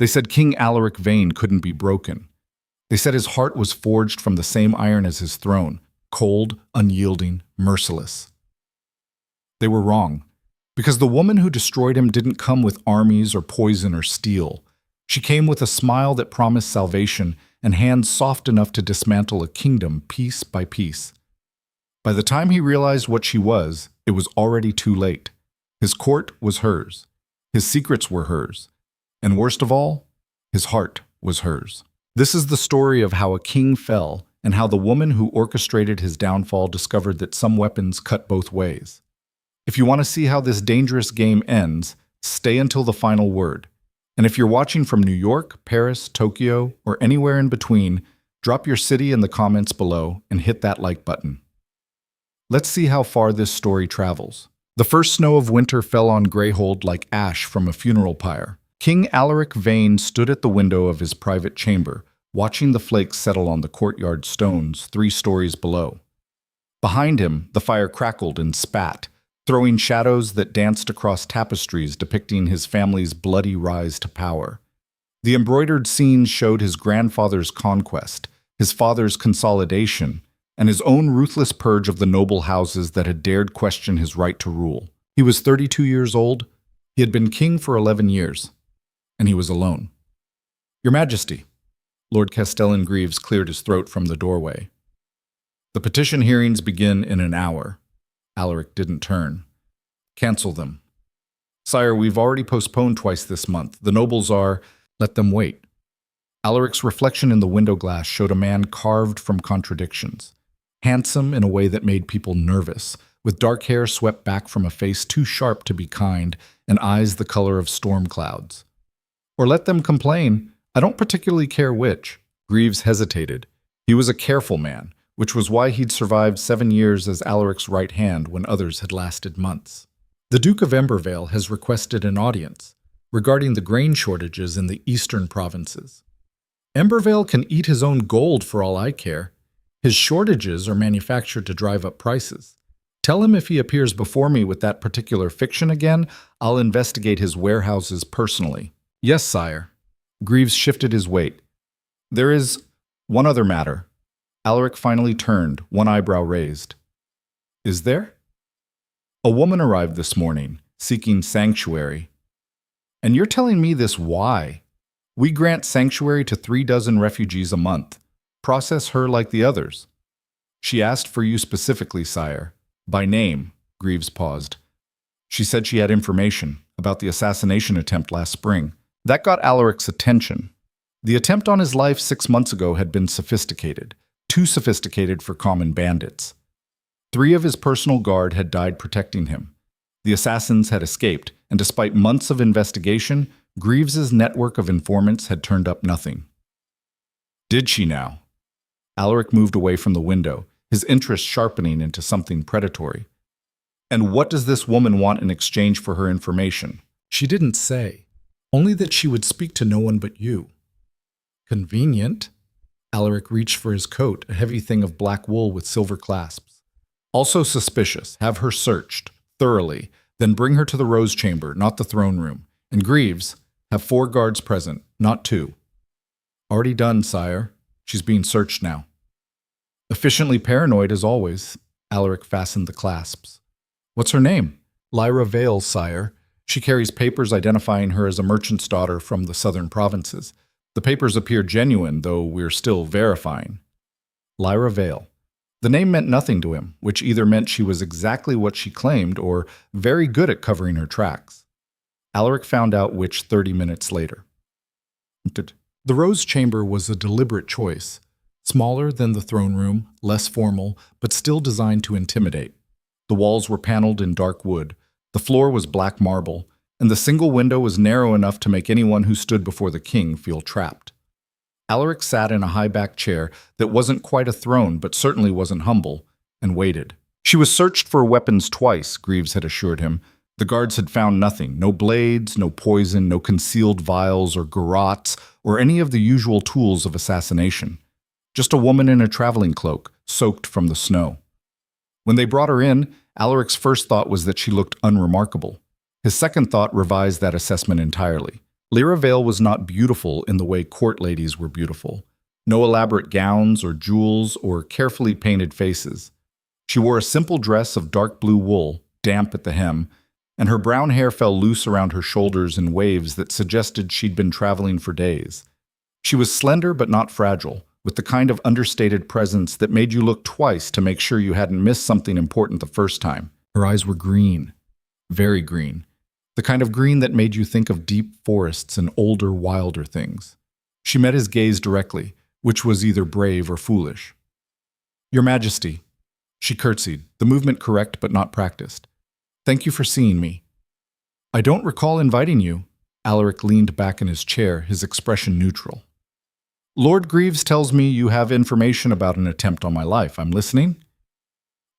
They said King Alaric Vane couldn't be broken. They said his heart was forged from the same iron as his throne, cold, unyielding, merciless. They were wrong, because the woman who destroyed him didn't come with armies or poison or steel. She came with a smile that promised salvation and hands soft enough to dismantle a kingdom piece by piece. By the time he realized what she was, it was already too late. His court was hers. His secrets were hers. And worst of all, his heart was hers. This is the story of how a king fell and how the woman who orchestrated his downfall discovered that some weapons cut both ways. If you want to see how this dangerous game ends, stay until the final word. And if you're watching from New York, Paris, Tokyo, or anywhere in between, drop your city in the comments below and hit that like button. Let's see how far this story travels. The first snow of winter fell on Greyhold like ash from a funeral pyre. King Alaric Vane stood at the window of his private chamber, watching the flakes settle on the courtyard stones 3 stories below. Behind him, the fire crackled and spat, throwing shadows that danced across tapestries depicting his family's bloody rise to power. The embroidered scenes showed his grandfather's conquest, his father's consolidation, and his own ruthless purge of the noble houses that had dared question his right to rule. He was 32 years old. He had been king for 11 years, and he was alone. "Your Majesty," Lord Castellan Greaves cleared his throat from the doorway. "The petition hearings begin in an hour." Alaric didn't turn. "Cancel them." "Sire, we've already postponed twice this month. The nobles are—" "Let them wait." Alaric's reflection in the window glass showed a man carved from contradictions. Handsome in a way that made people nervous, with dark hair swept back from a face too sharp to be kind and eyes the color of storm clouds. "Or let them complain. I don't particularly care which." Greaves hesitated. He was a careful man, which was why he'd survived 7 years as Alaric's right hand when others had lasted months. "The Duke of Embervale has requested an audience regarding the grain shortages in the eastern provinces. Embervale can eat his own gold for all I care. His shortages are manufactured to drive up prices. Tell him if he appears before me with that particular fiction again, I'll investigate his warehouses personally." "Yes, sire." Greaves shifted his weight. "There is one other matter." Alaric finally turned, one eyebrow raised. "Is there?" "A woman arrived this morning, seeking sanctuary." "And you're telling me this why? We grant sanctuary to 36 refugees a month. Process her like the others." "She asked for you specifically, sire. By name." Greaves paused. "She said she had information about the assassination attempt last spring. That got Alaric's attention. The attempt on his life 6 months ago had been sophisticated. Too sophisticated for common bandits. 3 of his personal guard had died protecting him. The assassins had escaped, and despite months of investigation, Greaves's network of informants had turned up nothing." "Did she now?" Alaric moved away from the window, his interest sharpening into something predatory. "And what does this woman want in exchange for her information?" "She didn't say. Only that she would speak to no one but you." "Convenient." Alaric reached for his coat, a heavy thing of black wool with silver clasps. "Also suspicious. Have her searched, thoroughly, then bring her to the Rose Chamber, not the throne room. And Greaves, have 4 guards present, not 2. "Already done, sire. She's being searched now." "Efficiently paranoid as always." Alaric fastened the clasps. "What's her name?" "Lyra Vale, sire. She carries papers identifying her as a merchant's daughter from the southern provinces. The papers appear genuine, though we're still verifying." Lyra Vale. The name meant nothing to him, which either meant she was exactly what she claimed or very good at covering her tracks. Alaric found out which 30 minutes later. The Rose Chamber was a deliberate choice. Smaller than the throne room, less formal, but still designed to intimidate. The walls were paneled in dark wood, the floor was black marble, and the single window was narrow enough to make anyone who stood before the king feel trapped. Alaric sat in a high-backed chair that wasn't quite a throne but certainly wasn't humble, and waited. She was searched for weapons twice, Greaves had assured him. The guards had found nothing, no blades, no poison, no concealed vials or garrots, or any of the usual tools of assassination. Just a woman in a traveling cloak, soaked from the snow. When they brought her in, Alaric's first thought was that she looked unremarkable. His second thought revised that assessment entirely. Lyra Vale was not beautiful in the way court ladies were beautiful. No elaborate gowns or jewels or carefully painted faces. She wore a simple dress of dark blue wool, damp at the hem, and her brown hair fell loose around her shoulders in waves that suggested she'd been traveling for days. She was slender but not fragile, with the kind of understated presence that made you look twice to make sure you hadn't missed something important the first time. Her eyes were green, very green, the kind of green that made you think of deep forests and older, wilder things. She met his gaze directly, which was either brave or foolish. "Your Majesty," she curtsied, the movement correct but not practiced. "Thank you for seeing me." "I don't recall inviting you." Alaric leaned back in his chair, his expression neutral. "Lord Greaves tells me you have information about an attempt on my life. I'm listening."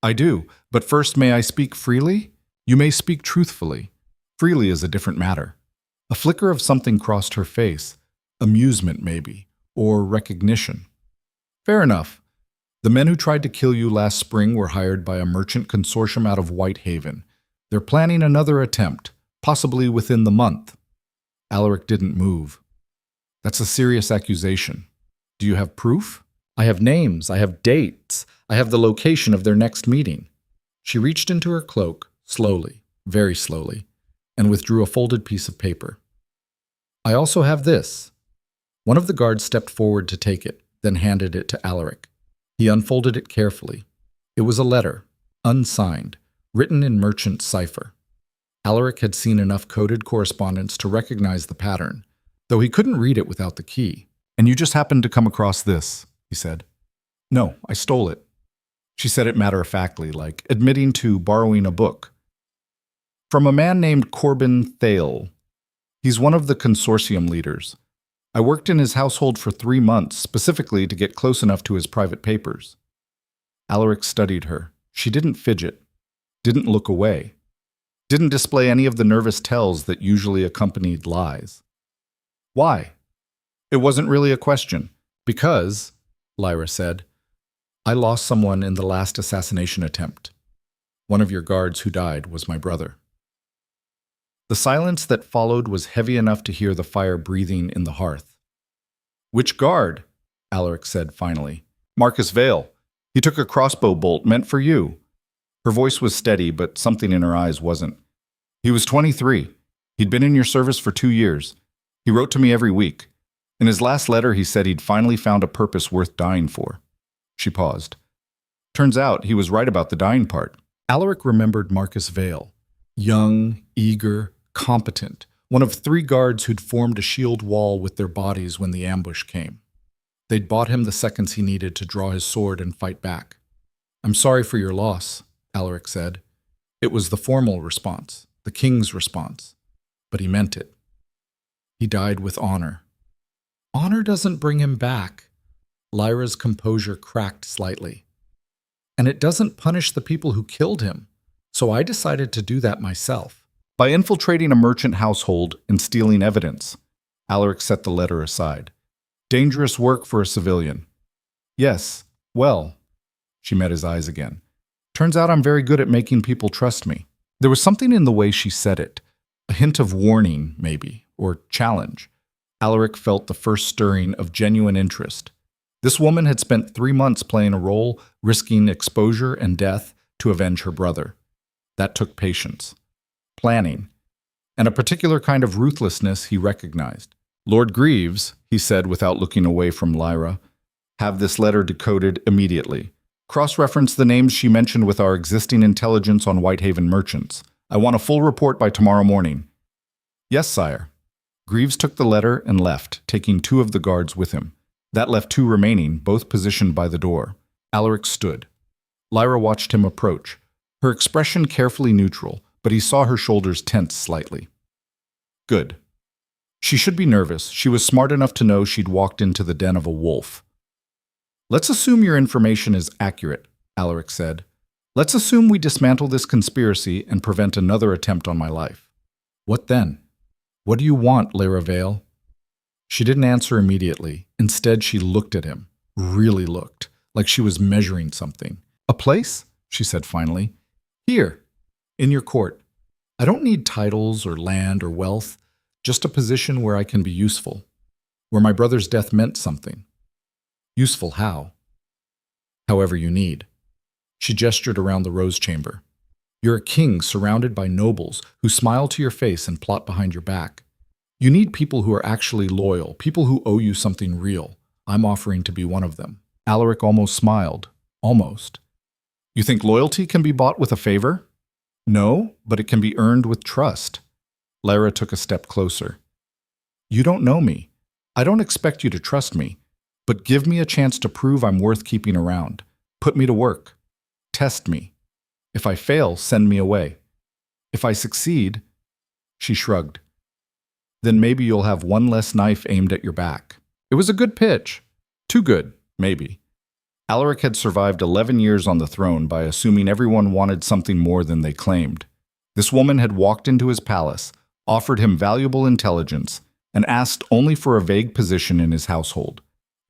"I do, but first may I speak freely?" "You may speak truthfully. Freely is a different matter." A flicker of something crossed her face. Amusement, maybe, or recognition. "Fair enough. The men who tried to kill you last spring were hired by a merchant consortium out of Whitehaven. They're planning another attempt, possibly within the month." Alaric didn't move. "That's a serious accusation. Do you have proof?" "I have names, I have dates, I have the location of their next meeting." She reached into her cloak, slowly, very slowly, and withdrew a folded piece of paper. "I also have this." One of the guards stepped forward to take it, then handed it to Alaric. He unfolded it carefully. It was a letter, unsigned, written in merchant cipher. Alaric had seen enough coded correspondence to recognize the pattern, though he couldn't read it without the key. "And you just happened to come across this," he said. "No, I stole it." She said it matter-of-factly, like admitting to borrowing a book. "From a man named Corbin Thale. He's one of the consortium leaders. I worked in his household for 3 months, specifically to get close enough to his private papers." Alaric studied her. She didn't fidget, didn't look away, didn't display any of the nervous tells that usually accompanied lies. "Why?" "It wasn't really a question." "Because," Lyra said, "I lost someone in the last assassination attempt. One of your guards who died was my brother." The silence that followed was heavy enough to hear the fire breathing in the hearth. "Which guard?" Alaric said finally. "Marcus Vale. He took a crossbow bolt meant for you." Her voice was steady, but something in her eyes wasn't. "He was 23. He'd been in your service for 2 years. He wrote to me every week. In his last letter, he said he'd finally found a purpose worth dying for." She paused. Turns out he was right about the dying part. Alaric remembered Marcus Vale. Young, eager, competent, one of 3 guards who'd formed a shield wall with their bodies when the ambush came. They'd bought him the seconds he needed to draw his sword and fight back. "I'm sorry for your loss," Alaric said. It was the formal response, the king's response, but he meant it. "He died with honor." "Honor doesn't bring him back." Lyra's composure cracked slightly. "And it doesn't punish the people who killed him, so I decided to do that myself. By infiltrating a merchant household and stealing evidence." Alaric set the letter aside. "Dangerous work for a civilian." "Yes, well," she met his eyes again. "Turns out I'm very good at making people trust me." There was something in the way she said it, a hint of warning, maybe, or challenge. Alaric felt the first stirring of genuine interest. This woman had spent 3 months playing a role, risking exposure and death to avenge her brother. That took patience, planning, and a particular kind of ruthlessness he recognized. "Lord Greaves," he said without looking away from Lyra, "have this letter decoded immediately. Cross-reference the names she mentioned with our existing intelligence on Whitehaven merchants. I want a full report by tomorrow morning." "Yes, sire." Greaves took the letter and left, taking 2 of the guards with him. That left 2 remaining, both positioned by the door. Alaric stood. Lyra watched him approach, her expression carefully neutral, but he saw her shoulders tense slightly. Good. She should be nervous. She was smart enough to know she'd walked into the den of a wolf. "Let's assume your information is accurate," Alaric said. "Let's assume we dismantle this conspiracy and prevent another attempt on my life. What then? What do you want, Lyra Vale?" She didn't answer immediately. Instead, she looked at him, really looked, like she was measuring something. "A place?" she said finally. "Here, in your court. I don't need titles or land or wealth, Just a position where I can be useful, where my brother's death meant something. Useful how? However you need. She gestured around the rose chamber. You're a king surrounded by nobles who smile to your face and plot behind your back. You need people who are actually loyal, people who owe you something real. I'm offering to be one of them. Alaric almost smiled. Almost. You think loyalty can be bought with a favor? No, but it can be earned with trust. Lyra took a step closer. You don't know me. I don't expect you to trust me, but give me a chance to prove I'm worth keeping around. Put me to work. Test me. If I fail, send me away. If I succeed, she shrugged. Then maybe you'll have one less knife aimed at your back. It was a good pitch. Too good, maybe. Alaric had survived 11 years on the throne by assuming everyone wanted something more than they claimed. This woman had walked into his palace, offered him valuable intelligence, and asked only for a vague position in his household.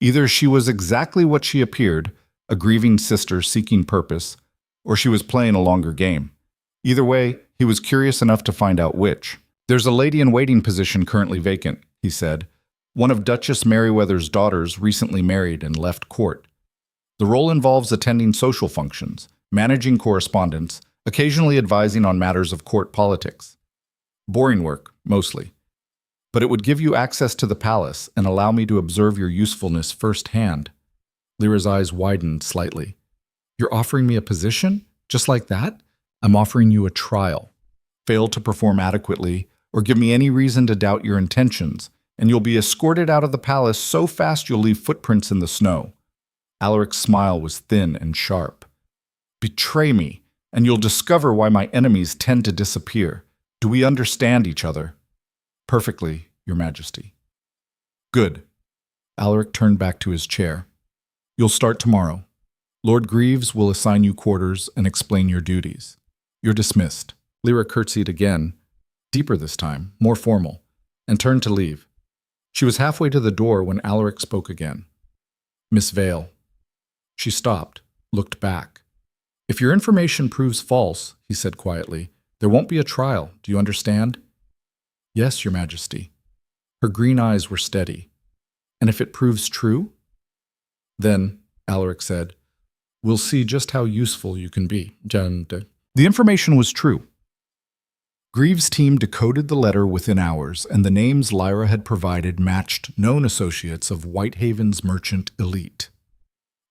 Either she was exactly what she appeared, a grieving sister seeking purpose, or she was playing a longer game. Either way, he was curious enough to find out which. There's a lady-in-waiting position currently vacant, he said. One of Duchess Merryweather's daughters recently married and left court. The role involves attending social functions, managing correspondence, occasionally advising on matters of court politics. Boring work, mostly. But it would give you access to the palace and allow me to observe your usefulness firsthand. Lyra's eyes widened slightly. You're offering me a position? Just like that? I'm offering you a trial. Fail to perform adequately, or give me any reason to doubt your intentions, and you'll be escorted out of the palace so fast you'll leave footprints in the snow. Alaric's smile was thin and sharp. Betray me, and you'll discover why my enemies tend to disappear. Do we understand each other? Perfectly, Your Majesty. Good. Alaric turned back to his chair. You'll start tomorrow. Lord Greaves will assign you quarters and explain your duties. You're dismissed. Lyra curtsied again, deeper this time, more formal, and turned to leave. She was halfway to the door when Alaric spoke again. Miss Vale. She stopped, looked back. If your information proves false, he said quietly, there won't be a trial. Do you understand? Yes, Your Majesty. Her green eyes were steady. And if it proves true? Then, Alaric said, we'll see just how useful you can be. The information was true. Greaves' team decoded the letter within hours, and the names Lyra had provided matched known associates of Whitehaven's merchant elite.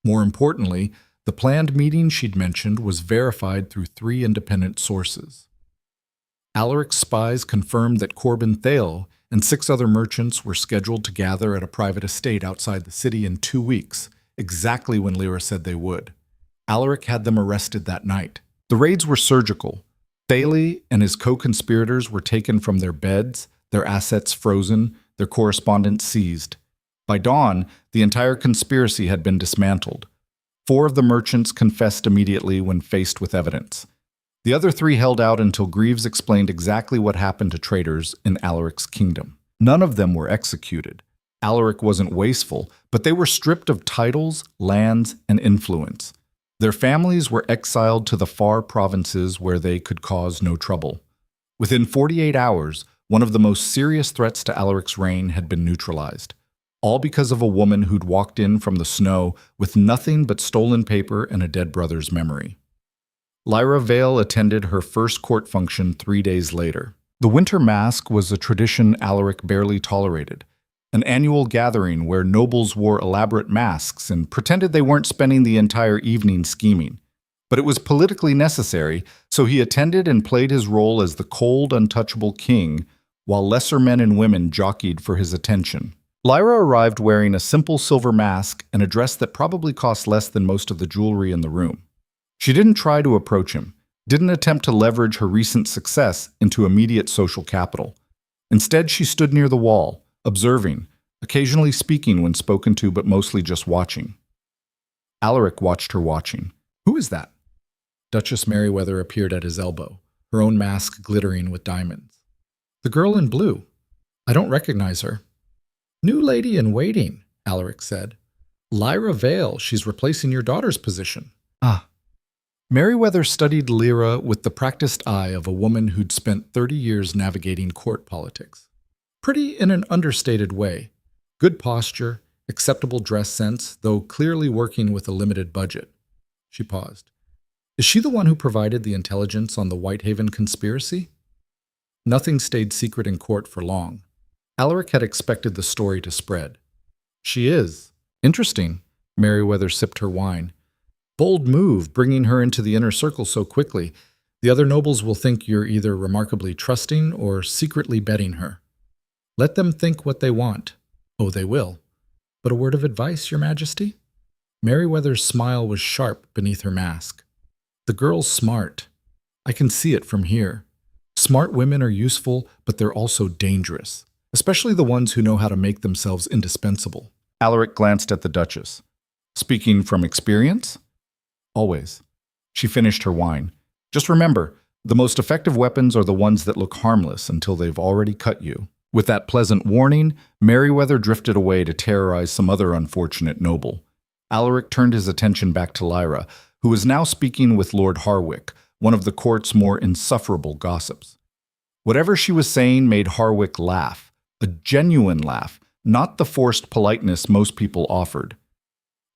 More importantly, the planned meeting she'd mentioned was verified through 3 independent sources. Alaric's spies confirmed that Corbin Thale and 6 other merchants were scheduled to gather at a private estate outside the city in 2 weeks, exactly when Lyra said they would. Alaric had them arrested that night. The raids were surgical. Thale and his co-conspirators were taken from their beds, their assets frozen, their correspondence seized. By dawn, the entire conspiracy had been dismantled. 4 of the merchants confessed immediately when faced with evidence. The other 3 held out until Greaves explained exactly what happened to traitors in Alaric's kingdom. None of them were executed. Alaric wasn't wasteful, but they were stripped of titles, lands, and influence. Their families were exiled to the far provinces where they could cause no trouble. Within 48 hours, one of the most serious threats to Alaric's reign had been neutralized, all because of a woman who'd walked in from the snow with nothing but stolen paper and a dead brother's memory. Lyra Vale attended her first court function 3 days later. The winter masque was a tradition Alaric barely tolerated, an annual gathering where nobles wore elaborate masks and pretended they weren't spending the entire evening scheming. But it was politically necessary, so he attended and played his role as the cold, untouchable king, while lesser men and women jockeyed for his attention. Lyra arrived wearing a simple silver mask and a dress that probably cost less than most of the jewelry in the room. She didn't try to approach him, didn't attempt to leverage her recent success into immediate social capital. Instead, she stood near the wall, observing, occasionally speaking when spoken to, but mostly just watching. Alaric watched her watching. Who is that? Duchess Merryweather appeared at his elbow, her own mask glittering with diamonds. The girl in blue. I don't recognize her. New lady in waiting, Alaric said. Lyra Vale, she's replacing your daughter's position. Ah. Merryweather studied Lyra with the practiced eye of a woman who'd spent 30 years navigating court politics. Pretty in an understated way. Good posture, acceptable dress sense, though clearly working with a limited budget. She paused. Is she the one who provided the intelligence on the Whitehaven conspiracy? Nothing stayed secret in court for long. Alaric had expected the story to spread. She is. Interesting. Meriwether sipped her wine. Bold move, bringing her into the inner circle so quickly. The other nobles will think you're either remarkably trusting or secretly betting her. Let them think what they want. Oh, they will. But a word of advice, Your Majesty? Meriwether's smile was sharp beneath her mask. The girl's smart. I can see it from here. Smart women are useful, but they're also dangerous, especially the ones who know how to make themselves indispensable. Alaric glanced at the Duchess. Speaking from experience? Always. She finished her wine. Just remember, the most effective weapons are the ones that look harmless until they've already cut you. With that pleasant warning, Meriwether drifted away to terrorize some other unfortunate noble. Alaric turned his attention back to Lyra, who was now speaking with Lord Harwick, one of the court's more insufferable gossips. Whatever she was saying made Harwick laugh, a genuine laugh, not the forced politeness most people offered.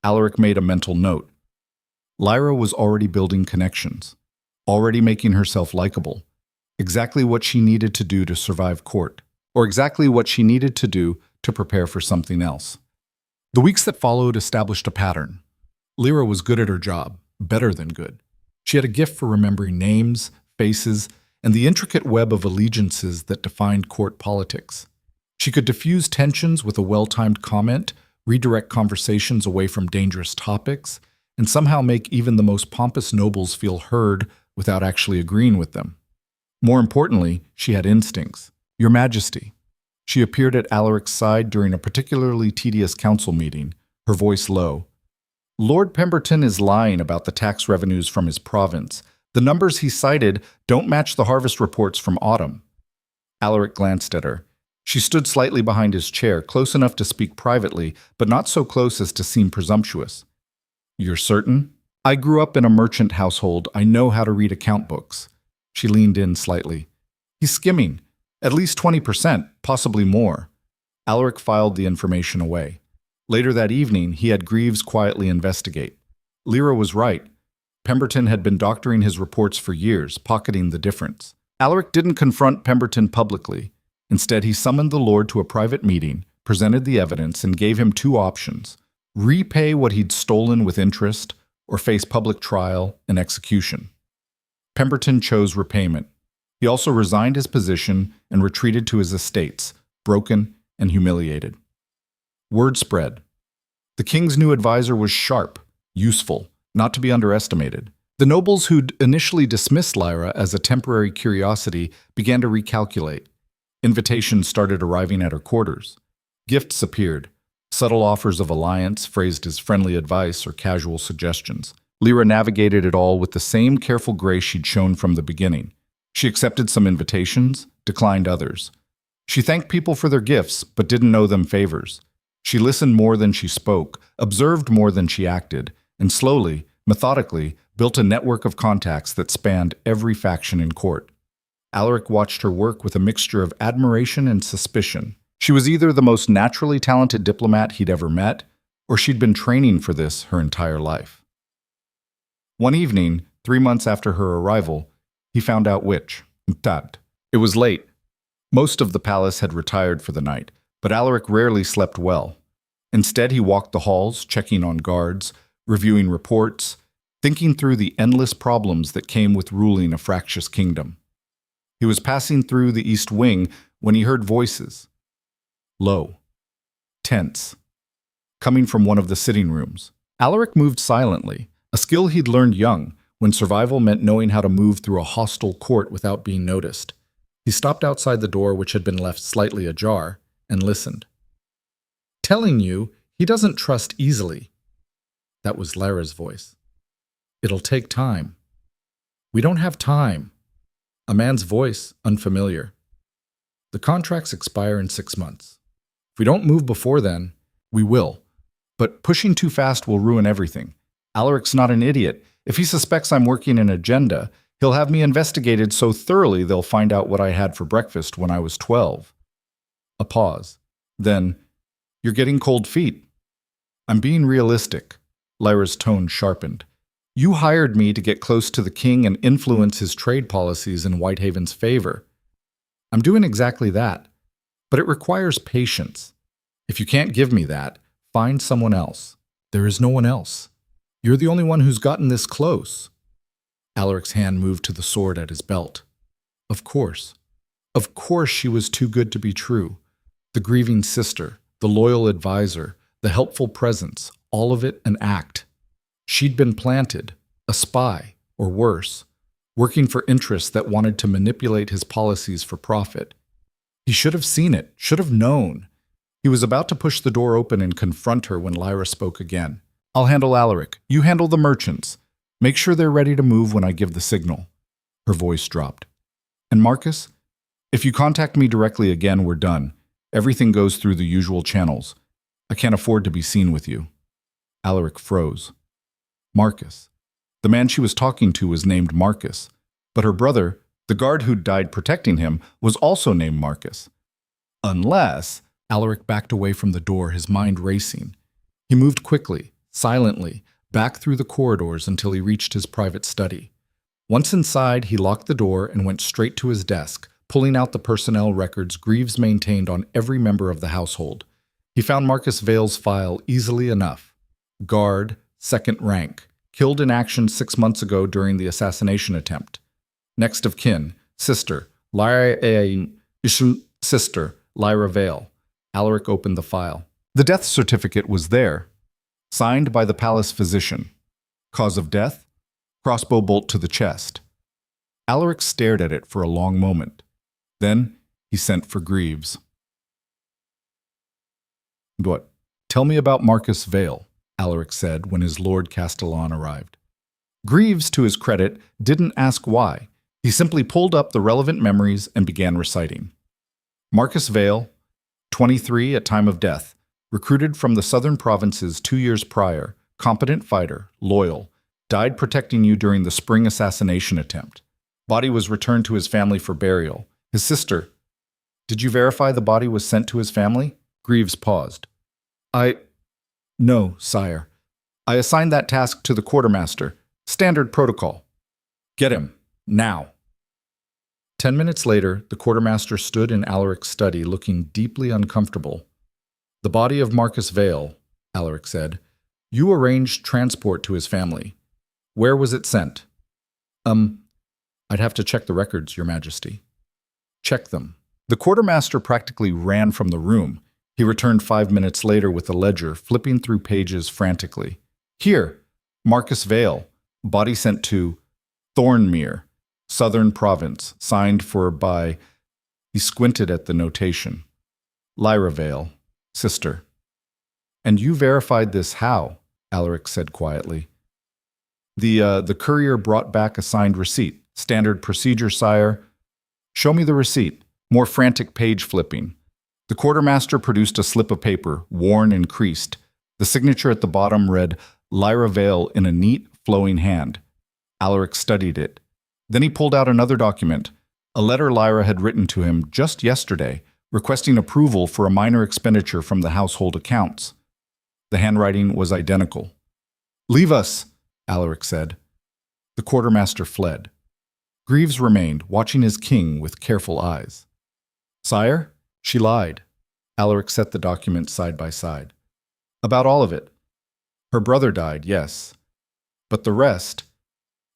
Alaric made a mental note. Lyra was already building connections, already making herself likable, exactly what she needed to do to survive court, or exactly what she needed to do to prepare for something else. The weeks that followed established a pattern. Lyra was good at her job, better than good. She had a gift for remembering names, faces, and the intricate web of allegiances that defined court politics. She could diffuse tensions with a well-timed comment, redirect conversations away from dangerous topics, and somehow make even the most pompous nobles feel heard without actually agreeing with them. More importantly, she had instincts. Your Majesty. She appeared at Alaric's side during a particularly tedious council meeting, her voice low. Lord Pemberton is lying about the tax revenues from his province. The numbers he cited don't match the harvest reports from autumn. Alaric glanced at her. She stood slightly behind his chair, close enough to speak privately, but not so close as to seem presumptuous. You're certain? I grew up in a merchant household. I know how to read account books. She leaned in slightly. He's skimming. At least 20%, possibly more. Alaric filed the information away. Later that evening, he had Greaves quietly investigate. Lyra was right. Pemberton had been doctoring his reports for years, pocketing the difference. Alaric didn't confront Pemberton publicly. Instead, he summoned the Lord to a private meeting, presented the evidence, and gave him two options: repay what he'd stolen with interest, or face public trial and execution. Pemberton chose repayment. He also resigned his position and retreated to his estates, broken and humiliated. Word spread. The king's new advisor was sharp, useful, not to be underestimated. The nobles who'd initially dismissed Lyra as a temporary curiosity began to recalculate. Invitations started arriving at her quarters. Gifts appeared, subtle offers of alliance phrased as friendly advice or casual suggestions. Lyra navigated it all with the same careful grace she'd shown from the beginning. She accepted some invitations, declined others. She thanked people for their gifts, but didn't owe them favors. She listened more than she spoke, observed more than she acted, and slowly, methodically, built a network of contacts that spanned every faction in court. Alaric watched her work with a mixture of admiration and suspicion. She was either the most naturally talented diplomat he'd ever met, or she'd been training for this her entire life. One evening, 3 months after her arrival, he found out which. It was late. Most of the palace had retired for the night, but Alaric rarely slept well. Instead, he walked the halls, checking on guards, reviewing reports, thinking through the endless problems that came with ruling a fractious kingdom. He was passing through the east wing when he heard voices. Low. Tense. Coming from one of the sitting rooms. Alaric moved silently, a skill he'd learned young, when survival meant knowing how to move through a hostile court without being noticed. He stopped outside the door, which had been left slightly ajar, and listened. Telling you, he doesn't trust easily. That was Lyra's voice. It'll take time. We don't have time. A man's voice, unfamiliar. The contracts expire in 6 months. If we don't move before then, we will. But pushing too fast will ruin everything. Alaric's not an idiot. If he suspects I'm working an agenda, he'll have me investigated so thoroughly they'll find out what I had for breakfast when I was 12. A pause. Then, "You're getting cold feet." "I'm being realistic." Lyra's tone sharpened. "You hired me to get close to the king and influence his trade policies in Whitehaven's favor. I'm doing exactly that, but it requires patience. If you can't give me that, find someone else." "There is no one else. You're the only one who's gotten this close." Alaric's hand moved to the sword at his belt. Of course. Of course she was too good to be true. The grieving sister, the loyal advisor, the helpful presence, all of it an act. She'd been planted, a spy, or worse, working for interests that wanted to manipulate his policies for profit. He should have seen it, should have known. He was about to push the door open and confront her when Lyra spoke again. "I'll handle Alaric. You handle the merchants. Make sure they're ready to move when I give the signal." Her voice dropped. "And Marcus, if you contact me directly again, we're done. Everything goes through the usual channels. I can't afford to be seen with you." Alaric froze. Marcus. The man she was talking to was named Marcus, but her brother, the guard who'd died protecting him, was also named Marcus. Unless... Alaric backed away from the door, his mind racing. He moved quickly, silently, back through the corridors until he reached his private study. Once inside, he locked the door and went straight to his desk, pulling out the personnel records Greaves maintained on every member of the household. He found Marcus Vale's file easily enough. Guard, second rank, killed in action 6 months ago during the assassination attempt. Next of kin, sister, sister, Lyra Vale. Alaric opened the file. The death certificate was there, signed by the palace physician. Cause of death? Crossbow bolt to the chest. Alaric stared at it for a long moment. Then he sent for Greaves. "What? Tell me about Marcus Vale," Alaric said when his Lord Castellan arrived. Greaves, to his credit, didn't ask why. He simply pulled up the relevant memories and began reciting. Marcus Vale, 23 at time of death, recruited from the southern provinces 2 years prior, competent fighter, loyal, died protecting you during the spring assassination attempt. Body was returned to his family for burial. His sister. Did you verify the body was sent to his family? Greaves paused. No, sire. I assigned that task to the quartermaster. Standard protocol. Get him. Now. 10 minutes later, the quartermaster stood in Alaric's study looking deeply uncomfortable. The body of Marcus Vale, Alaric said. You arranged transport to his family. Where was it sent? I'd have to check the records, Your Majesty. Check them. The quartermaster practically ran from the room. He returned 5 minutes later with a ledger, flipping through pages frantically. Here, Marcus Vale, body sent to Thornmere, Southern Province, signed for by... He squinted at the notation. Lyra Vale, sister. And you verified this how? Alaric said quietly. The courier brought back a signed receipt. Standard procedure, sire. Show me the receipt. More frantic page flipping. The quartermaster produced a slip of paper, worn and creased. The signature at the bottom read, Lyra Vale in a neat, flowing hand. Alaric studied it. Then he pulled out another document, a letter Lyra had written to him just yesterday, requesting approval for a minor expenditure from the household accounts. The handwriting was identical. Leave us, Alaric said. The quartermaster fled. Greaves remained, watching his king with careful eyes. Sire, she lied. Alaric set the documents side by side. About all of it. Her brother died, yes. But the rest,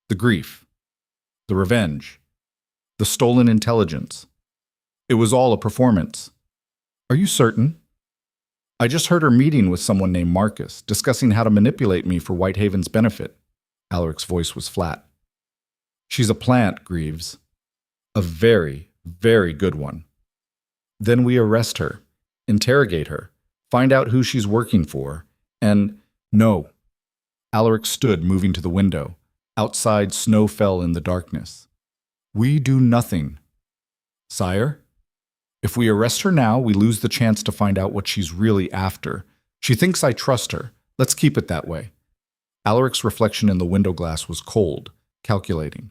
the grief, the revenge, the stolen intelligence. It was all a performance. Are you certain? I just heard her meeting with someone named Marcus, discussing how to manipulate me for Whitehaven's benefit. Alaric's voice was flat. She's a plant, Greaves. A very, very good one. Then we arrest her, interrogate her, find out who she's working for, and... No. Alaric stood, moving to the window. Outside, snow fell in the darkness. We do nothing. Sire? If we arrest her now, we lose the chance to find out what she's really after. She thinks I trust her. Let's keep it that way. Alaric's reflection in the window glass was cold, calculating.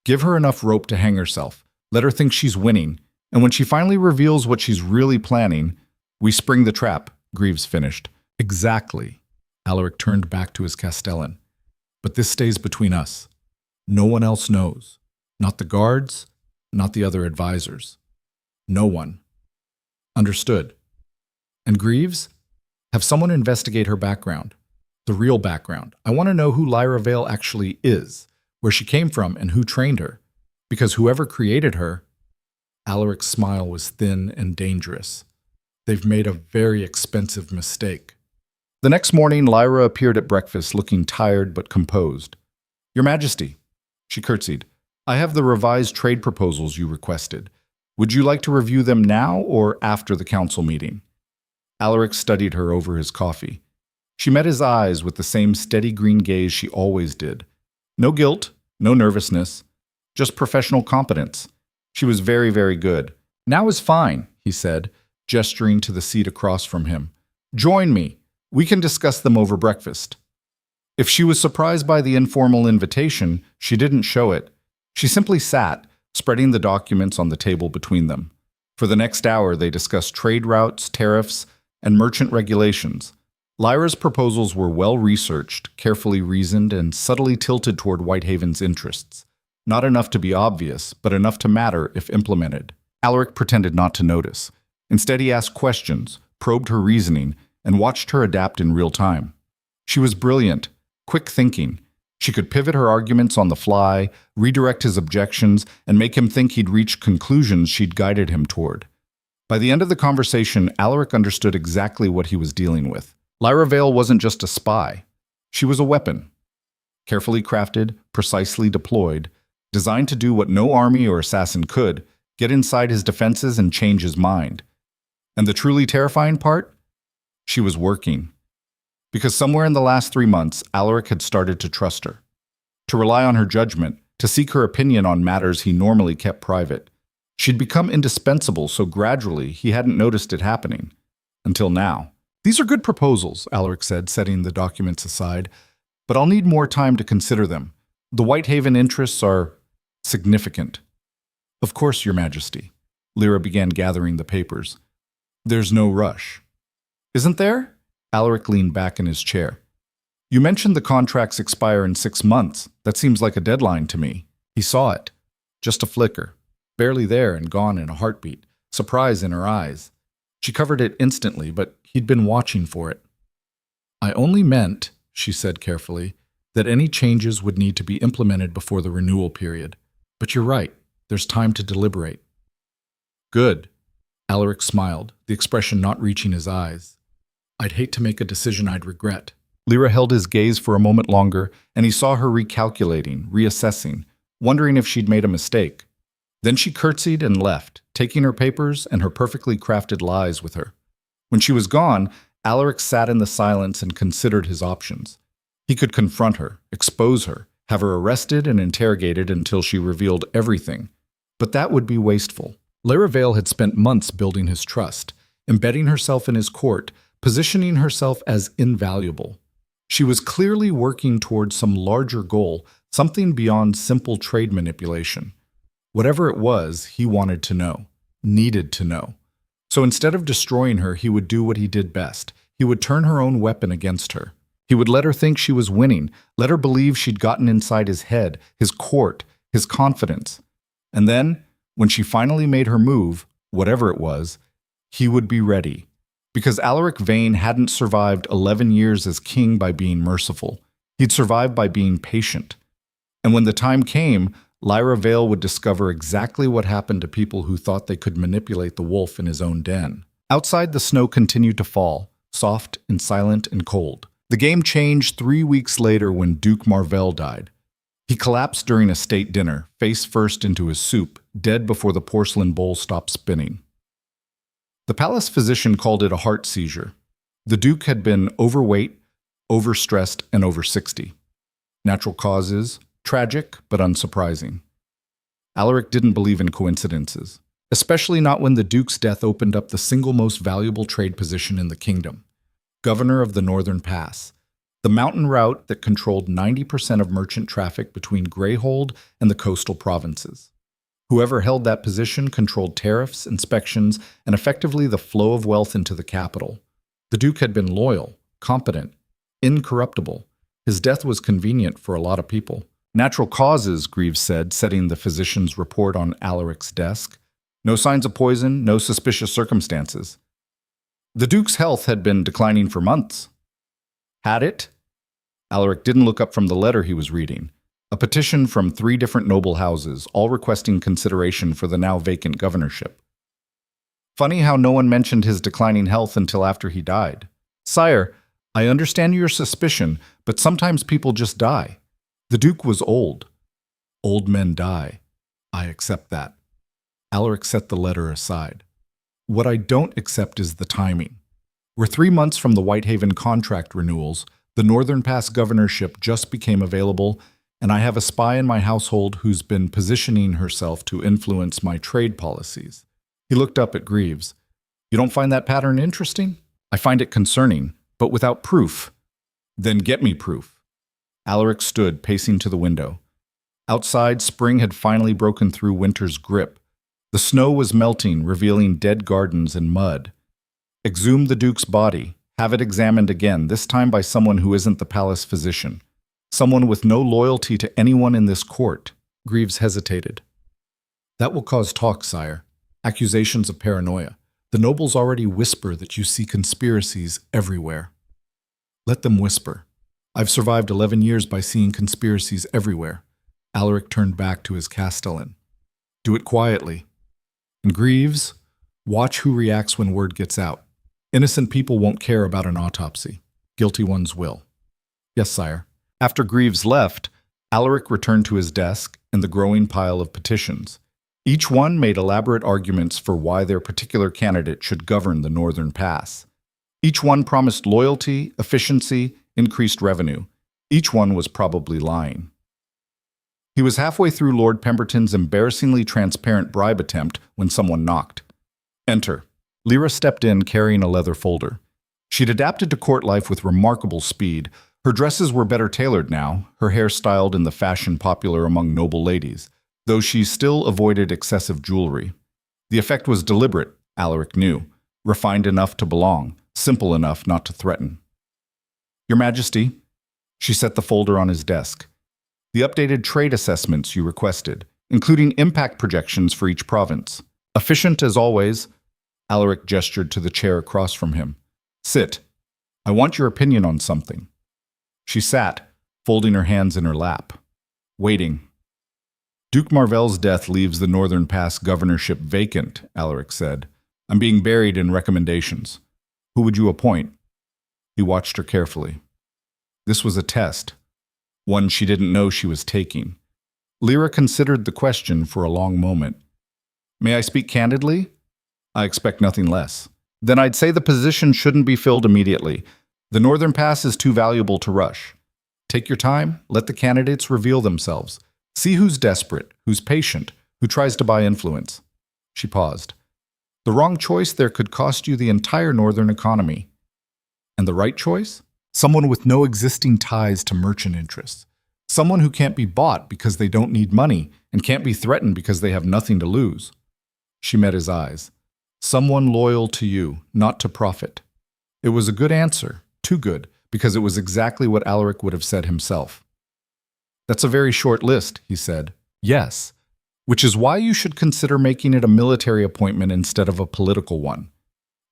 Give her enough rope to hang herself. Let her think she's winning. And when she finally reveals what she's really planning, we spring the trap, Greaves finished. Exactly. Alaric turned back to his castellan. But this stays between us. No one else knows. Not the guards, not the other advisors. No one. Understood. And Greaves? Have someone investigate her background. The real background. I want to know who Lyra Vale actually is, where she came from, and who trained her. Because whoever created her... Alaric's smile was thin and dangerous. They've made a very expensive mistake. The next morning, Lyra appeared at breakfast looking tired but composed. Your Majesty, she curtsied, I have the revised trade proposals you requested. Would you like to review them now or after the council meeting? Alaric studied her over his coffee. She met his eyes with the same steady green gaze she always did. No guilt, no nervousness, just professional competence. She was very, very good. Now is fine, he said, gesturing to the seat across from him. Join me. We can discuss them over breakfast. If she was surprised by the informal invitation, she didn't show it. She simply sat, spreading the documents on the table between them. For the next hour, they discussed trade routes, tariffs, and merchant regulations. Lyra's proposals were well-researched, carefully reasoned, and subtly tilted toward Whitehaven's interests. Not enough to be obvious, but enough to matter if implemented. Alaric pretended not to notice. Instead, he asked questions, probed her reasoning, and watched her adapt in real time. She was brilliant, quick thinking. She could pivot her arguments on the fly, redirect his objections, and make him think he'd reached conclusions she'd guided him toward. By the end of the conversation, Alaric understood exactly what he was dealing with. Lyra Vale wasn't just a spy. She was a weapon. Carefully crafted, precisely deployed, designed to do what no army or assassin could, get inside his defenses and change his mind. And the truly terrifying part? She was working. Because somewhere in the last 3 months, Alaric had started to trust her, to rely on her judgment, to seek her opinion on matters he normally kept private. She'd become indispensable so gradually he hadn't noticed it happening. Until now. These are good proposals, Alaric said, setting the documents aside, but I'll need more time to consider them. The Whitehaven interests are significant. Of course, Your Majesty. Lyra began gathering the papers. There's no rush. Isn't there? Alaric leaned back in his chair. You mentioned the contracts expire in 6 months. That seems like a deadline to me. He saw it. Just a flicker. Barely there and gone in a heartbeat. Surprise in her eyes. She covered it instantly, but he'd been watching for it. I only meant, she said carefully, that any changes would need to be implemented before the renewal period. But you're right. There's time to deliberate. Good. Alaric smiled, the expression not reaching his eyes. I'd hate to make a decision I'd regret. Lyra held his gaze for a moment longer, and he saw her recalculating, reassessing, wondering if she'd made a mistake. Then she curtsied and left, taking her papers and her perfectly crafted lies with her. When she was gone, Alaric sat in the silence and considered his options. He could confront her, expose her, have her arrested and interrogated until she revealed everything. But that would be wasteful. Lyra Vale had spent months building his trust, embedding herself in his court, positioning herself as invaluable. She was clearly working towards some larger goal, something beyond simple trade manipulation. Whatever it was, he wanted to know, needed to know. So instead of destroying her, he would do what he did best. He would turn her own weapon against her. He would let her think she was winning, let her believe she'd gotten inside his head, his court, his confidence. And then, when she finally made her move, whatever it was, he would be ready. Because Alaric Vane hadn't survived 11 years as king by being merciful. He'd survived by being patient. And when the time came, Lyra Vale would discover exactly what happened to people who thought they could manipulate the wolf in his own den. Outside, the snow continued to fall, soft and silent and cold. The game changed 3 weeks later when Duke Marvell died. He collapsed during a state dinner, face first into his soup, dead before the porcelain bowl stopped spinning. The palace physician called it a heart seizure. The Duke had been overweight, overstressed, and over 60. Natural causes, tragic but unsurprising. Alaric didn't believe in coincidences, especially not when the Duke's death opened up the single most valuable trade position in the kingdom, governor of the Northern Pass, the mountain route that controlled 90% of merchant traffic between Greyhold and the coastal provinces. Whoever held that position controlled tariffs, inspections, and effectively the flow of wealth into the capital. The Duke had been loyal, competent, incorruptible. His death was convenient for a lot of people. Natural causes, Greaves said, setting the physician's report on Alaric's desk. No signs of poison, no suspicious circumstances. The Duke's health had been declining for months. Had it? Alaric didn't look up from the letter he was reading. A petition from 3 different noble houses, all requesting consideration for the now vacant governorship. Funny how no one mentioned his declining health until after he died. Sire, I understand your suspicion, but sometimes people just die. The Duke was old. Old men die. I accept that. Alaric set the letter aside. What I don't accept is the timing. We're 3 months from the Whitehaven contract renewals, the Northern Pass governorship just became available, and I have a spy in my household who's been positioning herself to influence my trade policies. He looked up at Greaves. You don't find that pattern interesting? I find it concerning, but without proof. Then get me proof. Alaric stood, pacing to the window. Outside, spring had finally broken through winter's grip. The snow was melting, revealing dead gardens and mud. Exhume the Duke's body. Have it examined again, this time by someone who isn't the palace physician. Someone with no loyalty to anyone in this court. Greaves hesitated. That will cause talk, sire. Accusations of paranoia. The nobles already whisper that you see conspiracies everywhere. Let them whisper. I've survived 11 years by seeing conspiracies everywhere. Alaric turned back to his castellan. Do it quietly. And Greaves, watch who reacts when word gets out. Innocent people won't care about an autopsy. Guilty ones will. Yes, sire. After Greaves left, Alaric returned to his desk and the growing pile of petitions. Each one made elaborate arguments for why their particular candidate should govern the Northern Pass. Each one promised loyalty, efficiency, increased revenue. Each one was probably lying. He was halfway through Lord Pemberton's embarrassingly transparent bribe attempt when someone knocked. Enter. Lyra stepped in carrying a leather folder. She'd adapted to court life with remarkable speed. Her dresses were better tailored now, her hair styled in the fashion popular among noble ladies, though she still avoided excessive jewelry. The effect was deliberate, Alaric knew, refined enough to belong, simple enough not to threaten. Your Majesty, she set the folder on his desk. The updated trade assessments you requested, including impact projections for each province. Efficient as always, Alaric gestured to the chair across from him. Sit. I want your opinion on something. She sat, folding her hands in her lap, waiting. Duke Marvell's death leaves the Northern Pass governorship vacant, Alaric said. I'm being buried in recommendations. Who would you appoint? He watched her carefully. This was a test, one she didn't know she was taking. Lyra considered the question for a long moment. May I speak candidly? I expect nothing less. Then I'd say the position shouldn't be filled immediately. The Northern Pass is too valuable to rush. Take your time, let the candidates reveal themselves. See who's desperate, who's patient, who tries to buy influence. She paused. The wrong choice there could cost you the entire northern economy. And the right choice? Someone with no existing ties to merchant interests. Someone who can't be bought because they don't need money and can't be threatened because they have nothing to lose. She met his eyes. Someone loyal to you, not to profit. It was a good answer, too good, because it was exactly what Alaric would have said himself. That's a very short list, he said. Yes, which is why you should consider making it a military appointment instead of a political one.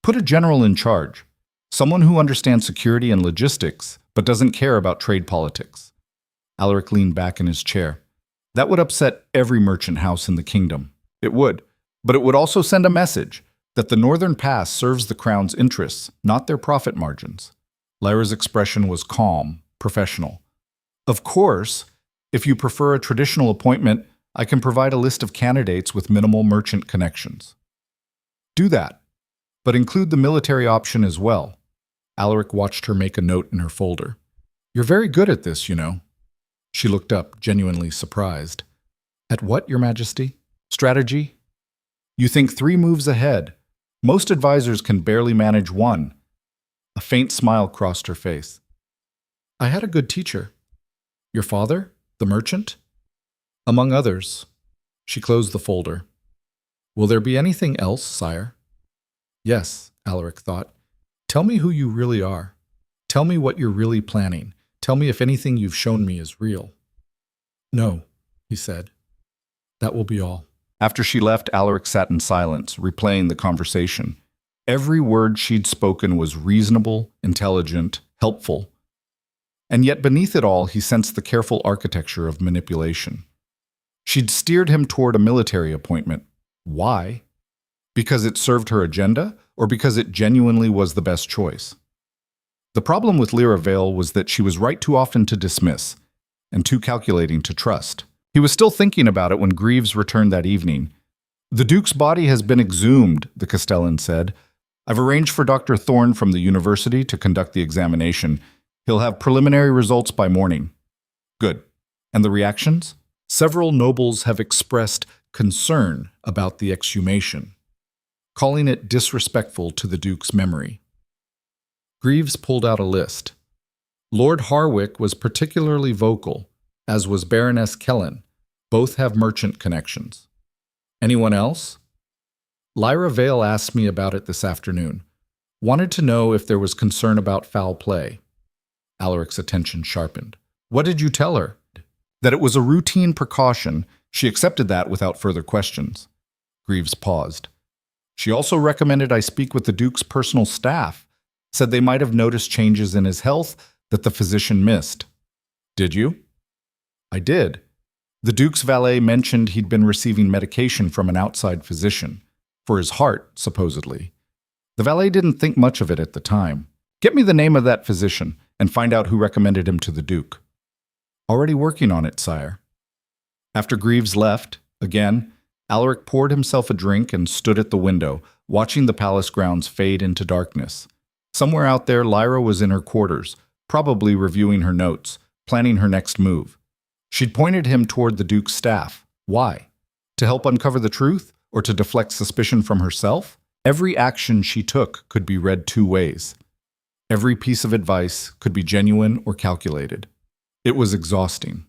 Put a general in charge, someone who understands security and logistics, but doesn't care about trade politics. Alaric leaned back in his chair. That would upset every merchant house in the kingdom. It would, but it would also send a message that the Northern Pass serves the Crown's interests, not their profit margins. Lyra's expression was calm, professional. Of course, if you prefer a traditional appointment, I can provide a list of candidates with minimal merchant connections. Do that, but include the military option as well. Alaric watched her make a note in her folder. You're very good at this, you know. She looked up, genuinely surprised. At what, Your Majesty? Strategy? You think 3 moves ahead. Most advisors can barely manage 1. A faint smile crossed her face. I had a good teacher. Your father? The merchant? Among others. She closed the folder. Will there be anything else, sire? Yes, Alaric thought. Tell me who you really are. Tell me what you're really planning. Tell me if anything you've shown me is real. No, he said. That will be all. After she left, Alaric sat in silence, replaying the conversation. Every word she'd spoken was reasonable, intelligent, helpful. And yet beneath it all, he sensed the careful architecture of manipulation. She'd steered him toward a military appointment. Why? Because it served her agenda, or because it genuinely was the best choice? The problem with Lyra Vale was that she was right too often to dismiss, and too calculating to trust. He was still thinking about it when Greaves returned that evening. The Duke's body has been exhumed, the Castellan said. I've arranged for Dr. Thorne from the university to conduct the examination. He'll have preliminary results by morning. Good. And the reactions? Several nobles have expressed concern about the exhumation, calling it disrespectful to the Duke's memory. Greaves pulled out a list. Lord Harwick was particularly vocal, as was Baroness Kellen. Both have merchant connections. Anyone else? Lyra Vale asked me about it this afternoon. Wanted to know if there was concern about foul play. Alaric's attention sharpened. What did you tell her? That it was a routine precaution. She accepted that without further questions. Greaves paused. She also recommended I speak with the Duke's personal staff, said they might have noticed changes in his health that the physician missed. Did you? I did. The Duke's valet mentioned he'd been receiving medication from an outside physician, for his heart, supposedly. The valet didn't think much of it at the time. Get me the name of that physician and find out who recommended him to the Duke. Already working on it, sire. After Greaves left, again, Alaric poured himself a drink and stood at the window, watching the palace grounds fade into darkness. Somewhere out there, Lyra was in her quarters, probably reviewing her notes, planning her next move. She'd pointed him toward the Duke's staff. Why? To help uncover the truth, or to deflect suspicion from herself? Every action she took could be read two ways. Every piece of advice could be genuine or calculated. It was exhausting.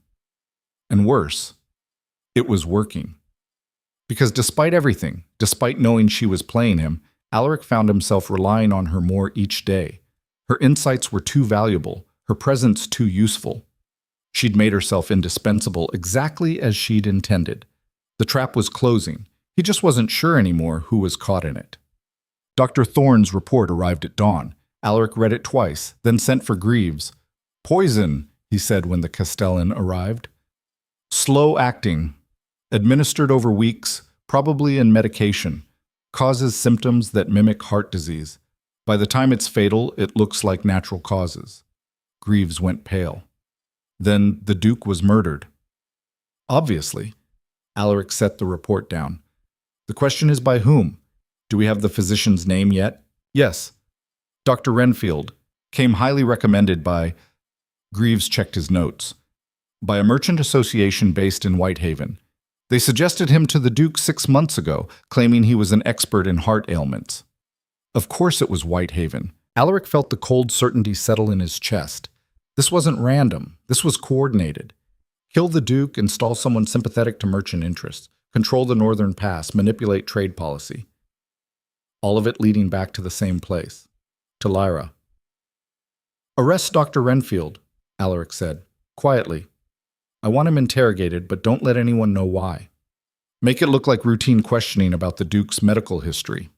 And worse, it was working. Because despite everything, despite knowing she was playing him, Alaric found himself relying on her more each day. Her insights were too valuable, her presence too useful. She'd made herself indispensable exactly as she'd intended. The trap was closing. He just wasn't sure anymore who was caught in it. Dr. Thorne's report arrived at dawn. Alaric read it twice, then sent for Greaves. Poison, he said when the Castellan arrived. Slow acting. Administered over weeks, probably in medication. Causes symptoms that mimic heart disease. By the time it's fatal, it looks like natural causes. Greaves went pale. Then the Duke was murdered. Obviously. Alaric set the report down. The question is by whom? Do we have the physician's name yet? Yes. Dr. Renfield. Came highly recommended by... Greaves checked his notes. By a merchant association based in Whitehaven. They suggested him to the Duke 6 months ago, claiming he was an expert in heart ailments. Of course it was Whitehaven. Alaric felt the cold certainty settle in his chest. This wasn't random. This was coordinated. Kill the Duke, install someone sympathetic to merchant interests, control the Northern Pass, manipulate trade policy. All of it leading back to the same place, to Lyra. Arrest Dr. Renfield, Alaric said, quietly. I want him interrogated, but don't let anyone know why. Make it look like routine questioning about the Duke's medical history.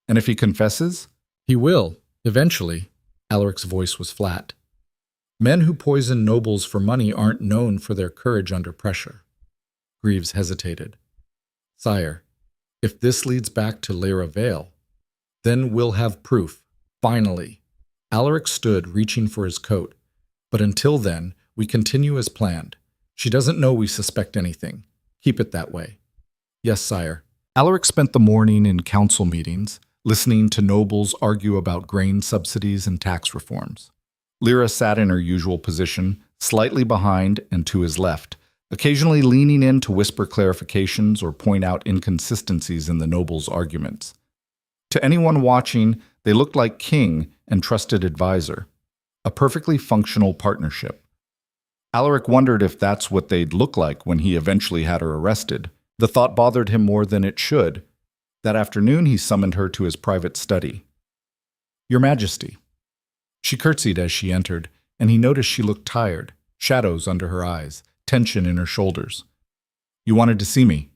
And if he confesses? He will, eventually. Alaric's voice was flat. Men who poison nobles for money aren't known for their courage under pressure. Greaves hesitated. Sire, if this leads back to Lyra Vale, then we'll have proof, finally. Alaric stood, reaching for his coat. But until then, we continue as planned. She doesn't know we suspect anything. Keep it that way. Yes, sire. Alaric spent the morning in council meetings, listening to nobles argue about grain subsidies and tax reforms. Lyra sat in her usual position, slightly behind and to his left, occasionally leaning in to whisper clarifications or point out inconsistencies in the nobles' arguments. To anyone watching, they looked like king and trusted advisor, a perfectly functional partnership. Alaric wondered if that's what they'd look like when he eventually had her arrested. The thought bothered him more than it should. That afternoon he summoned her to his private study. "Your Majesty." She curtsied as she entered, and he noticed she looked tired, shadows under her eyes, tension in her shoulders. "You wanted to see me?"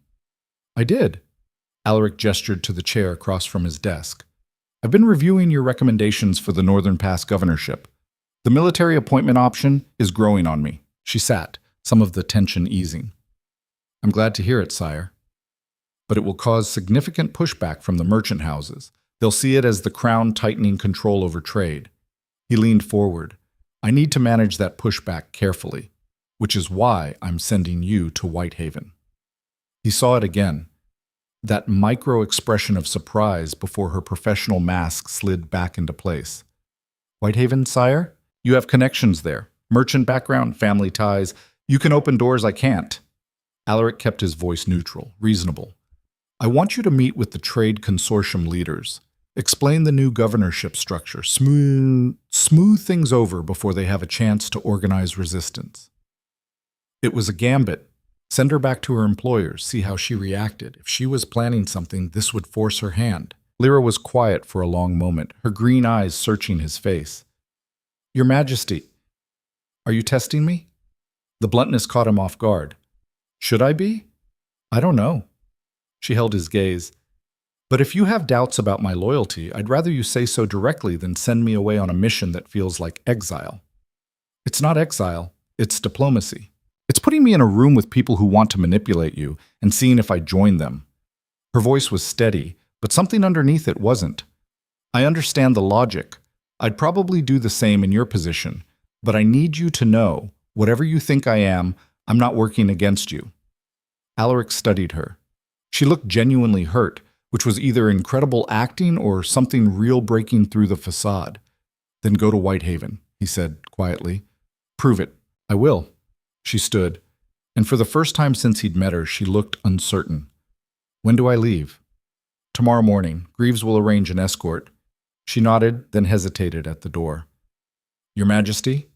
"I did." Alaric gestured to the chair across from his desk. "I've been reviewing your recommendations for the Northern Pass governorship. The military appointment option is growing on me." She sat, some of the tension easing. "I'm glad to hear it, sire. But it will cause significant pushback from the merchant houses. They'll see it as the crown tightening control over trade." He leaned forward. "I need to manage that pushback carefully, which is why I'm sending you to Whitehaven." He saw it again, that micro-expression of surprise before her professional mask slid back into place. "Whitehaven, sire? You have connections there. Merchant background, family ties. You can open doors I can't." Alaric kept his voice neutral, reasonable. "I want you to meet with the trade consortium leaders. Explain the new governorship structure. Smooth things over before they have a chance to organize resistance." It was a gambit. Send her back to her employers, see how she reacted. If she was planning something, this would force her hand. Lyra was quiet for a long moment, her green eyes searching his face. "Your Majesty, are you testing me?" The bluntness caught him off guard. "Should I be?" "I don't know." She held his gaze. "But if you have doubts about my loyalty, I'd rather you say so directly than send me away on a mission that feels like exile." "It's not exile, it's diplomacy. It's putting me in a room with people who want to manipulate you and seeing if I join them." Her voice was steady, but something underneath it wasn't. "I understand the logic. I'd probably do the same in your position, but I need you to know, whatever you think I am, I'm not working against you." Alaric studied her. She looked genuinely hurt, which was either incredible acting or something real breaking through the facade. "Then go to Whitehaven," he said quietly. "Prove it." "I will." She stood, and for the first time since he'd met her, she looked uncertain. "When do I leave?" "Tomorrow morning. Greaves will arrange an escort." She nodded, then hesitated at the door. "Your Majesty?"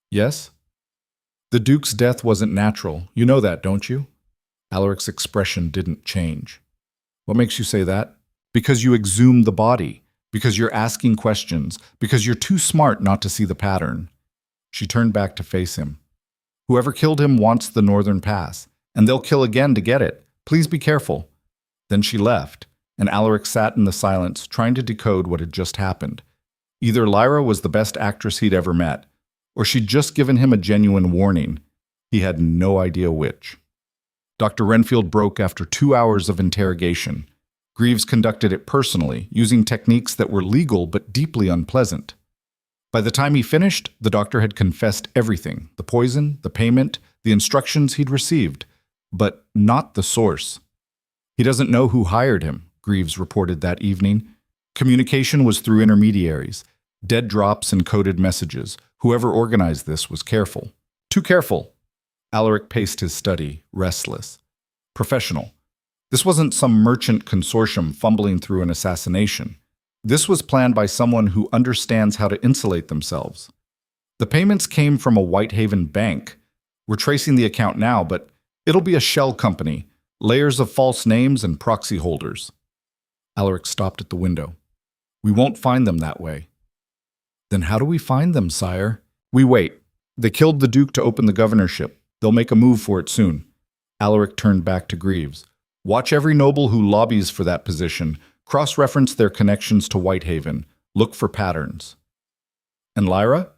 "Yes?" "The Duke's death wasn't natural. You know that, don't you?" Alaric's expression didn't change. "What makes you say that?" "Because you exhumed the body. Because you're asking questions. Because you're too smart not to see the pattern." She turned back to face him. "Whoever killed him wants the Northern Pass, and they'll kill again to get it. Please be careful." Then she left, and Alaric sat in the silence, trying to decode what had just happened. Either Lyra was the best actress he'd ever met, or she'd just given him a genuine warning. He had no idea which. Dr. Renfield broke after 2 hours of interrogation. Greaves conducted it personally, using techniques that were legal but deeply unpleasant. By the time he finished, the doctor had confessed everything: the poison, the payment, the instructions he'd received, but not the source. "He doesn't know who hired him," Greaves reported that evening. "Communication was through intermediaries, dead drops and coded messages. Whoever organized this was careful. Too careful." Alaric paced his study, restless. "Professional. This wasn't some merchant consortium fumbling through an assassination. This was planned by someone who understands how to insulate themselves. The payments came from a Whitehaven bank. We're tracing the account now, but it'll be a shell company, layers of false names and proxy holders." Alaric stopped at the window. "We won't find them that way." "Then how do we find them, sire?" "We wait. They killed the Duke to open the governorship. They'll make a move for it soon." Alaric turned back to Greaves. "Watch every noble who lobbies for that position. Cross-reference their connections to Whitehaven. Look for patterns." "And Lyra?"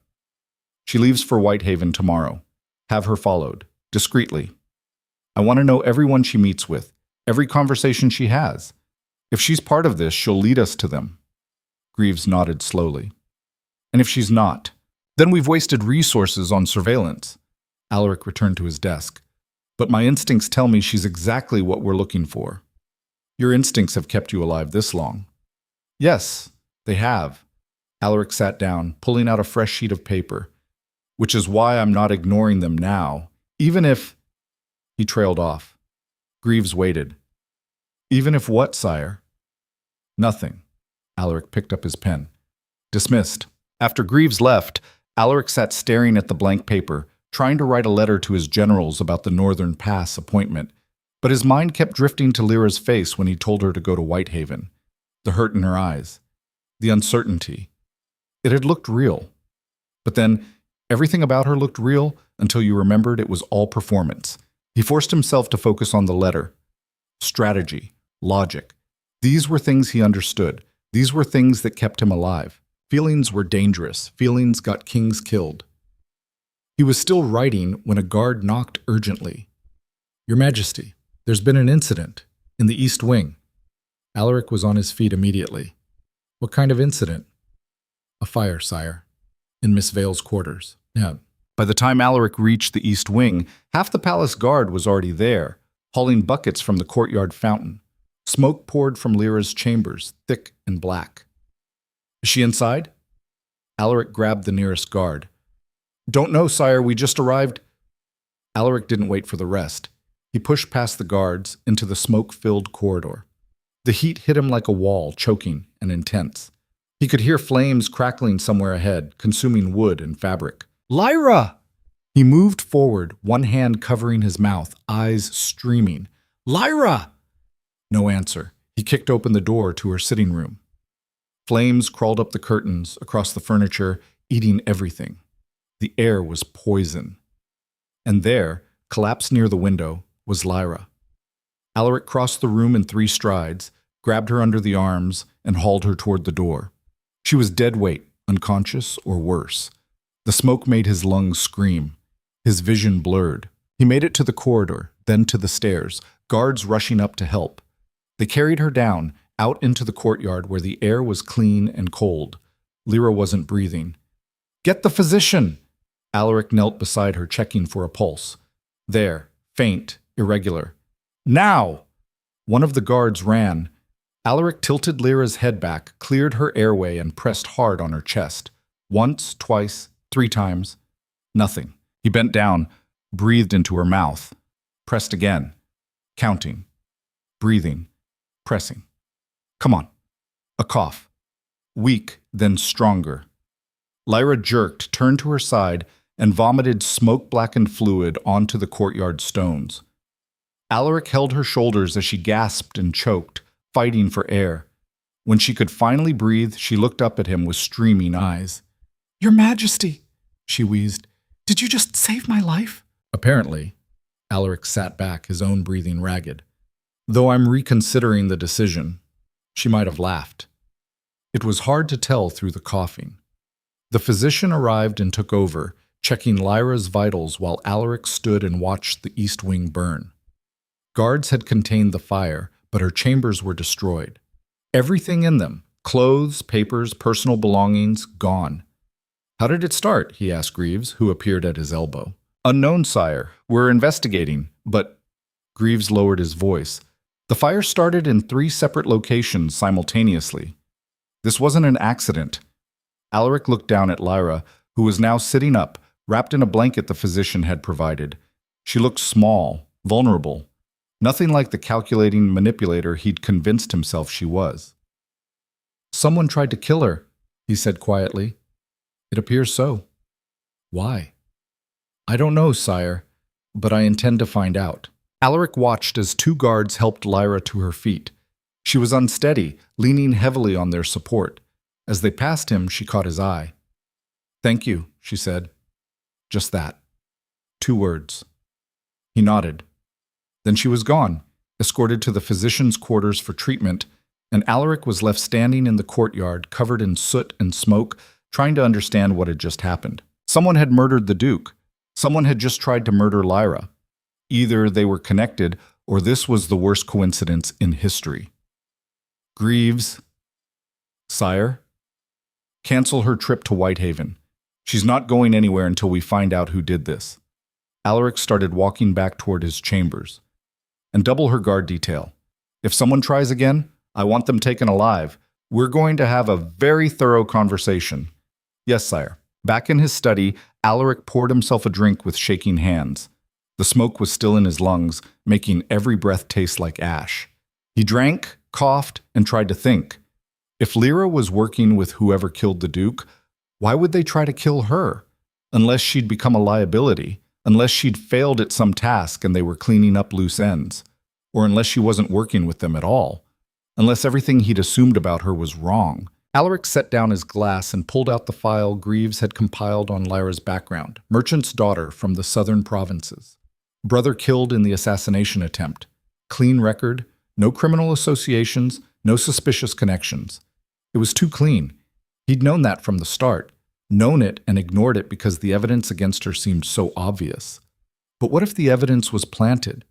"She leaves for Whitehaven tomorrow. Have her followed, discreetly. I want to know everyone she meets with, every conversation she has. If she's part of this, she'll lead us to them." Greaves nodded slowly. "And if she's not, then we've wasted resources on surveillance." Alaric returned to his desk. "But my instincts tell me she's exactly what we're looking for." "Your instincts have kept you alive this long." "Yes, they have." Alaric sat down, pulling out a fresh sheet of paper. "Which is why I'm not ignoring them now, even if—" He trailed off. Greaves waited. "Even if what, sire?" "Nothing." Alaric picked up his pen. "Dismissed." After Greaves left, Alaric sat staring at the blank paper, trying to write a letter to his generals about the Northern Pass appointment. But his mind kept drifting to Lyra's face when he told her to go to Whitehaven. The hurt in her eyes. The uncertainty. It had looked real. But then, everything about her looked real until you remembered it was all performance. He forced himself to focus on the letter. Strategy. Logic. These were things he understood. These were things that kept him alive. Feelings were dangerous. Feelings got kings killed. He was still writing when a guard knocked urgently. "Your Majesty, there's been an incident in the East Wing." Alaric was on his feet immediately. "What kind of incident?" "A fire, sire, in Miss Vale's quarters." Yeah. By the time Alaric reached the East Wing, half the palace guard was already there, hauling buckets from the courtyard fountain. Smoke poured from Lyra's chambers, thick and black. "Is she inside?" Alaric grabbed the nearest guard. "Don't know, sire, we just arrived." Alaric didn't wait for the rest. He pushed past the guards into the smoke-filled corridor. The heat hit him like a wall, choking and intense. He could hear flames crackling somewhere ahead, consuming wood and fabric. "Lyra!" He moved forward, one hand covering his mouth, eyes streaming. "Lyra!" No answer. He kicked open the door to her sitting room. Flames crawled up the curtains, across the furniture, eating everything. The air was poison. And there, collapsed near the window, was Lyra. Alaric crossed the room in 3 strides, grabbed her under the arms, and hauled her toward the door. She was dead weight, unconscious or worse. The smoke made his lungs scream. His vision blurred. He made it to the corridor, then to the stairs, guards rushing up to help. They carried her down, out into the courtyard where the air was clean and cold. Lyra wasn't breathing. "Get the physician!" Alaric knelt beside her, checking for a pulse. There, faint, irregular. "Now!" One of the guards ran. Alaric tilted Lyra's head back, cleared her airway, and pressed hard on her chest. Once, twice, 3 times. Nothing. He bent down, breathed into her mouth. Pressed again. Counting. Breathing. Pressing. "Come on." A cough. Weak, then stronger. Lyra jerked, turned to her side, and vomited smoke-blackened fluid onto the courtyard stones. Alaric held her shoulders as she gasped and choked, fighting for air. When she could finally breathe, she looked up at him with streaming eyes. "Your Majesty," she wheezed, "did you just save my life?" Apparently. Alaric sat back, his own breathing ragged. "Though I'm reconsidering the decision." She might have laughed. It was hard to tell through the coughing. The physician arrived and took over, checking Lyra's vitals while Alaric stood and watched the East Wing burn. Guards had contained the fire, but her chambers were destroyed. Everything in them, clothes, papers, personal belongings, gone. "How did it start?" he asked Greaves, who appeared at his elbow. "Unknown, sire. We're investigating, but—" Greaves lowered his voice. "The fire started in 3 separate locations simultaneously. This wasn't an accident." Alaric looked down at Lyra, who was now sitting up, wrapped in a blanket the physician had provided. She looked small, vulnerable, nothing like the calculating manipulator he'd convinced himself she was. "Someone tried to kill her," he said quietly. "It appears so." "Why?" "I don't know, sire, but I intend to find out." Alaric watched as 2 guards helped Lyra to her feet. She was unsteady, leaning heavily on their support. As they passed him, she caught his eye. "Thank you," she said. Just that. 2 words. He nodded. Then she was gone, escorted to the physician's quarters for treatment, and Alaric was left standing in the courtyard, covered in soot and smoke, trying to understand what had just happened. Someone had murdered the Duke. Someone had just tried to murder Lyra. Either they were connected, or this was the worst coincidence in history. "Greaves." "Sire?" "Cancel her trip to Whitehaven. She's not going anywhere until we find out who did this." Alaric started walking back toward his chambers. "And double her guard detail. If someone tries again, I want them taken alive. We're going to have a very thorough conversation." "Yes, sire." Back in his study, Alaric poured himself a drink with shaking hands. The smoke was still in his lungs, making every breath taste like ash. He drank, coughed, and tried to think. If Lyra was working with whoever killed the Duke, why would they try to kill her? Unless she'd become a liability, unless she'd failed at some task and they were cleaning up loose ends. or unless she wasn't working with them at all, unless everything he'd assumed about her was wrong. Alaric set down his glass and pulled out the file Greaves had compiled on Lyra's background. Merchant's daughter from the southern provinces. Brother killed in the assassination attempt. Clean record, no criminal associations, no suspicious connections. It was too clean. He'd known that from the start, known it and ignored it because the evidence against her seemed so obvious. But what if the evidence was planted?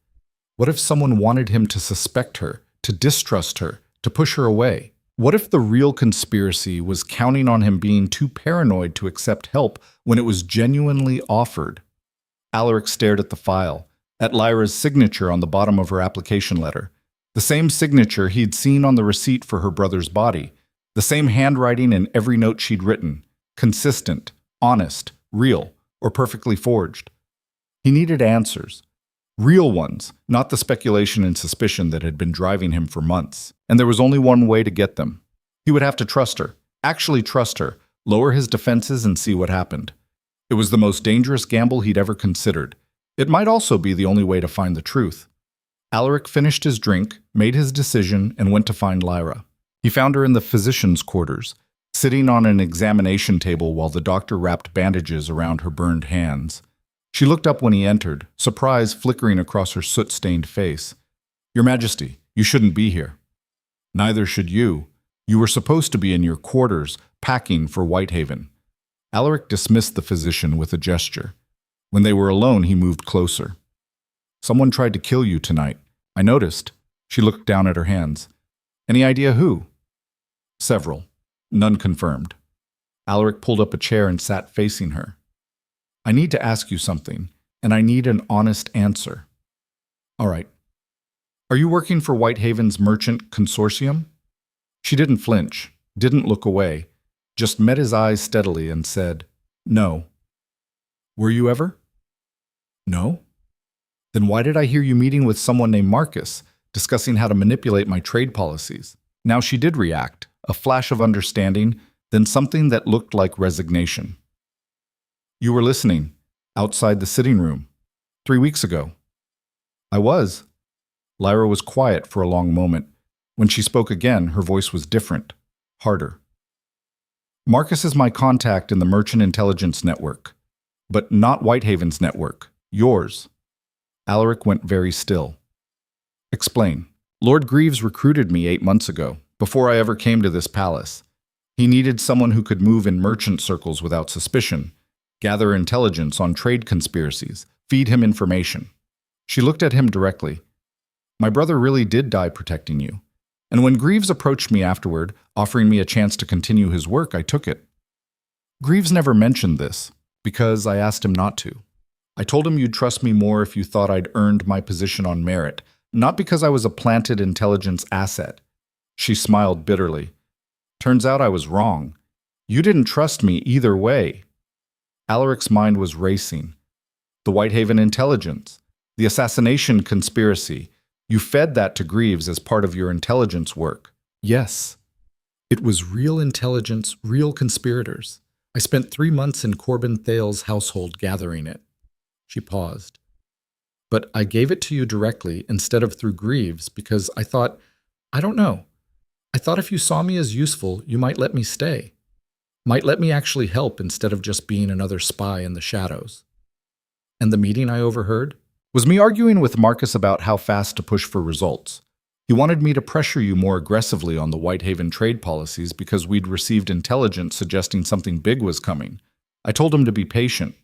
What if someone wanted him to suspect her, to distrust her, to push her away? What if the real conspiracy was counting on him being too paranoid to accept help when it was genuinely offered? Alaric stared at the file, at Lyra's signature on the bottom of her application letter. The same signature he'd seen on the receipt for her brother's body. The same handwriting in every note she'd written. Consistent, honest, real, or perfectly forged. He needed answers. Real ones, not the speculation and suspicion that had been driving him for months. And there was only one way to get them. He would have to trust her, actually trust her, lower his defenses and see what happened. It was the most dangerous gamble he'd ever considered. It might also be the only way to find the truth. Alaric finished his drink, made his decision, and went to find Lyra. He found her in the physician's quarters, sitting on an examination table while the doctor wrapped bandages around her burned hands. She looked up when he entered, surprise flickering across her soot-stained face. "Your Majesty, you shouldn't be here." "Neither should you. You were supposed to be in your quarters, packing for Whitehaven." Alaric dismissed the physician with a gesture. When they were alone, he moved closer. "Someone tried to kill you tonight. I noticed." She looked down at her hands. "Any idea who?" "Several. None confirmed." Alaric pulled up a chair and sat facing her. "I need to ask you something, and I need an honest answer." "All right. Are you working for Whitehaven's Merchant Consortium?" She didn't flinch, didn't look away, just met his eyes steadily and said, "No." "Were you ever?" "No." "Then why did I hear you meeting with someone named Marcus, discussing how to manipulate my trade policies?" Now she did react, a flash of understanding, then something that looked like resignation. "You were listening, outside the sitting room, 3 weeks ago." "I was." Lyra was quiet for a long moment. When she spoke again, her voice was different, harder. "Marcus is my contact in the Merchant Intelligence Network, but not Whitehaven's network, yours." Alaric went very still. "Explain." "Lord Greaves recruited me 8 months ago, before I ever came to this palace. He needed someone who could move in merchant circles without suspicion, gather intelligence on trade conspiracies, feed him information." She looked at him directly. "My brother really did die protecting you. And when Greaves approached me afterward, offering me a chance to continue his work, I took it. Greaves never mentioned this, because I asked him not to. I told him you'd trust me more if you thought I'd earned my position on merit, not because I was a planted intelligence asset." She smiled bitterly. "Turns out I was wrong. You didn't trust me either way." Alaric's mind was racing. The Whitehaven intelligence, the assassination conspiracy. You fed that to Greaves as part of your intelligence work. Yes. It was real intelligence, real conspirators. I spent 3 months in Corbin Thale's household gathering it. She paused. But I gave it to you directly instead of through Greaves because I thought, I don't know. I thought if you saw me as useful, you might let me stay. Might let me actually help instead of just being another spy in the shadows. And the meeting I overheard was me arguing with Marcus about how fast to push for results. He wanted me to pressure you more aggressively on the Whitehaven trade policies because we'd received intelligence suggesting something big was coming. I told him to be patient.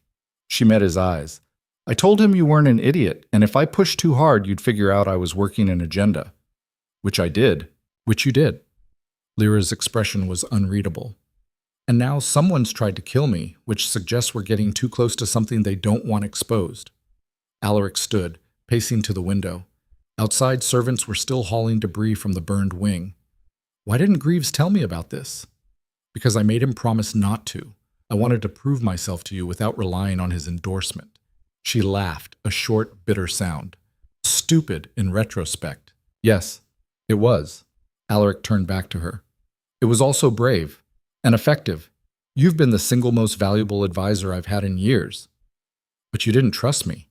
She met his eyes. I told him you weren't an idiot, and if I pushed too hard, you'd figure out I was working an agenda. Which I did. Which you did. Lyra's expression was unreadable. And now someone's tried to kill me, which suggests we're getting too close to something they don't want exposed. Alaric stood, pacing to the window. Outside, servants were still hauling debris from the burned wing. Why didn't Greaves tell me about this? Because I made him promise not to. I wanted to prove myself to you without relying on his endorsement. She laughed, a short, bitter sound. Stupid in retrospect. Yes, it was. Alaric turned back to her. It was also brave and effective. You've been the single most valuable advisor I've had in years. But you didn't trust me.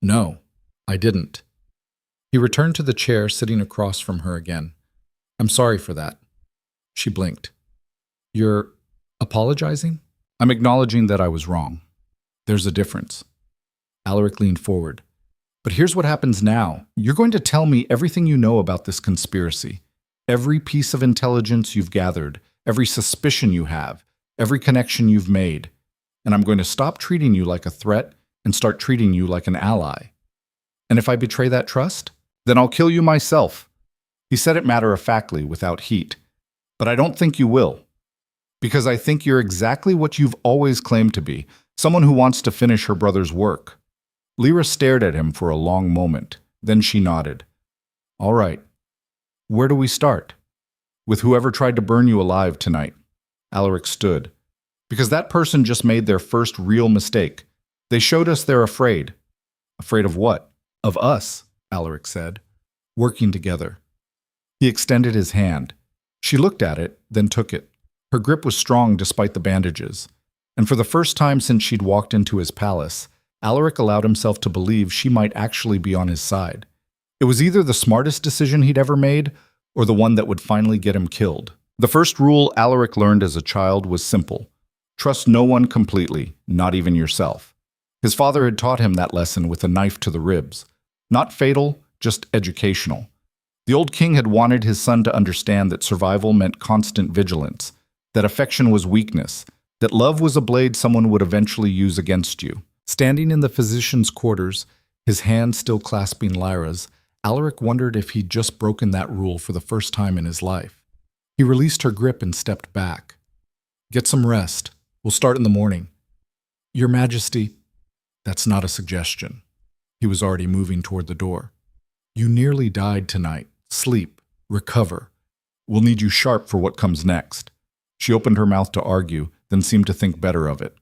No, I didn't. He returned to the chair sitting across from her again. I'm sorry for that. She blinked. You're apologizing? I'm acknowledging that I was wrong. There's a difference. Alaric leaned forward. But here's what happens now. You're going to tell me everything you know about this conspiracy. Every piece of intelligence you've gathered, every suspicion you have, every connection you've made. And I'm going to stop treating you like a threat and start treating you like an ally. And if I betray that trust, then I'll kill you myself. He said it matter-of-factly, without heat. But I don't think you will. Because I think you're exactly what you've always claimed to be, someone who wants to finish her brother's work. Lyra stared at him for a long moment. Then she nodded. All right. Where do we start? With whoever tried to burn you alive tonight. Alaric stood. Because that person just made their first real mistake. They showed us they're afraid. Afraid of what? Of us, Alaric said. Working together. He extended his hand. She looked at it, then took it. Her grip was strong despite the bandages. And for the first time since she'd walked into his palace, Alaric allowed himself to believe she might actually be on his side. It was either the smartest decision he'd ever made, or the one that would finally get him killed. The first rule Alaric learned as a child was simple. Trust no one completely, not even yourself. His father had taught him that lesson with a knife to the ribs. Not fatal, just educational. The old king had wanted his son to understand that survival meant constant vigilance, that affection was weakness, that love was a blade someone would eventually use against you. Standing in the physician's quarters, his hand still clasping Lyra's, Alaric wondered if he'd just broken that rule for the first time in his life. He released her grip and stepped back. Get some rest. We'll start in the morning. Your Majesty, that's not a suggestion. He was already moving toward the door. You nearly died tonight. Sleep. Recover. We'll need you sharp for what comes next. She opened her mouth to argue, then seemed to think better of it.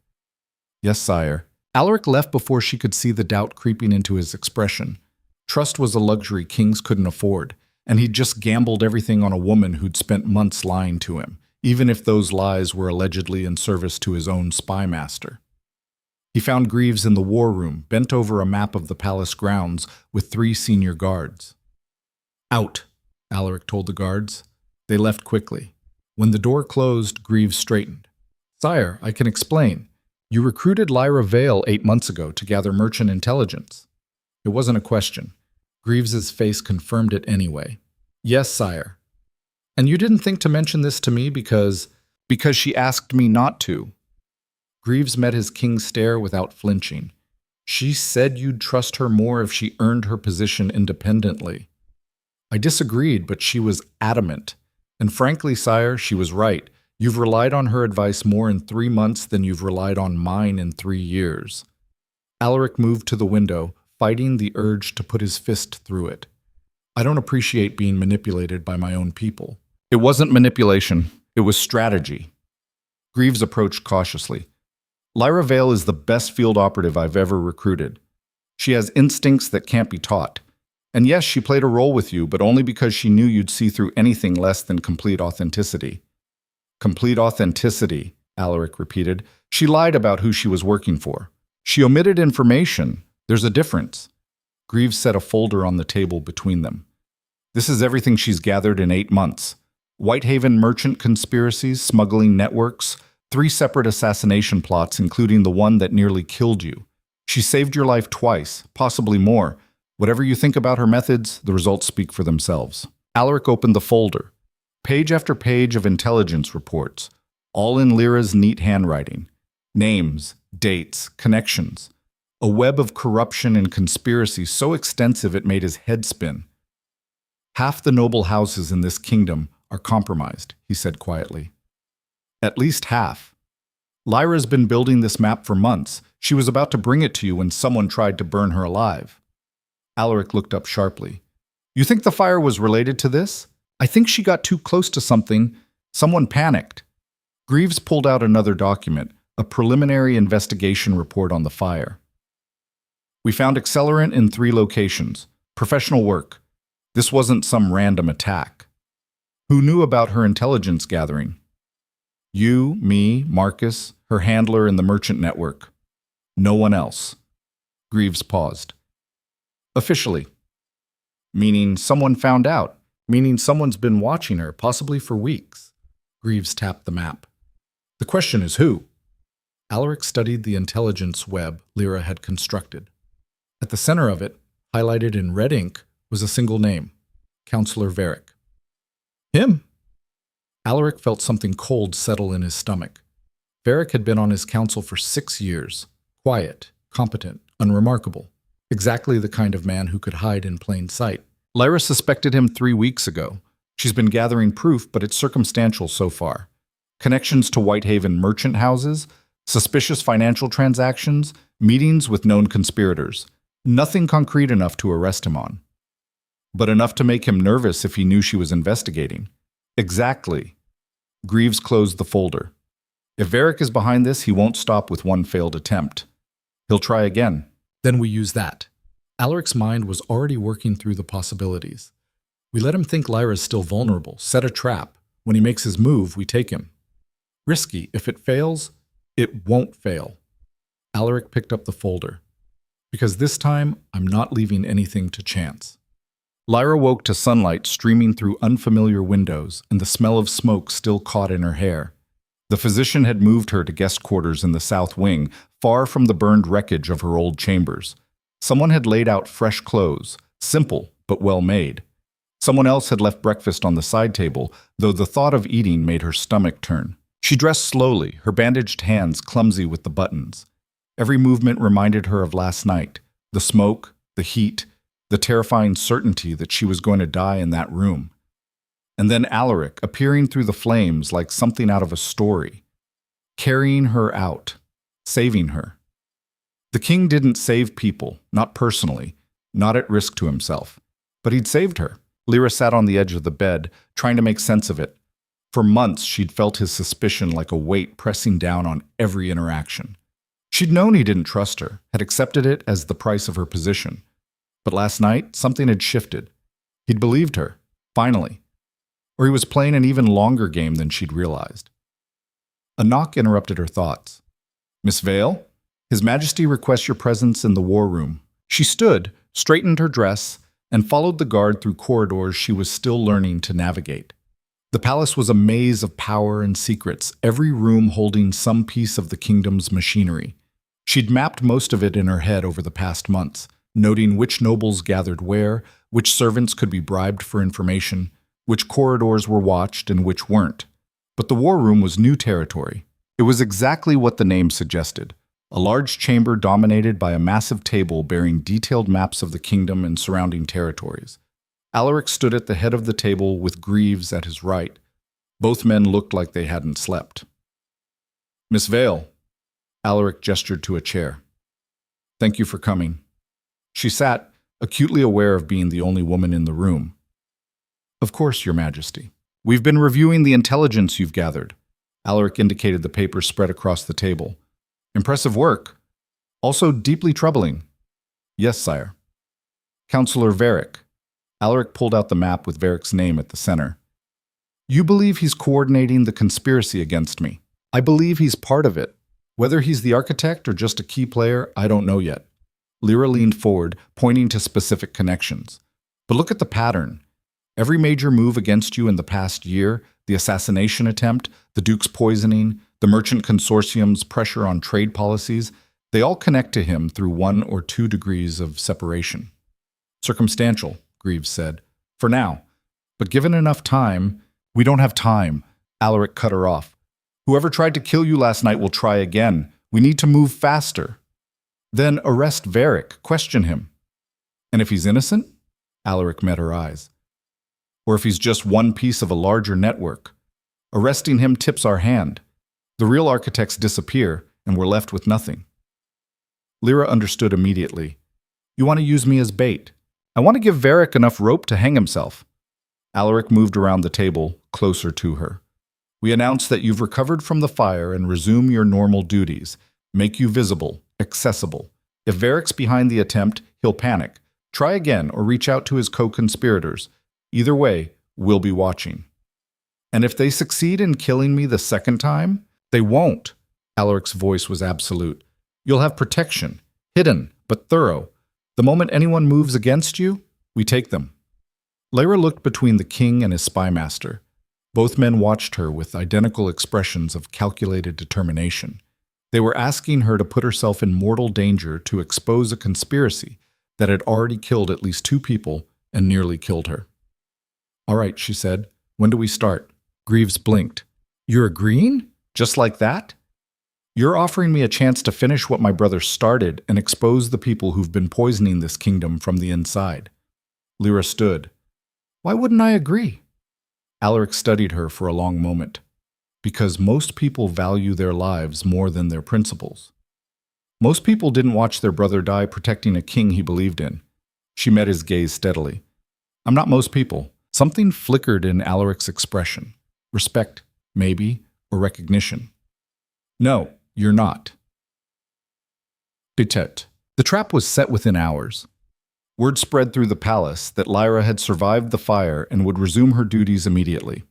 Yes, sire. Alaric left before she could see the doubt creeping into his expression. Trust was a luxury kings couldn't afford, and he'd just gambled everything on a woman who'd spent months lying to him, even if those lies were allegedly in service to his own spy master. He found Greaves in the war room, bent over a map of the palace grounds with 3 senior guards. Out, Alaric told the guards. They left quickly. When the door closed, Greaves straightened. Sire, I can explain. You recruited Lyra Vale 8 months ago to gather merchant intelligence. It wasn't a question. Greaves's face confirmed it anyway. Yes, sire. And you didn't think to mention this to me because she asked me not to. Greaves met his king's stare without flinching. She said you'd trust her more if she earned her position independently. I disagreed, but she was adamant. And frankly, sire, she was right. You've relied on her advice more in 3 months than you've relied on mine in 3 years. Alaric moved to the window, fighting the urge to put his fist through it. I don't appreciate being manipulated by my own people. It wasn't manipulation. It was strategy. Greaves approached cautiously. Lyra Vale is the best field operative I've ever recruited. She has instincts that can't be taught. And yes, she played a role with you, but only because she knew you'd see through anything less than complete authenticity. Complete authenticity, Alaric repeated. She lied about who she was working for. She omitted information. There's a difference. Greaves set a folder on the table between them. This is everything she's gathered in 8 months. Whitehaven merchant conspiracies, smuggling networks, 3 separate assassination plots, including the one that nearly killed you. She saved your life twice, possibly more. Whatever you think about her methods, the results speak for themselves. Alaric opened the folder. Page after page of intelligence reports, all in Lyra's neat handwriting. Names, dates, connections. A web of corruption and conspiracy so extensive it made his head spin. Half the noble houses in this kingdom are compromised, he said quietly. At least half. Lyra's been building this map for months. She was about to bring it to you when someone tried to burn her alive. Alaric looked up sharply. You think the fire was related to this? I think she got too close to something. Someone panicked. Greaves pulled out another document, a preliminary investigation report on the fire. We found accelerant in 3 locations. Professional work. This wasn't some random attack. Who knew about her intelligence gathering? You, me, Marcus, her handler in the merchant network. No one else. Greaves paused. Officially. Meaning someone found out. Meaning someone's been watching her, possibly for weeks. Greaves tapped the map. The question is who? Alaric studied the intelligence web Lyra had constructed. At the center of it, highlighted in red ink, was a single name, Counselor Varick. Him? Alaric felt something cold settle in his stomach. Varick had been on his council for 6 years. Quiet, competent, unremarkable. Exactly the kind of man who could hide in plain sight. Lyra suspected him 3 weeks ago. She's been gathering proof, but it's circumstantial so far. Connections to Whitehaven merchant houses, suspicious financial transactions, meetings with known conspirators. Nothing concrete enough to arrest him on. But enough to make him nervous if he knew she was investigating. Exactly. Greaves closed the folder. If Varick is behind this, he won't stop with one failed attempt. He'll try again. Then we use that. Alaric's mind was already working through the possibilities. We let him think Lyra's still vulnerable, set a trap. When he makes his move, we take him. Risky. If it fails, it won't fail. Alaric picked up the folder. Because this time, I'm not leaving anything to chance. Lyra woke to sunlight streaming through unfamiliar windows and the smell of smoke still caught in her hair. The physician had moved her to guest quarters in the south wing, far from the burned wreckage of her old chambers. Someone had laid out fresh clothes, simple but well made. Someone else had left breakfast on the side table, though the thought of eating made her stomach turn. She dressed slowly, her bandaged hands clumsy with the buttons. Every movement reminded her of last night, the smoke, the heat, the terrifying certainty that she was going to die in that room. And then Alaric, appearing through the flames like something out of a story, carrying her out, saving her. The king didn't save people, not personally, not at risk to himself, but he'd saved her. Lyra sat on the edge of the bed, trying to make sense of it. For months, she'd felt his suspicion like a weight pressing down on every interaction. She'd known he didn't trust her, had accepted it as the price of her position. But last night, something had shifted. He'd believed her, finally. Or he was playing an even longer game than she'd realized. A knock interrupted her thoughts. Miss Vale? His Majesty requests your presence in the war room. She stood, straightened her dress, and followed the guard through corridors she was still learning to navigate. The palace was a maze of power and secrets, every room holding some piece of the kingdom's machinery. She'd mapped most of it in her head over the past months, noting which nobles gathered where, which servants could be bribed for information, which corridors were watched and which weren't. But the war room was new territory. It was exactly what the name suggested. A large chamber dominated by a massive table bearing detailed maps of the kingdom and surrounding territories. Alaric stood at the head of the table with Greaves at his right. Both men looked like they hadn't slept. Miss Vale. Alaric gestured to a chair. Thank you for coming. She sat, acutely aware of being the only woman in the room. Of course, Your Majesty. We've been reviewing the intelligence you've gathered. Alaric indicated the papers spread across the table. Impressive work. Also deeply troubling. Yes, sire. Counselor Varick. Alaric pulled out the map with Varick's name at the center. You believe he's coordinating the conspiracy against me. I believe he's part of it. Whether he's the architect or just a key player, I don't know yet. Lyra leaned forward, pointing to specific connections. But look at the pattern. Every major move against you in the past year, the assassination attempt, the Duke's poisoning, the merchant consortium's pressure on trade policies, they all connect to him through 1 or 2 degrees of separation. Circumstantial, Greaves said. For now. But given enough time, we don't have time. Alaric cut her off. Whoever tried to kill you last night will try again. We need to move faster. Then arrest Varick, question him. And if he's innocent? Alaric met her eyes. Or if he's just one piece of a larger network. Arresting him tips our hand. The real architects disappear, and we're left with nothing. Lyra understood immediately. You want to use me as bait. I want to give Varick enough rope to hang himself. Alaric moved around the table, closer to her. We announce that you've recovered from the fire and resume your normal duties. Make you visible, accessible. If Varick's behind the attempt, he'll panic. Try again or reach out to his co-conspirators. Either way, we'll be watching. And if they succeed in killing me the second time, they won't. Alaric's voice was absolute. You'll have protection, hidden but thorough. The moment anyone moves against you, we take them. Lyra looked between the king and his spymaster. Both men watched her with identical expressions of calculated determination. They were asking her to put herself in mortal danger to expose a conspiracy that had already killed at least 2 people and nearly killed her. "All right," she said. "When do we start?" Greaves blinked. "You're agreeing? Just like that? You're offering me a chance to finish what my brother started and expose the people who've been poisoning this kingdom from the inside." Lyra stood. "Why wouldn't I agree?" Alaric studied her for a long moment. "Because most people value their lives more than their principles. Most people didn't watch their brother die protecting a king he believed in." She met his gaze steadily. "I'm not most people." Something flickered in Alaric's expression. Respect, maybe, or recognition. "No, you're not." Bitet. The trap was set within hours. Word spread through the palace that Lyra had survived the fire and would resume her duties immediately.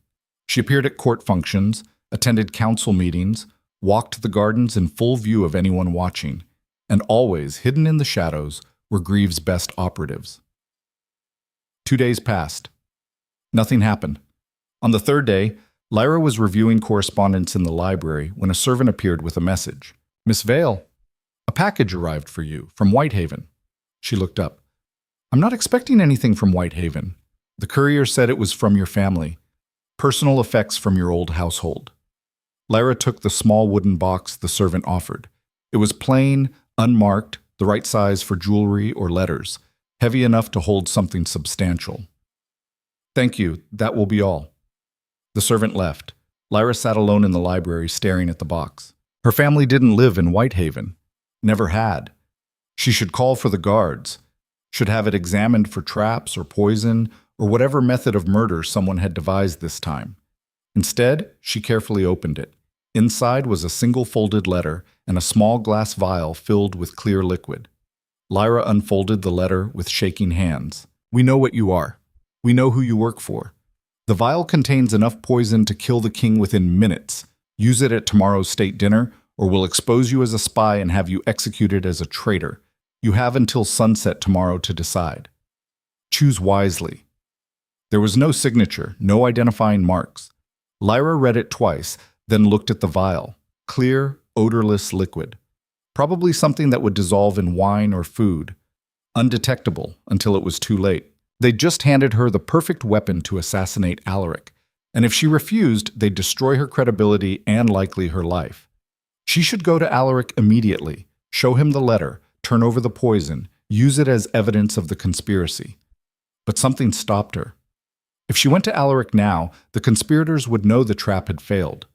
She appeared at court functions, attended council meetings, walked the gardens in full view of anyone watching, and always, hidden in the shadows, were Greaves' best operatives. 2 days passed. Nothing happened. On the 3rd day, Lyra was reviewing correspondence in the library when a servant appeared with a message. "Miss Vale, a package arrived for you from Whitehaven." She looked up. "I'm not expecting anything from Whitehaven. The courier said it was from your family. Personal effects from your old household." Lyra took the small wooden box the servant offered. It was plain, unmarked, the right size for jewelry or letters, heavy enough to hold something substantial. "Thank you, that will be all." The servant left. Lyra sat alone in the library staring at the box. Her family didn't live in Whitehaven. Never had. She should call for the guards. Should have it examined for traps or poison or whatever method of murder someone had devised this time. Instead, she carefully opened it. Inside was a single folded letter and a small glass vial filled with clear liquid. Lyra unfolded the letter with shaking hands. "We know what you are. We know who you work for. The vial contains enough poison to kill the king within minutes. Use it at tomorrow's state dinner, or we'll expose you as a spy and have you executed as a traitor. You have until sunset tomorrow to decide. Choose wisely." There was no signature, no identifying marks. Lyra read it twice, then looked at the vial. Clear, odorless liquid. Probably something that would dissolve in wine or food. Undetectable until it was too late. They'd just handed her the perfect weapon to assassinate Alaric, and if she refused, they'd destroy her credibility and likely her life. She should go to Alaric immediately, show him the letter, turn over the poison, use it as evidence of the conspiracy. But something stopped her. If she went to Alaric now, the conspirators would know the trap had failed.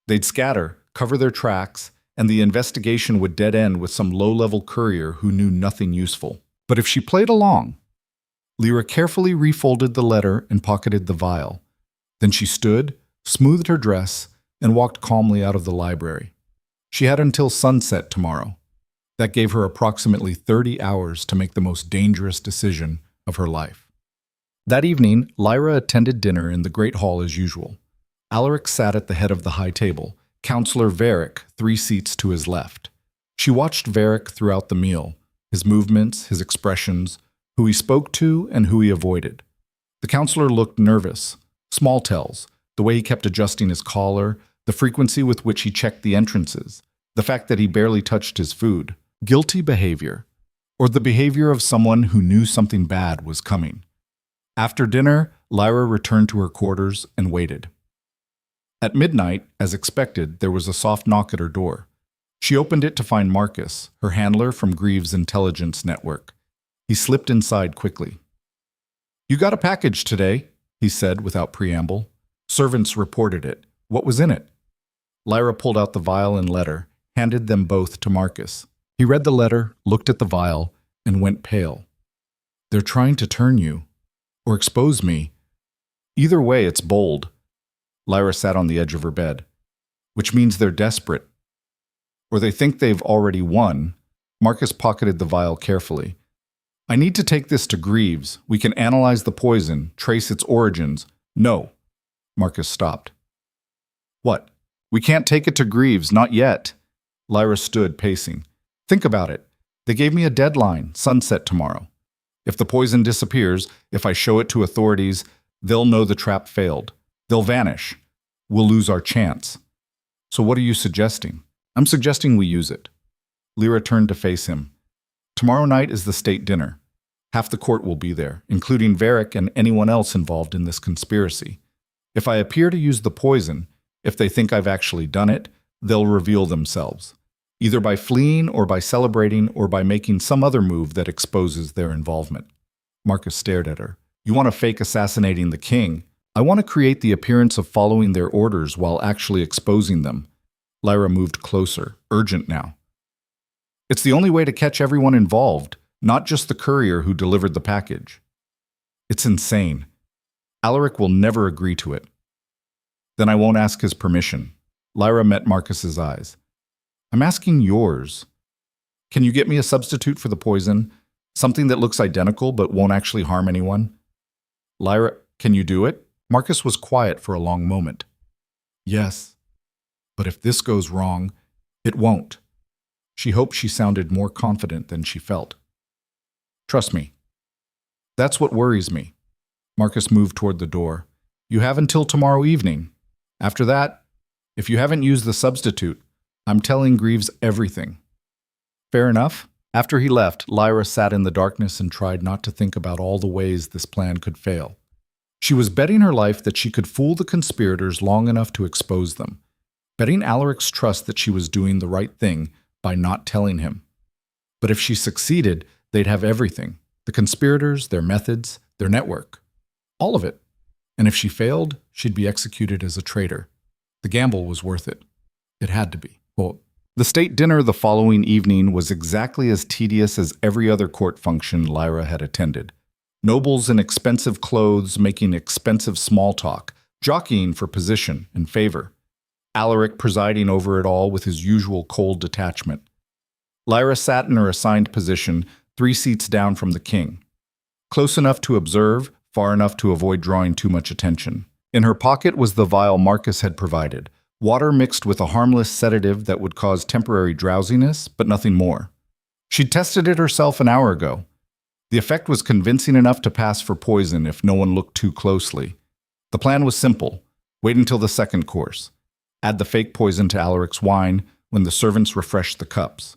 They'd scatter, cover their tracks, and the investigation would dead end with some low-level courier who knew nothing useful. But if she played along... Lyra carefully refolded the letter and pocketed the vial. Then she stood, smoothed her dress, and walked calmly out of the library. She had until sunset tomorrow. That gave her approximately 30 hours to make the most dangerous decision of her life. That evening, Lyra attended dinner in the Great Hall as usual. Alaric sat at the head of the high table, Counselor Varick 3 seats to his left. She watched Varick throughout the meal, his movements, his expressions, who he spoke to and who he avoided. The counselor looked nervous. Small tells, the way he kept adjusting his collar, the frequency with which he checked the entrances, the fact that he barely touched his food. Guilty behavior, or the behavior of someone who knew something bad was coming. After dinner, Lyra returned to her quarters and waited. At midnight, as expected, there was a soft knock at her door. She opened it to find Marcus, her handler from Greaves' intelligence network. He slipped inside quickly. "You got a package today," he said without preamble. Servants reported it. What was in it? Lyra pulled out the vial and letter, handed them both to Marcus. He read the letter, looked at the vial, and went pale. "They're trying to turn you, or expose me. Either way, it's bold." Lyra sat on the edge of her bed. "Which means they're desperate. Or they think they've already won." Marcus pocketed the vial carefully. "I need to take this to Greaves. We can analyze the poison, trace its origins." "No." Marcus stopped. "What? We can't take it to Greaves, not yet." Lyra stood, pacing. "Think about it. They gave me a deadline, sunset tomorrow. If the poison disappears, if I show it to authorities, they'll know the trap failed. They'll vanish. We'll lose our chance. So what are you suggesting? I'm suggesting we use it. Lyra turned to face him. Tomorrow night is the state dinner. Half the court will be there, including Varric and anyone else involved in this conspiracy. If I appear to use the poison, if they think I've actually done it, they'll reveal themselves, either by fleeing or by celebrating or by making some other move that exposes their involvement. Marcus stared at her. You want to fake assassinating the king? I want to create the appearance of following their orders while actually exposing them. Lyra moved closer, urgent now. It's the only way to catch everyone involved, not just the courier who delivered the package. It's insane. Alaric will never agree to it. Then I won't ask his permission. Lyra met Marcus's eyes. I'm asking yours. Can you get me a substitute for the poison? Something that looks identical but won't actually harm anyone? Lyra, can you do it? Marcus was quiet for a long moment. Yes. But if this goes wrong, it won't. She hoped she sounded more confident than she felt. Trust me. That's what worries me. Marcus moved toward the door. You have until tomorrow evening. After that, if you haven't used the substitute, I'm telling Greaves everything. Fair enough? After he left, Lyra sat in the darkness and tried not to think about all the ways this plan could fail. She was betting her life that she could fool the conspirators long enough to expose them, betting Alaric's trust that she was doing the right thing by not telling him. But if she succeeded, they'd have everything. The conspirators, their methods, their network. All of it. And if she failed, she'd be executed as a traitor. The gamble was worth it. It had to be. Well, the state dinner the following evening was exactly as tedious as every other court function Lyra had attended. Nobles in expensive clothes making expensive small talk, jockeying for position and favor. Alaric presiding over it all with his usual cold detachment. Lyra sat in her assigned position, 3 seats down from the king. Close enough to observe, far enough to avoid drawing too much attention. In her pocket was the vial Marcus had provided, water mixed with a harmless sedative that would cause temporary drowsiness, but nothing more. She'd tested it herself an hour ago. The effect was convincing enough to pass for poison if no one looked too closely. The plan was simple. Wait until the second course. Add the fake poison to Alaric's wine when the servants refreshed the cups.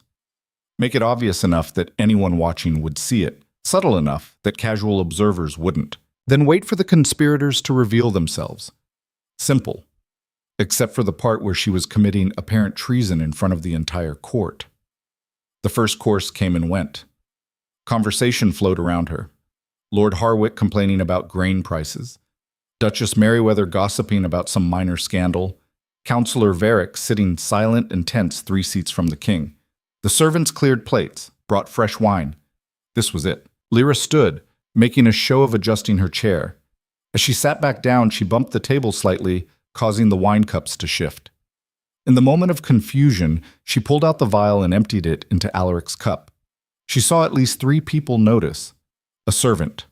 Make it obvious enough that anyone watching would see it, subtle enough that casual observers wouldn't. Then wait for the conspirators to reveal themselves. Simple. Except for the part where she was committing apparent treason in front of the entire court. The first course came and went. Conversation flowed around her. Lord Harwick complaining about grain prices. Duchess Meriwether gossiping about some minor scandal. Councillor Varric sitting silent and tense 3 seats from the king. The servants cleared plates, brought fresh wine. This was it. Lyra stood, making a show of adjusting her chair. As she sat back down, she bumped the table slightly, causing the wine cups to shift. In the moment of confusion, she pulled out the vial and emptied it into Alaric's cup. She saw at least 3 people notice. A servant,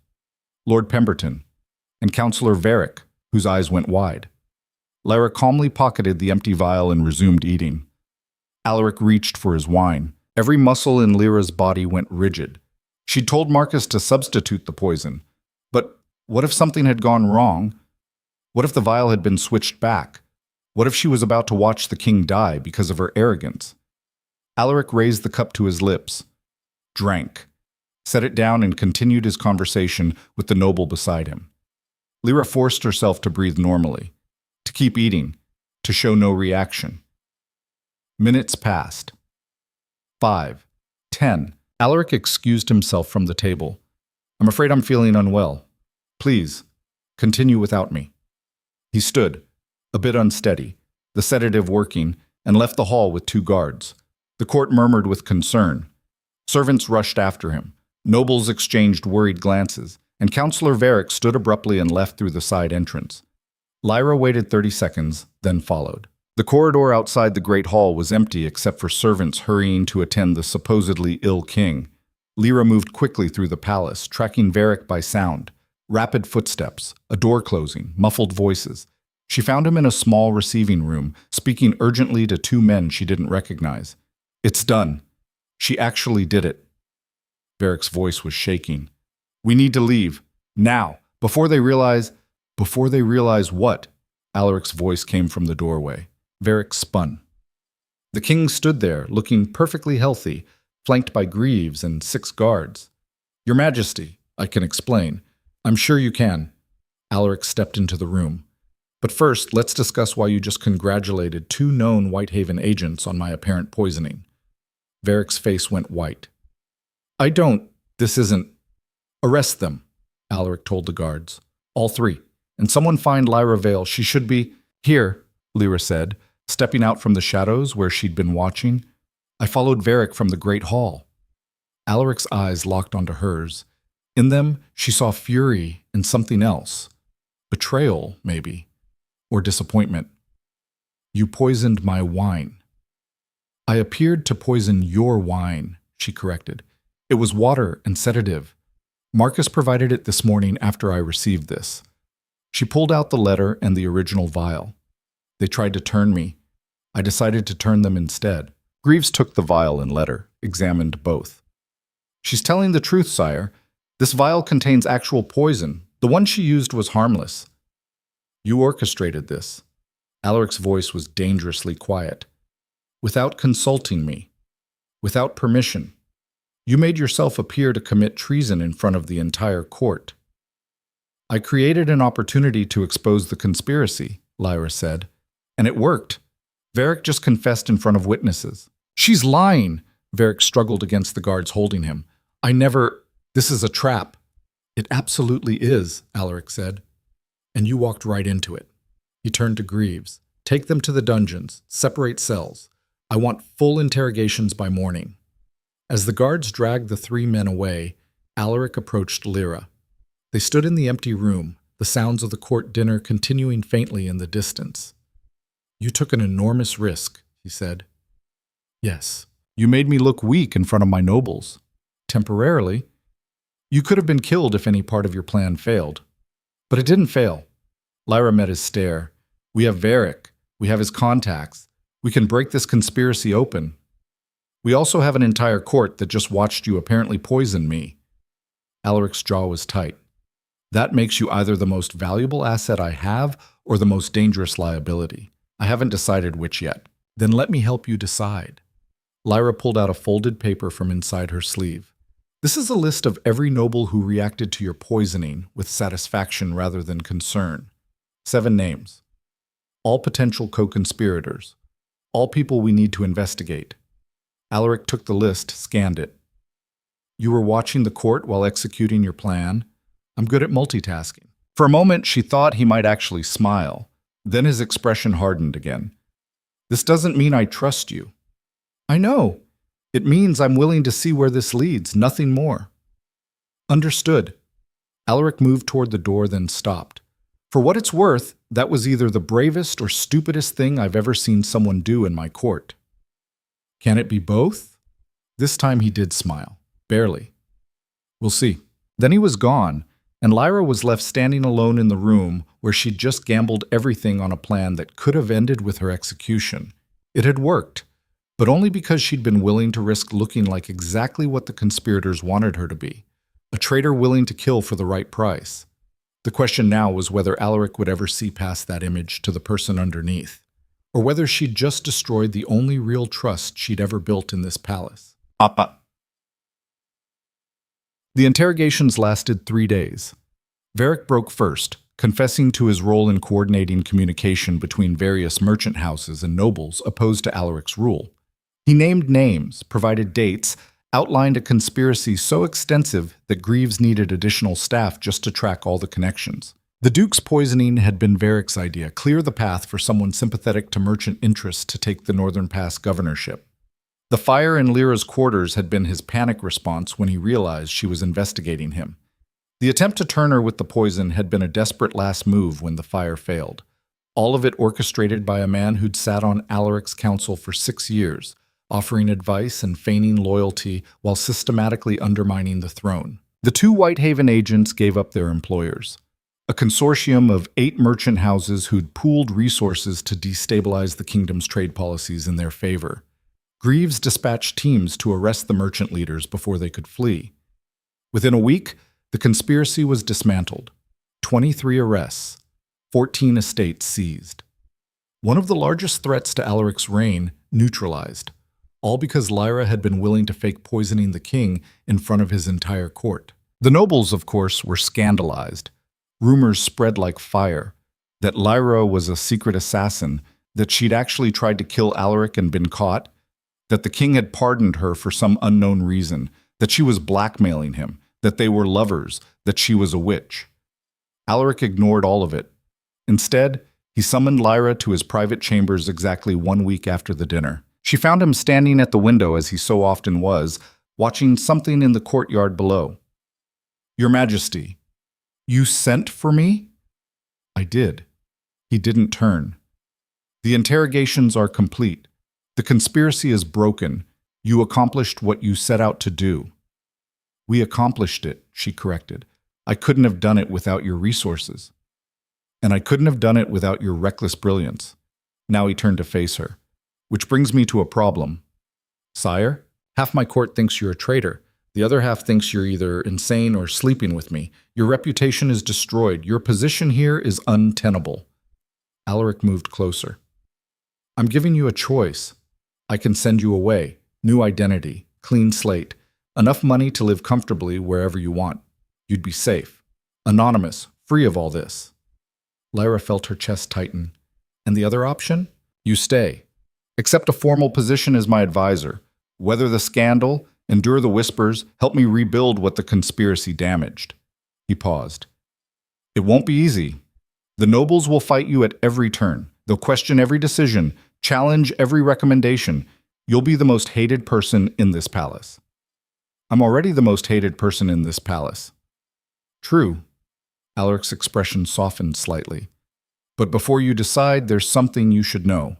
Lord Pemberton, and Councillor Varric, whose eyes went wide. Lyra calmly pocketed the empty vial and resumed eating. Alaric reached for his wine. Every muscle in Lyra's body went rigid. She'd told Marcus to substitute the poison. But what if something had gone wrong? What if the vial had been switched back? What if she was about to watch the king die because of her arrogance? Alaric raised the cup to his lips, drank, set it down and continued his conversation with the noble beside him. Lyra forced herself to breathe normally, to keep eating, to show no reaction. Minutes passed. 5, 10. Alaric excused himself from the table. I'm afraid I'm feeling unwell. Please, continue without me. He stood, a bit unsteady, the sedative working, and left the hall with 2 guards. The court murmured with concern. Servants rushed after him. Nobles exchanged worried glances, and Councillor Varric stood abruptly and left through the side entrance. Lyra waited 30 seconds, then followed. The corridor outside the great hall was empty except for servants hurrying to attend the supposedly ill king. Lyra moved quickly through the palace, tracking Varric by sound. Rapid footsteps, a door closing, muffled voices. She found him in a small receiving room, speaking urgently to 2 men she didn't recognize. It's done. She actually did it. Varric's voice was shaking. We need to leave. Now. Before they realize what? Alaric's voice came from the doorway. Varric spun. The king stood there, looking perfectly healthy, flanked by Greaves and 6 guards. Your Majesty, I can explain. I'm sure you can. Alaric stepped into the room. But first, let's discuss why you just congratulated 2 known Whitehaven agents on my apparent poisoning. Varric's face went white. This isn't. Arrest them, Alaric told the guards. All 3. And someone find Lyra Vale. She should be here, Lyra said, stepping out from the shadows where she'd been watching. I followed Varric from the great hall. Alaric's eyes locked onto hers. In them, she saw fury and something else. Betrayal, maybe. Or disappointment. You poisoned my wine. I appeared to poison your wine, she corrected. It was water and sedative. Marcus provided it this morning after I received this. She pulled out the letter and the original vial. They tried to turn me. I decided to turn them instead. Greaves took the vial and letter, examined both. She's telling the truth, sire. This vial contains actual poison. The one she used was harmless. You orchestrated this. Alaric's voice was dangerously quiet. Without consulting me. Without permission. You made yourself appear to commit treason in front of the entire court. I created an opportunity to expose the conspiracy, Lyra said. And it worked. Varric just confessed in front of witnesses. She's lying! Varric struggled against the guards holding him. This is a trap. It absolutely is, Alaric said. And you walked right into it. He turned to Greaves. Take them to the dungeons. Separate cells. I want full interrogations by morning. As the guards dragged the 3 men away, Alaric approached Lyra. They stood in the empty room, the sounds of the court dinner continuing faintly in the distance. You took an enormous risk, he said. Yes. You made me look weak in front of my nobles. Temporarily. You could have been killed if any part of your plan failed. But it didn't fail. Lyra met his stare. We have Varric. We have his contacts. We can break this conspiracy open. We also have an entire court that just watched you apparently poison me. Alaric's jaw was tight. That makes you either the most valuable asset I have or the most dangerous liability. I haven't decided which yet. Then let me help you decide. Lyra pulled out a folded paper from inside her sleeve. This is a list of every noble who reacted to your poisoning with satisfaction rather than concern. 7 names. All potential co-conspirators. All people we need to investigate. Alaric took the list, scanned it. You were watching the court while executing your plan? I'm good at multitasking. For a moment, she thought he might actually smile. Then his expression hardened again. This doesn't mean I trust you. I know. It means I'm willing to see where this leads, nothing more. Understood. Alaric moved toward the door, then stopped. For what it's worth, that was either the bravest or stupidest thing I've ever seen someone do in my court. Can it be both? This time he did smile. Barely. We'll see. Then he was gone, and Lyra was left standing alone in the room where she'd just gambled everything on a plan that could have ended with her execution. It had worked, but only because she'd been willing to risk looking like exactly what the conspirators wanted her to be, a traitor willing to kill for the right price. The question now was whether Alaric would ever see past that image to the person underneath, or whether she'd just destroyed the only real trust she'd ever built in this palace. Appa. The interrogations lasted 3 days. Varric broke first, confessing to his role in coordinating communication between various merchant houses and nobles opposed to Alaric's rule. He named names, provided dates, outlined a conspiracy so extensive that Greaves needed additional staff just to track all the connections. The Duke's poisoning had been Varric's idea, clear the path for someone sympathetic to merchant interests to take the Northern Pass governorship. The fire in Lyra's quarters had been his panic response when he realized she was investigating him. The attempt to turn her with the poison had been a desperate last move when the fire failed. All of it orchestrated by a man who'd sat on Alaric's council for 6 years, offering advice and feigning loyalty while systematically undermining the throne. The 2 Whitehaven agents gave up their employers. A consortium of 8 merchant houses who'd pooled resources to destabilize the kingdom's trade policies in their favor. Greaves dispatched teams to arrest the merchant leaders before they could flee. Within a week, The conspiracy was dismantled. 23 arrests, 14 estates seized. One of the largest threats to Alaric's reign neutralized, all because Lyra had been willing to fake poisoning the king in front of his entire court. The nobles, of course, were scandalized. Rumors spread like fire that Lyra was a secret assassin, that she'd actually tried to kill Alaric and been caught, that the king had pardoned her for some unknown reason, that she was blackmailing him, that they were lovers, that she was a witch. Alaric ignored all of it. Instead, he summoned Lyra to his private chambers exactly 1 week after the dinner. She found him standing at the window, as he so often was, watching something in the courtyard below. "Your Majesty, you sent for me?" "I did." He didn't turn. "The interrogations are complete. The conspiracy is broken. You accomplished what you set out to do." "We accomplished it," she corrected. "I couldn't have done it without your resources. And I couldn't have done it without your reckless brilliance." Now he turned to face her. "Which brings me to a problem. Sire, half my court thinks you're a traitor. The other half thinks you're either insane or sleeping with me. Your reputation is destroyed. Your position here is untenable." Alaric moved closer. "I'm giving you a choice. I can send you away. New identity, clean slate, enough money to live comfortably wherever you want. You'd be safe, anonymous, free of all this." Lyra felt her chest tighten. "And the other option? You stay. Accept a formal position as my advisor. Weather the scandal, endure the whispers, help me rebuild what the conspiracy damaged." He paused. "It won't be easy. The nobles will fight you at every turn. They'll question every decision, challenge every recommendation. You'll be the most hated person in this palace." "I'm already the most hated person in this palace." "True." Alaric's expression softened slightly. "But before you decide, there's something you should know."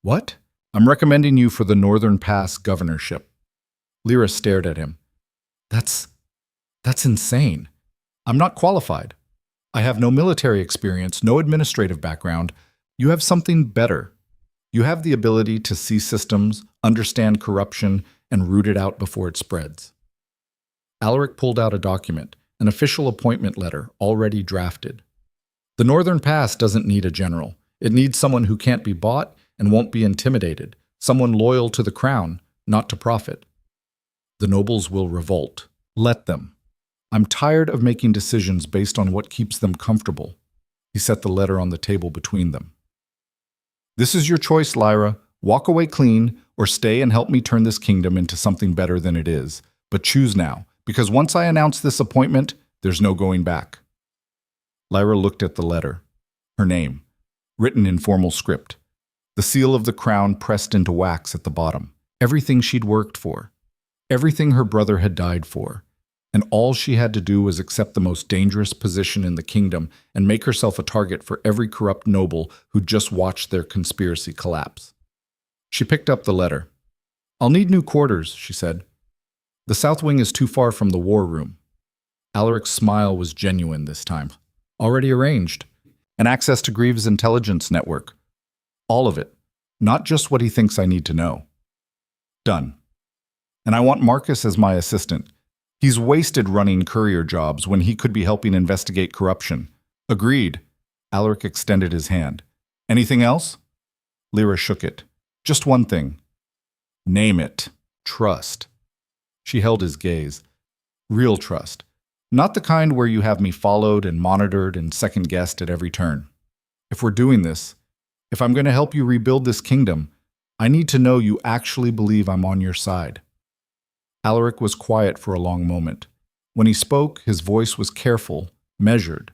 "What?" "I'm recommending you for the Northern Pass governorship." Lyra stared at him. That's insane. I'm not qualified. I have no military experience, no administrative background. You have something better. You have the ability to see systems, understand corruption, and root it out before it spreads." Alaric pulled out a document, an official appointment letter, already drafted. "The Northern Pass doesn't need a general. It needs someone who can't be bought and won't be intimidated, someone loyal to the crown, not to profit. The nobles will revolt. Let them. I'm tired of making decisions based on what keeps them comfortable." He set the letter on the table between them. "This is your choice, Lyra. Walk away clean, or stay and help me turn this kingdom into something better than it is. But choose now, because once I announce this appointment, there's no going back." Lyra looked at the letter. Her name, written in formal script. The seal of the crown pressed into wax at the bottom. Everything she'd worked for. Everything her brother had died for. And all she had to do was accept the most dangerous position in the kingdom and make herself a target for every corrupt noble who'd just watched their conspiracy collapse. She picked up the letter. "I'll need new quarters," she said. "The south wing is too far from the war room." Alaric's smile was genuine this time. "Already arranged. And access to Greaves' intelligence network. All of it. Not just what he thinks I need to know." "Done. And I want Marcus as my assistant. He's wasted running courier jobs when he could be helping investigate corruption." "Agreed." Alaric extended his hand. "Anything else?" Lyra shook it. "Just one thing." "Name it." "Trust." She held his gaze. "Real trust. Not the kind where you have me followed and monitored and second-guessed at every turn. If we're doing this, if I'm going to help you rebuild this kingdom, I need to know you actually believe I'm on your side." Alaric was quiet for a long moment. When he spoke, his voice was careful, measured.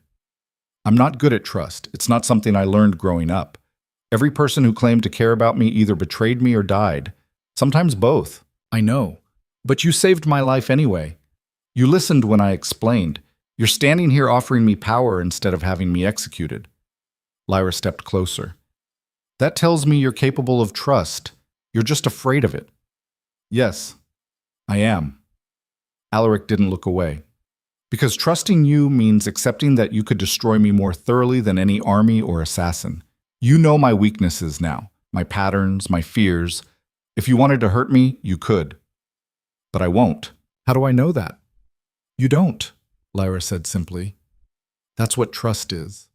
"I'm not good at trust. It's not something I learned growing up. Every person who claimed to care about me either betrayed me or died. Sometimes both. I know. But you saved my life anyway. You listened when I explained. You're standing here offering me power instead of having me executed." Lyra stepped closer. "That tells me you're capable of trust. You're just afraid of it." "Yes, I am." Alaric didn't look away. "Because trusting you means accepting that you could destroy me more thoroughly than any army or assassin. You know my weaknesses now, my patterns, my fears. If you wanted to hurt me, you could. But I won't." "How do I know that?" "You don't." Lyra said simply. That's what trust is.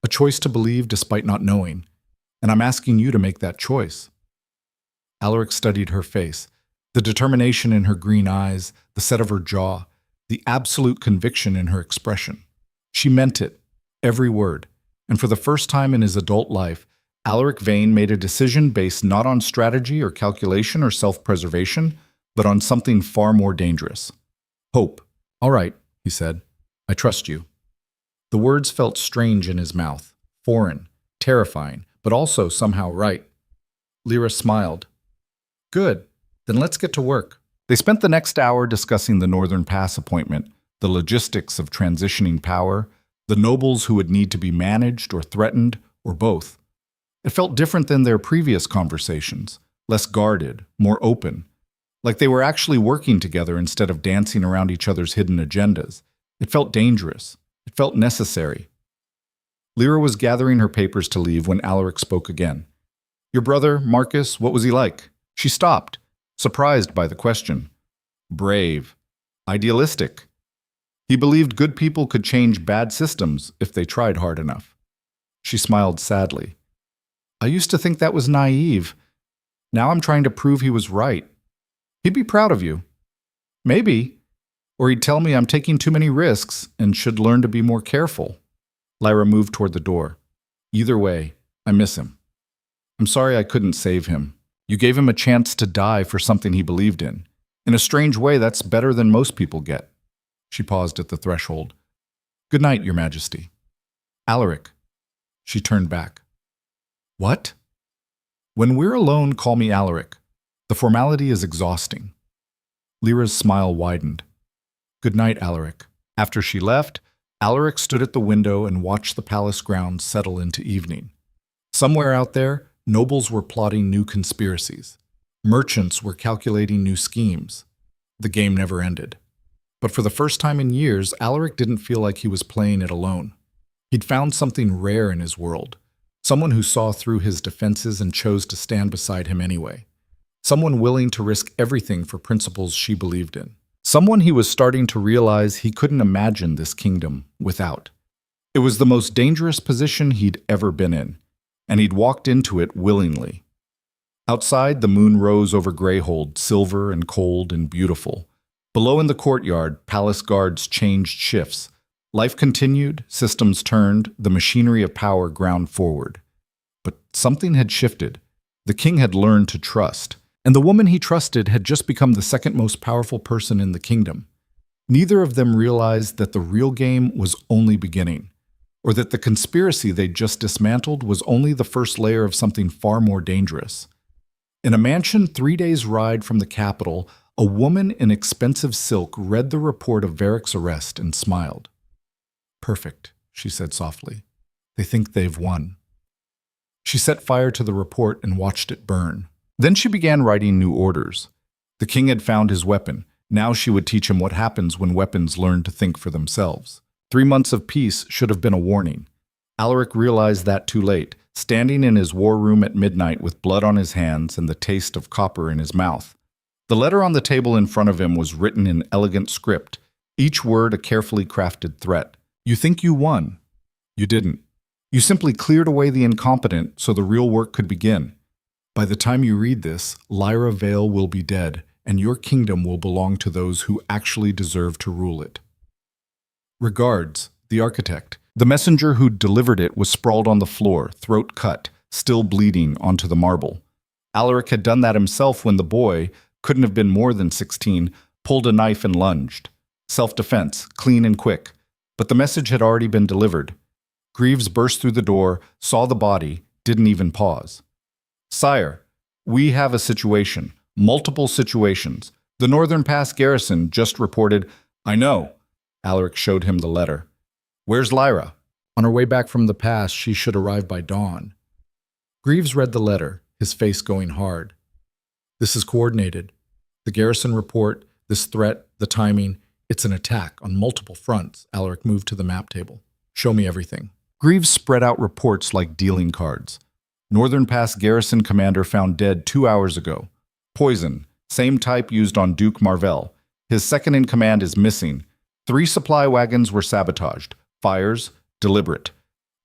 A choice to believe despite not knowing. And I'm asking you to make that choice. Alaric studied her face, the determination in her green eyes, the set of her jaw, the absolute conviction in her expression. She meant it, every word. And for the first time in his adult life, Alaric Vane made a decision based not on strategy or calculation or self-preservation, but on something far more dangerous. Hope. All right, he said. I trust you. The words felt strange in his mouth, foreign, terrifying, but also somehow right. Lyra smiled. Good. Then let's get to work. They spent the next hour discussing the Northern Pass appointment, the logistics of transitioning power, the nobles who would need to be managed or threatened, or both. It felt different than their previous conversations, less guarded, more open, like they were actually working together instead of dancing around each other's hidden agendas. It felt dangerous. It felt necessary. Lyra was gathering her papers to leave when Alaric spoke again. Your brother, Marcus, what was he like? She stopped, surprised by the question. Brave. Idealistic. He believed good people could change bad systems if they tried hard enough. She smiled sadly. I used to think that was naive. Now I'm trying to prove he was right. He'd be proud of you. Maybe. Or he'd tell me I'm taking too many risks and should learn to be more careful. Lyra moved toward the door. Either way, I miss him. I'm sorry I couldn't save him. You gave him a chance to die for something he believed in. In a strange way, that's better than most people get. She paused at the threshold. Good night, Your Majesty. Alaric. She turned back. What? When we're alone, call me Alaric. The formality is exhausting. Lyra's smile widened. Good night, Alaric. After she left, Alaric stood at the window and watched the palace grounds settle into evening. Somewhere out there, nobles were plotting new conspiracies. Merchants were calculating new schemes. The game never ended. But for the first time in years, Alaric didn't feel like he was playing it alone. He'd found something rare in his world. Someone who saw through his defenses and chose to stand beside him anyway. Someone willing to risk everything for principles she believed in. Someone he was starting to realize he couldn't imagine this kingdom without. It was the most dangerous position he'd ever been in, and he'd walked into it willingly. Outside, the moon rose over Greyhold, silver and cold and beautiful. Below in the courtyard, palace guards changed shifts. Life continued, systems turned, the machinery of power ground forward. But something had shifted. The king had learned to trust, and the woman he trusted had just become the second most powerful person in the kingdom. Neither of them realized that the real game was only beginning, or that the conspiracy they'd just dismantled was only the first layer of something far more dangerous. In a mansion 3 days' ride from the capital, a woman in expensive silk read the report of Varric's arrest and smiled. Perfect, she said softly. They think they've won. She set fire to the report and watched it burn. Then she began writing new orders. The king had found his weapon. Now she would teach him what happens when weapons learn to think for themselves. 3 months of peace should have been a warning. Alaric realized that too late, standing in his war room at midnight with blood on his hands and the taste of copper in his mouth. The letter on the table in front of him was written in elegant script, each word a carefully crafted threat. You think you won. You didn't. You simply cleared away the incompetent so the real work could begin. By the time you read this, Lyra Vale will be dead, and your kingdom will belong to those who actually deserve to rule it. Regards, the architect. The messenger who delivered it was sprawled on the floor, throat cut, still bleeding onto the marble. Alaric had done that himself when the boy, couldn't have been more than 16, pulled a knife and lunged. Self-defense, clean and quick. But the message had already been delivered. Greaves burst through the door, saw the body, didn't even pause. Sire, we have a situation, multiple situations. The Northern Pass garrison just reported, I know. Alaric showed him the letter. Where's Lyra? On her way back from the pass, she should arrive by dawn. Greaves read the letter, his face going hard. This is coordinated. The garrison report, this threat, the timing, it's an attack on multiple fronts. Alaric moved to the map table. Show me everything. Greaves spread out reports like dealing cards. Northern Pass garrison commander found dead 2 hours ago. Poison, same type used on Duke Marvell. His second in command is missing. 3 supply wagons were sabotaged. Fires, deliberate.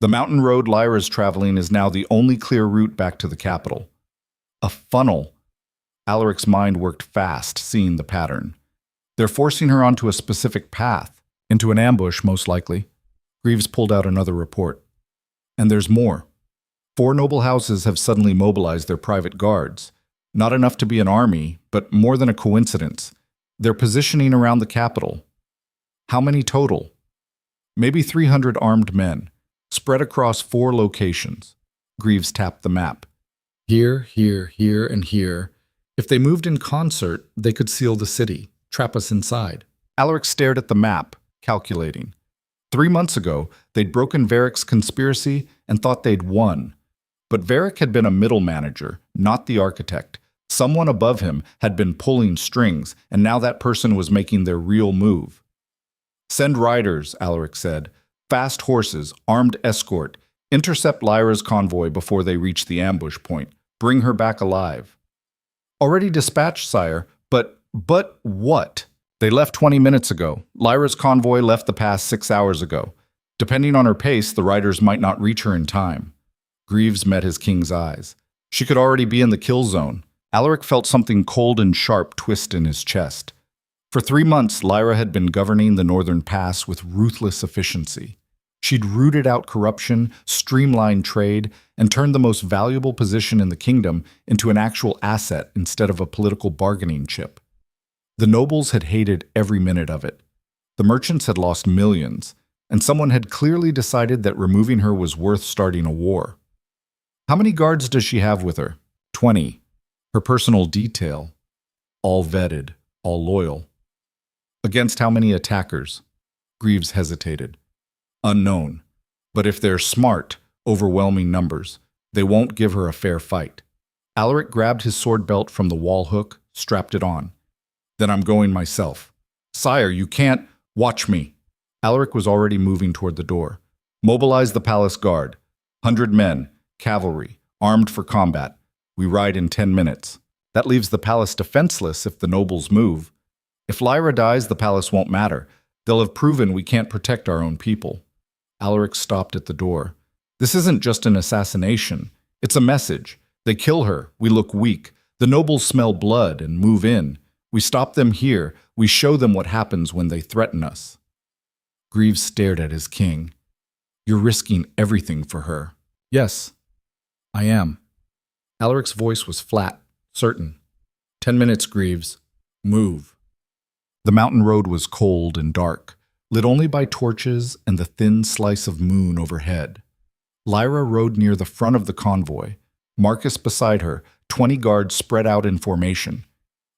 The mountain road Lyra's traveling is now the only clear route back to the capital. A funnel. Alaric's mind worked fast, seeing the pattern. They're forcing her onto a specific path. Into an ambush, most likely. Greaves pulled out another report. And there's more. 4 noble houses have suddenly mobilized their private guards. Not enough to be an army, but more than a coincidence. They're positioning around the capital. How many total? Maybe 300 armed men, spread across 4 locations. Greaves tapped the map. Here, here, here, and here. If they moved in concert, they could seal the city, trap us inside. Alaric stared at the map, calculating. 3 months ago, they'd broken Varric's conspiracy and thought they'd won. But Varric had been a middle manager, not the architect. Someone above him had been pulling strings, and now that person was making their real move. Send riders, Alaric said. Fast horses, armed escort. Intercept Lyra's convoy before they reach the ambush point. Bring her back alive. Already dispatched, sire, but what? They left 20 minutes ago. Lyra's convoy left the pass 6 hours ago. Depending on her pace, the riders might not reach her in time. Greaves met his king's eyes. She could already be in the kill zone. Alaric felt something cold and sharp twist in his chest. For 3 months, Lyra had been governing the northern pass with ruthless efficiency. She'd rooted out corruption, streamlined trade, and turned the most valuable position in the kingdom into an actual asset instead of a political bargaining chip. The nobles had hated every minute of it. The merchants had lost millions, and someone had clearly decided that removing her was worth starting a war. How many guards does she have with her? 20. Her personal detail. All vetted, all loyal. Against how many attackers? Greaves hesitated. Unknown. But if they're smart, overwhelming numbers, they won't give her a fair fight. Alaric grabbed his sword belt from the wall hook, strapped it on. Then I'm going myself. Sire, you can't. Watch me. Alaric was already moving toward the door. Mobilize the palace guard. 100 men, cavalry, armed for combat. We ride in 10 minutes. That leaves the palace defenseless if the nobles move. If Lyra dies, the palace won't matter. They'll have proven we can't protect our own people. Alaric stopped at the door. This isn't just an assassination. It's a message. They kill her. We look weak. The nobles smell blood and move in. We stop them here. We show them what happens when they threaten us. Greaves stared at his king. You're risking everything for her. Yes, I am. Alaric's voice was flat, certain. 10 minutes, Greaves. Move. The mountain road was cold and dark, lit only by torches and the thin slice of moon overhead. Lyra rode near the front of the convoy, Marcus beside her, 20 guards spread out in formation.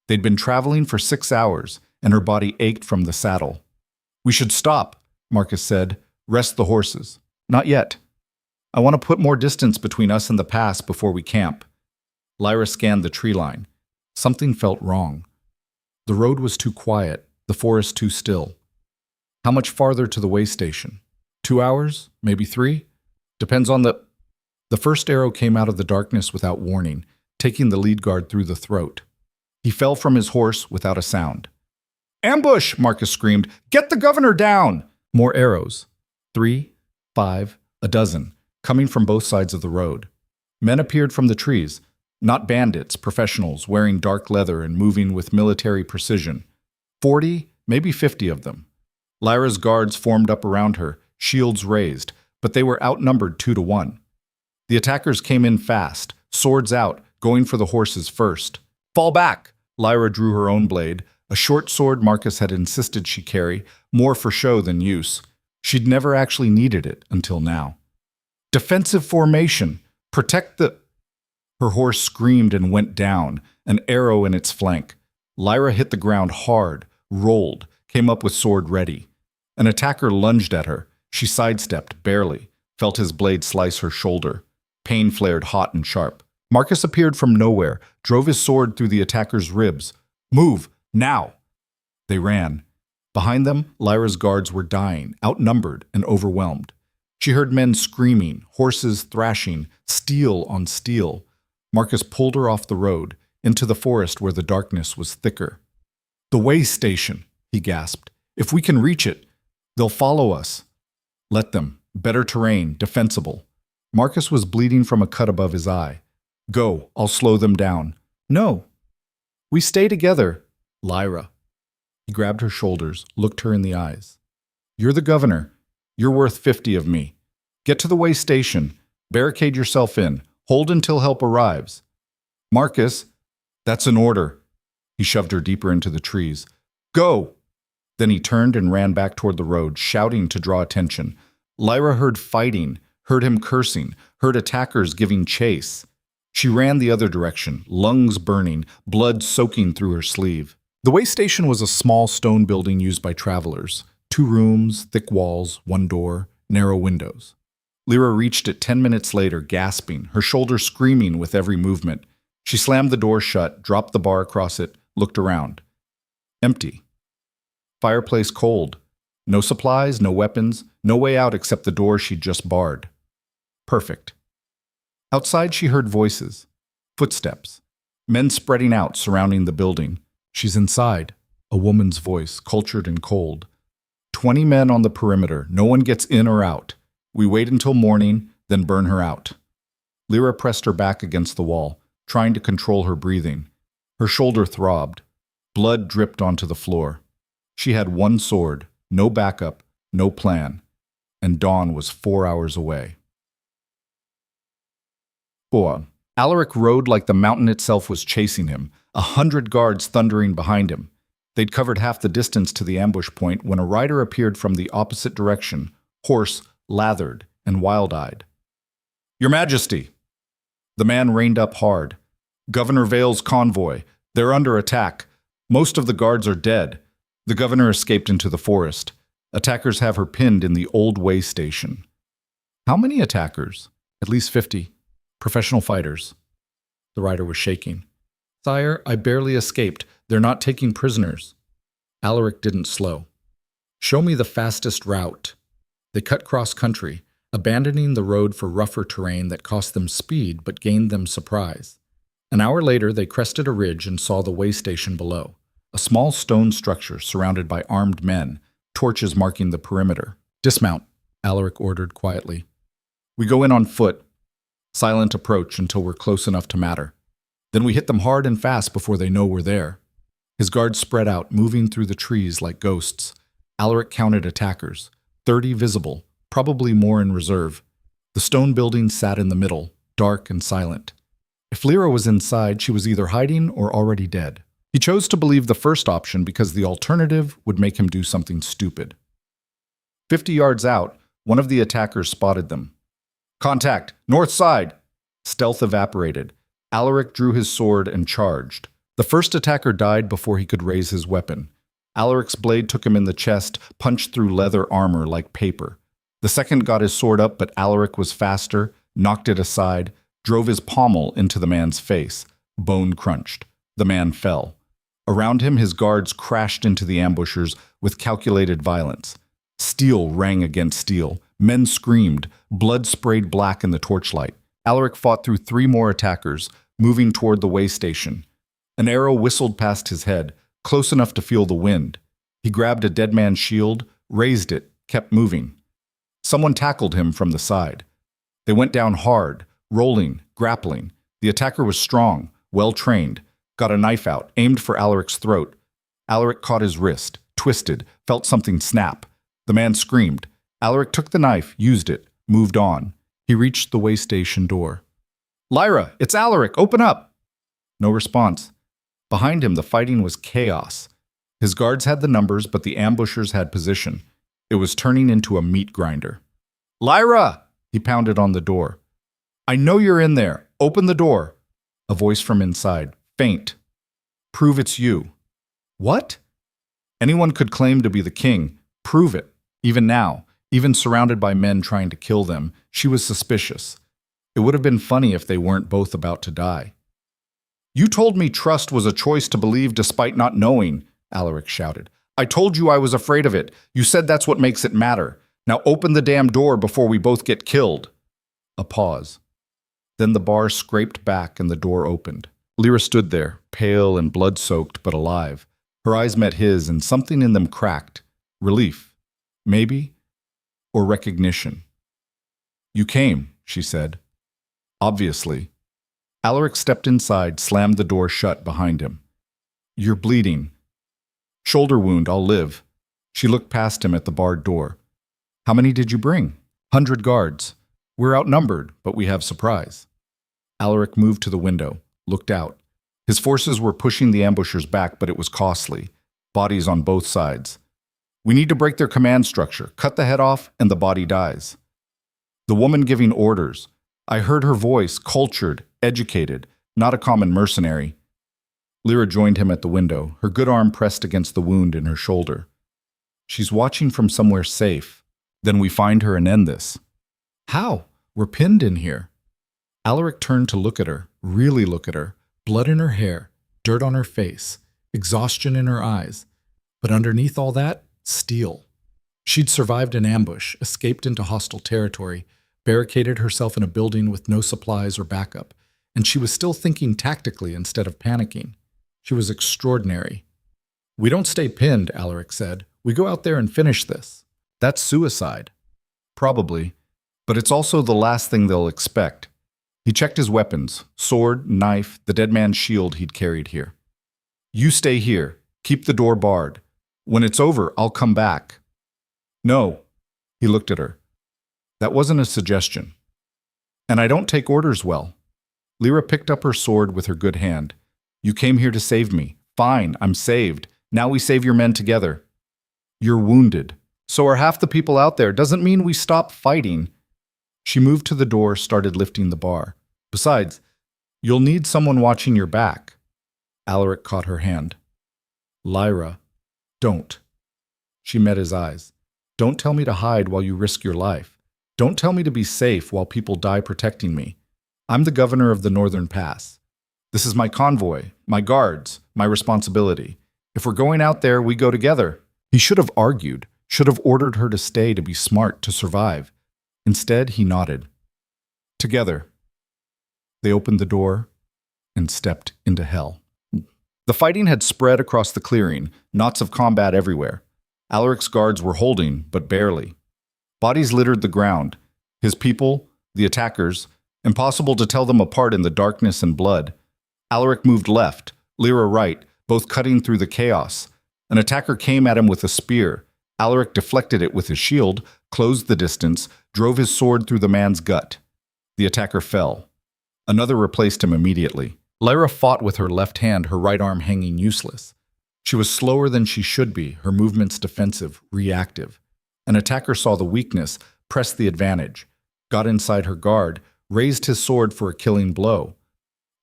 They'd been traveling for 6 hours, and her body ached from the saddle. We should stop, Marcus said. Rest the horses. Not yet. I want to put more distance between us and the pass before we camp. Lyra scanned the tree line. Something felt wrong. The road was too quiet, the forest too still. How much farther to the way station? 2 hours? Maybe 3? Depends on the... The first arrow came out of the darkness without warning, taking the lead guard through the throat. He fell from his horse without a sound. Ambush! Marcus screamed. Get the governor down! More arrows. 3, 5, a dozen, coming from both sides of the road. Men appeared from the trees. Not bandits, professionals, wearing dark leather and moving with military precision. 40, maybe 50 of them. Lyra's guards formed up around her, shields raised, but they were outnumbered 2 to 1. The attackers came in fast, swords out, going for the horses first. Fall back! Lyra drew her own blade, a short sword Marcus had insisted she carry, more for show than use. She'd never actually needed it until now. Defensive formation! Protect the... Her horse screamed and went down, an arrow in its flank. Lyra hit the ground hard, rolled, came up with sword ready. An attacker lunged at her. She sidestepped, barely, felt his blade slice her shoulder. Pain flared hot and sharp. Marcus appeared from nowhere, drove his sword through the attacker's ribs. Move, now! They ran. Behind them, Lyra's guards were dying, outnumbered and overwhelmed. She heard men screaming, horses thrashing, steel on steel. Marcus pulled her off the road, into the forest where the darkness was thicker. The way station, he gasped. If we can reach it, they'll follow us. Let them. Better terrain, defensible. Marcus was bleeding from a cut above his eye. Go, I'll slow them down. No. We stay together. Lyra. He grabbed her shoulders, looked her in the eyes. You're the governor. You're worth 50 of me. Get to the way station. Barricade yourself in. Hold until help arrives. Marcus, that's an order. He shoved her deeper into the trees. Go! Then he turned and ran back toward the road, shouting to draw attention. Lyra heard fighting, heard him cursing, heard attackers giving chase. She ran the other direction, lungs burning, blood soaking through her sleeve. The way station was a small stone building used by travelers. 2 rooms, thick walls, 1 door, narrow windows. Lyra reached it 10 minutes later, gasping, her shoulder screaming with every movement. She slammed the door shut, dropped the bar across it, looked around. Empty. Fireplace cold. No supplies, no weapons, no way out except the door she'd just barred. Perfect. Outside she heard voices. Footsteps. Men spreading out, surrounding the building. She's inside. A woman's voice, cultured and cold. 20 men on the perimeter. No one gets in or out. We wait until morning, then burn her out. Lyra pressed her back against the wall, trying to control her breathing. Her shoulder throbbed. Blood dripped onto the floor. She had 1 sword, no backup, no plan, and dawn was 4 hours away. 4. Alaric rode like the mountain itself was chasing him, 100 guards thundering behind him. They'd covered half the distance to the ambush point when a rider appeared from the opposite direction, horse, lathered, and wild-eyed. Your Majesty! The man reined up hard. Governor Vale's convoy. They're under attack. Most of the guards are dead. The governor escaped into the forest. Attackers have her pinned in the old way station. How many attackers? At least 50. Professional fighters. The rider was shaking. Sire, I barely escaped. They're not taking prisoners. Alaric didn't slow. Show me the fastest route. They cut cross-country, abandoning the road for rougher terrain that cost them speed but gained them surprise. An hour later, they crested a ridge and saw the way station below. A small stone structure surrounded by armed men, torches marking the perimeter. Dismount, Alaric ordered quietly. We go in on foot. Silent approach until we're close enough to matter. Then we hit them hard and fast before they know we're there. His guards spread out, moving through the trees like ghosts. Alaric counted attackers, 30 visible, probably more in reserve. The stone building sat in the middle, dark and silent. If Lyra was inside, she was either hiding or already dead. He chose to believe the first option because the alternative would make him do something stupid. 50 yards out, one of the attackers spotted them. Contact! North side! Stealth evaporated. Alaric drew his sword and charged. The first attacker died before he could raise his weapon. Alaric's blade took him in the chest, punched through leather armor like paper. The second got his sword up, but Alaric was faster, knocked it aside, drove his pommel into the man's face. Bone crunched. The man fell. Around him, his guards crashed into the ambushers with calculated violence. Steel rang against steel. Men screamed. Blood sprayed black in the torchlight. Alaric fought through 3 more attackers, moving toward the way station. An arrow whistled past his head, close enough to feel the wind. He grabbed a dead man's shield, raised it, kept moving. Someone tackled him from the side. They went down hard, rolling, grappling. The attacker was strong, well-trained. Got a knife out, aimed for Alaric's throat. Alaric caught his wrist, twisted, felt something snap. The man screamed. Alaric took the knife, used it, moved on. He reached the way station door. Lyra, it's Alaric, open up! No response. Behind him, the fighting was chaos. His guards had the numbers, but the ambushers had position. It was turning into a meat grinder. Lyra! He pounded on the door. I know you're in there. Open the door. A voice from inside. Faint. Prove it's you. What? Anyone could claim to be the king. Prove it. Even now, even surrounded by men trying to kill them, she was suspicious. It would have been funny if they weren't both about to die. You told me trust was a choice to believe despite not knowing, Alaric shouted. I told you I was afraid of it. You said that's what makes it matter. Now open the damn door before we both get killed. A pause. Then the bar scraped back and the door opened. Lyra stood there, pale and blood-soaked but alive. Her eyes met his and something in them cracked. Relief. Maybe. Or recognition. You came, she said. Obviously. Alaric stepped inside, slammed the door shut behind him. You're bleeding. Shoulder wound, I'll live. She looked past him at the barred door. How many did you bring? 100 guards. We're outnumbered, but we have surprise. Alaric moved to the window, looked out. His forces were pushing the ambushers back, but it was costly. Bodies on both sides. We need to break their command structure. Cut the head off, and the body dies. The woman giving orders. I heard her voice, cultured, educated, not a common mercenary. Lyra joined him at the window, her good arm pressed against the wound in her shoulder. She's watching from somewhere safe. Then we find her and end this. How? We're pinned in here. Alaric turned to look at her, really look at her. Blood in her hair, dirt on her face, exhaustion in her eyes. But underneath all that, steel. She'd survived an ambush, escaped into hostile territory, barricaded herself in a building with no supplies or backup, and she was still thinking tactically instead of panicking. She was extraordinary. We don't stay pinned, Alaric said. We go out there and finish this. That's suicide. Probably, but it's also the last thing they'll expect. He checked his weapons, sword, knife, the dead man's shield he'd carried here. You stay here. Keep the door barred. When it's over, I'll come back. No. He looked at her. That wasn't a suggestion. And I don't take orders well. Lyra picked up her sword with her good hand. You came here to save me. Fine, I'm saved. Now we save your men together. You're wounded. So are half the people out there. Doesn't mean we stop fighting. She moved to the door, started lifting the bar. Besides, you'll need someone watching your back. Alaric caught her hand. Lyra, don't. She met his eyes. Don't tell me to hide while you risk your life. Don't tell me to be safe while people die protecting me. I'm the governor of the Northern Pass. This is my convoy, my guards, my responsibility. If we're going out there, we go together. He should have argued, should have ordered her to stay, to be smart, to survive. Instead, he nodded. Together. They opened the door and stepped into hell. The fighting had spread across the clearing, knots of combat everywhere. Alaric's guards were holding, but barely. Bodies littered the ground. His people, the attackers, impossible to tell them apart in the darkness and blood. Alaric moved left, Lyra right, both cutting through the chaos. An attacker came at him with a spear. Alaric deflected it with his shield, closed the distance, drove his sword through the man's gut. The attacker fell. Another replaced him immediately. Lyra fought with her left hand, her right arm hanging useless. She was slower than she should be, her movements defensive, reactive. An attacker saw the weakness, pressed the advantage, got inside her guard, raised his sword for a killing blow.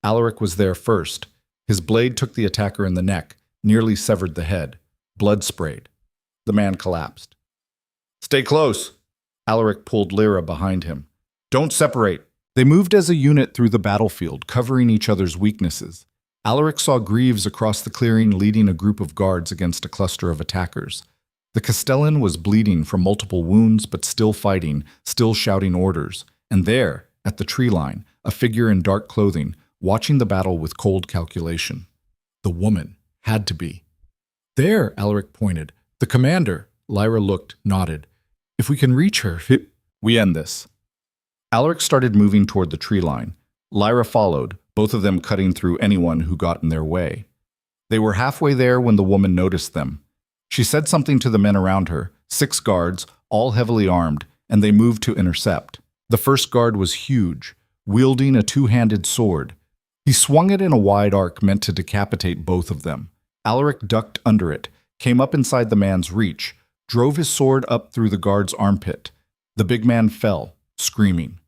Alaric was there first. His blade took the attacker in the neck, nearly severed the head. Blood sprayed. The man collapsed. Stay close. Alaric pulled Lyra behind him. Don't separate. They moved as a unit through the battlefield, covering each other's weaknesses. Alaric saw Greaves across the clearing leading a group of guards against a cluster of attackers. The Castellan was bleeding from multiple wounds, but still fighting, still shouting orders. And there, at the tree line, a figure in dark clothing, watching the battle with cold calculation. The woman had to be. There, Alaric pointed. The commander. Lyra looked, nodded. If we can reach her, we end this. Alaric started moving toward the tree line. Lyra followed, both of them cutting through anyone who got in their way. They were halfway there when the woman noticed them. She said something to the men around her, 6 guards, all heavily armed, and they moved to intercept. The first guard was huge, wielding a 2-handed sword. He swung it in a wide arc meant to decapitate both of them. Alaric ducked under it, came up inside the man's reach, drove his sword up through the guard's armpit. The big man fell, screaming.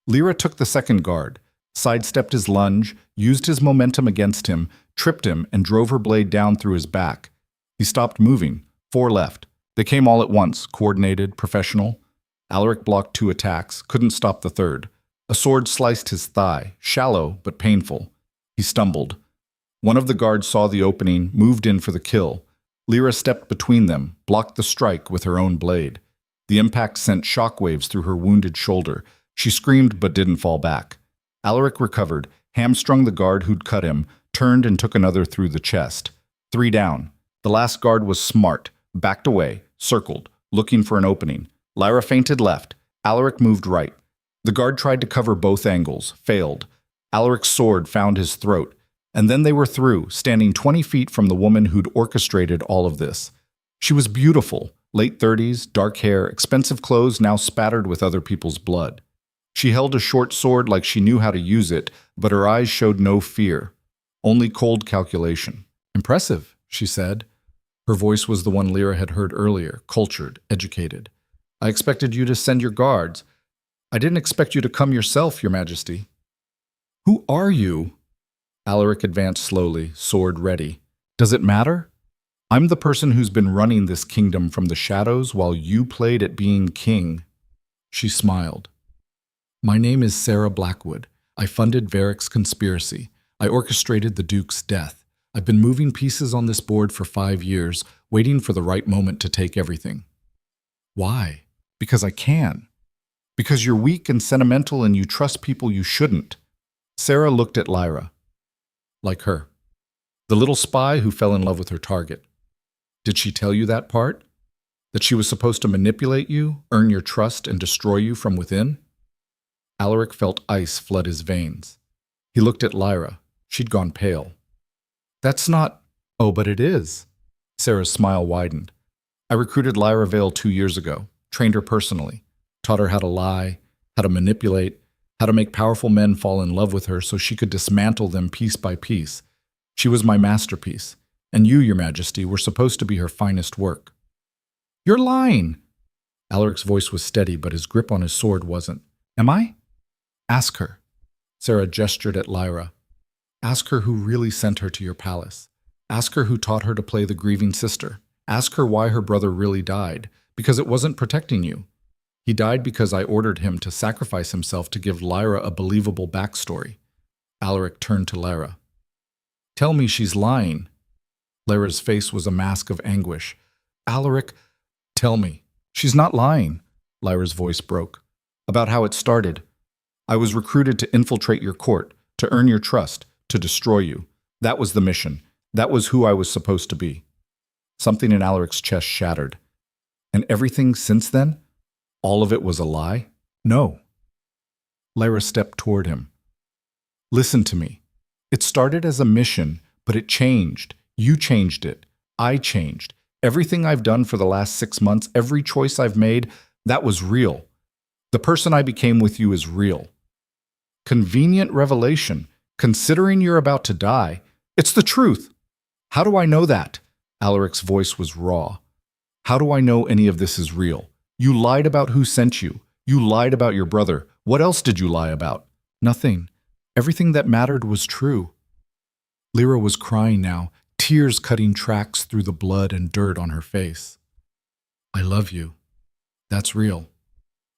Lyra took the second guard, sidestepped his lunge, used his momentum against him, tripped him, and drove her blade down through his back. He stopped moving. 4 left. They came all at once, coordinated, professional. Alaric blocked 2 attacks, couldn't stop the third. A sword sliced his thigh, shallow but painful. He stumbled. One of the guards saw the opening, moved in for the kill. Lyra stepped between them, blocked the strike with her own blade. The impact sent shockwaves through her wounded shoulder. She screamed but didn't fall back. Alaric recovered, hamstrung the guard who'd cut him, turned and took another through the chest. 3 down. The last guard was smart, backed away, circled, looking for an opening. Lyra feinted left. Alaric moved right. The guard tried to cover both angles, failed. Alaric's sword found his throat. And then they were through, standing 20 feet from the woman who'd orchestrated all of this. She was beautiful, late 30s, dark hair, expensive clothes now spattered with other people's blood. She held a short sword like she knew how to use it, but her eyes showed no fear, only cold calculation. "Impressive," she said. Her voice was the one Lyra had heard earlier, cultured, educated. "I expected you to send your guards. I didn't expect you to come yourself, Your Majesty." "Who are you?" Alaric advanced slowly, sword ready. "Does it matter? I'm the person who's been running this kingdom from the shadows while you played at being king." She smiled. "My name is Sarah Blackwood. I funded Varric's conspiracy. I orchestrated the Duke's death. I've been moving pieces on this board for 5 years, waiting for the right moment to take everything." "Why?" "Because I can. Because you're weak and sentimental and you trust people you shouldn't." Sarah looked at Lyra. "Like her. The little spy who fell in love with her target. Did she tell you that part? That she was supposed to manipulate you, earn your trust, and destroy you from within?" Alaric felt ice flood his veins. He looked at Lyra. She'd gone pale. "That's not—" "Oh, but it is." Sarah's smile widened. "I recruited Lyra Vale 2 years ago, trained her personally, taught her how to lie, how to manipulate, how to make powerful men fall in love with her so she could dismantle them piece by piece. She was my masterpiece, and you, Your Majesty, were supposed to be her finest work." "You're lying!" Alaric's voice was steady, but his grip on his sword wasn't. "Am I?" "Ask her." Sarah gestured at Lyra. "Ask her who really sent her to your palace. Ask her who taught her to play the grieving sister. Ask her why her brother really died, because it wasn't protecting you. He died because I ordered him to sacrifice himself to give Lyra a believable backstory." Alaric turned to Lyra. "Tell me she's lying." Lyra's face was a mask of anguish. "Alaric, tell me." "She's not lying." Lyra's voice broke. "About how it started. I was recruited to infiltrate your court, to earn your trust, to destroy you. That was the mission. That was who I was supposed to be." Something in Alaric's chest shattered. "And everything since then? All of it was a lie?" "No." Lyra stepped toward him. "Listen to me. It started as a mission, but it changed. You changed it. I changed. Everything I've done for the last 6 months, every choice I've made, that was real. The person I became with you is real." "Convenient revelation. Considering you're about to die. It's the truth." "How do I know that?" Alaric's voice was raw. "How do I know any of this is real? You lied about who sent you. You lied about your brother. What else did you lie about?" "Nothing. Everything that mattered was true." Lyra was crying now, tears cutting tracks through the blood and dirt on her face. "I love you. That's real.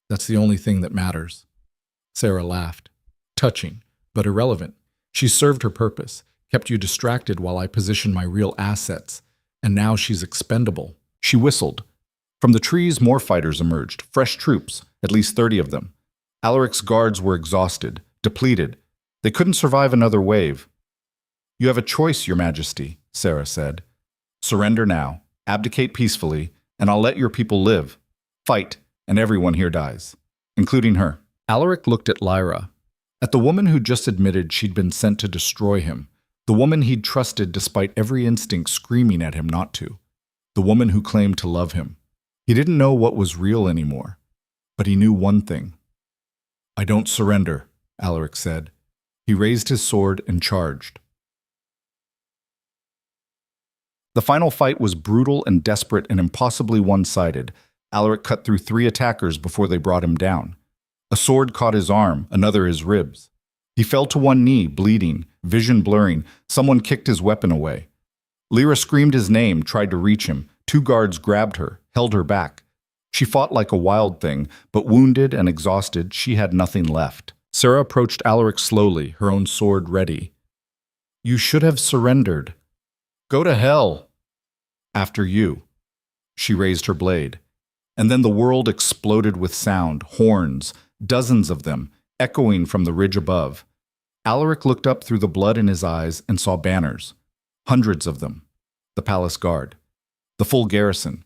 That's the only thing that matters." Sarah laughed. "Touching, but irrelevant. She served her purpose, kept you distracted while I positioned my real assets, and now she's expendable." She whistled. From the trees, more fighters emerged, fresh troops, at least 30 of them. Alaric's guards were exhausted, depleted. They couldn't survive another wave. "You have a choice, Your Majesty," Sarah said. "Surrender now, abdicate peacefully, and I'll let your people live. Fight, and everyone here dies, including her." Alaric looked at Lyra, at the woman who just admitted she'd been sent to destroy him, the woman he'd trusted despite every instinct screaming at him not to, the woman who claimed to love him. He didn't know what was real anymore, but he knew one thing. "I don't surrender," Alaric said. He raised his sword and charged. The final fight was brutal and desperate and impossibly one-sided. Alaric cut through 3 attackers before they brought him down. A sword caught his arm, another his ribs. He fell to one knee, bleeding, vision blurring. Someone kicked his weapon away. Lyra screamed his name, tried to reach him. 2 guards grabbed her, held her back. She fought like a wild thing, but wounded and exhausted, she had nothing left. Sarah approached Alaric slowly, her own sword ready. "You should have surrendered." "Go to hell." "After you." She raised her blade. And then the world exploded with sound, horns, dozens of them, echoing from the ridge above. Alaric looked up through the blood in his eyes and saw banners. Hundreds of them. The palace guard. The full garrison.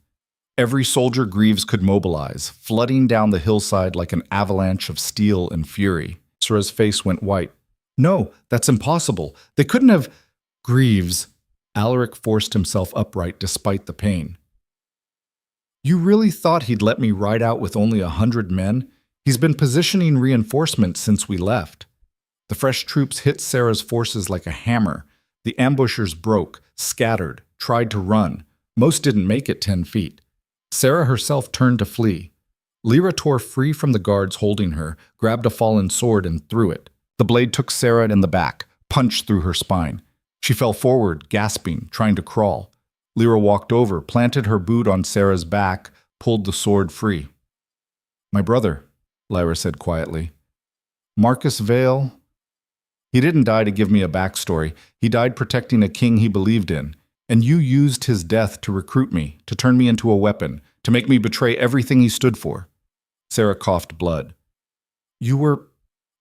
Every soldier Greaves could mobilize, flooding down the hillside like an avalanche of steel and fury. Sarah's face went white. No, that's impossible. They couldn't have... Greaves. Alaric forced himself upright despite the pain. You really thought he'd let me ride out with only 100 men? He's been positioning reinforcements since we left. The fresh troops hit Sarah's forces like a hammer. The ambushers broke, scattered, tried to run. Most didn't make it 10 feet. Sarah herself turned to flee. Lyra tore free from the guards holding her, grabbed a fallen sword and threw it. The blade took Sarah in the back, punched through her spine. She fell forward, gasping, trying to crawl. Lyra walked over, planted her boot on Sarah's back, pulled the sword free. My brother, Lyra said quietly. Marcus Vale. He didn't die to give me a backstory. He died protecting a king he believed in. And you used his death to recruit me, to turn me into a weapon, to make me betray everything he stood for. Sarah coughed blood. You were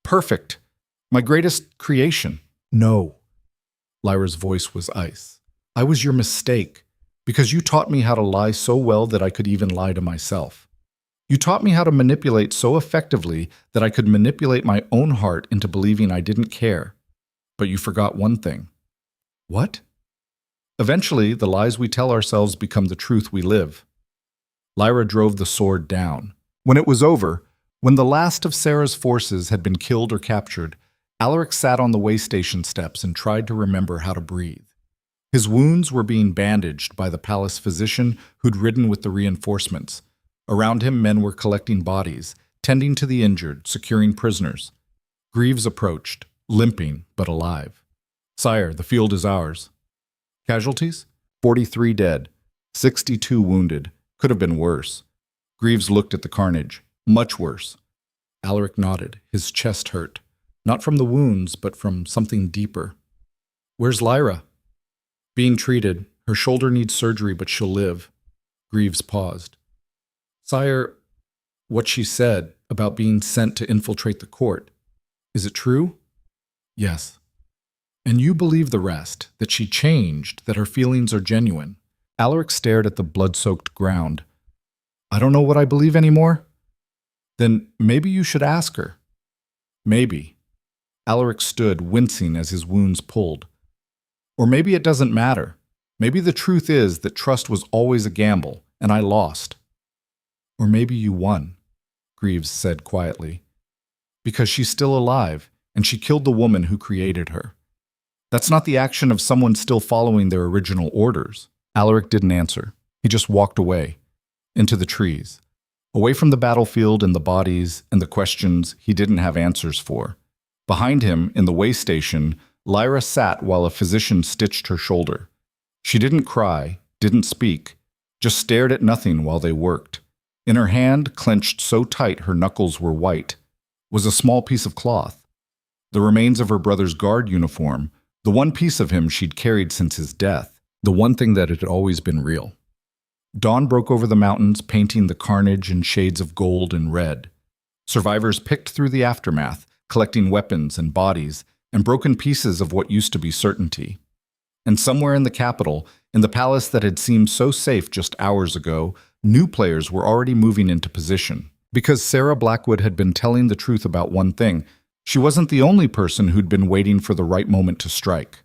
perfect. My greatest creation. No. Lyra's voice was ice. I was your mistake, because you taught me how to lie so well that I could even lie to myself. You taught me how to manipulate so effectively that I could manipulate my own heart into believing I didn't care. But you forgot one thing. What? Eventually, the lies we tell ourselves become the truth we live. Lyra drove the sword down. When it was over, when the last of Sarah's forces had been killed or captured, Alaric sat on the way station steps and tried to remember how to breathe. His wounds were being bandaged by the palace physician who'd ridden with the reinforcements. Around him, men were collecting bodies, tending to the injured, securing prisoners. Greaves approached, limping but alive. Sire, the field is ours. Casualties? 43 dead, 62 wounded. Could have been worse. Greaves looked at the carnage. Much worse. Alaric nodded. His chest hurt. Not from the wounds, but from something deeper. Where's Lyra? Being treated. Her shoulder needs surgery, but she'll live. Greaves paused. Sire, what she said about being sent to infiltrate the court, is it true? Yes. And you believe the rest, that she changed, that her feelings are genuine. Alaric stared at the blood-soaked ground. I don't know what I believe anymore. Then maybe you should ask her. Maybe. Alaric stood, wincing as his wounds pulled. Or maybe it doesn't matter. Maybe the truth is that trust was always a gamble, and I lost. Or maybe you won, Greaves said quietly. Because she's still alive, and she killed the woman who created her. That's not the action of someone still following their original orders. Alaric didn't answer. He just walked away, into the trees, away from the battlefield and the bodies and the questions he didn't have answers for. Behind him, in the way station, Lyra sat while a physician stitched her shoulder. She didn't cry, didn't speak, just stared at nothing while they worked. In her hand, clenched so tight her knuckles were white, was a small piece of cloth. The remains of her brother's guard uniform, the one piece of him she'd carried since his death, the one thing that had always been real. Dawn broke over the mountains, painting the carnage in shades of gold and red. Survivors picked through the aftermath, collecting weapons and bodies and broken pieces of what used to be certainty. And somewhere in the capital, in the palace that had seemed so safe just hours ago, new players were already moving into position. Because Sarah Blackwood had been telling the truth about one thing, she wasn't the only person who'd been waiting for the right moment to strike.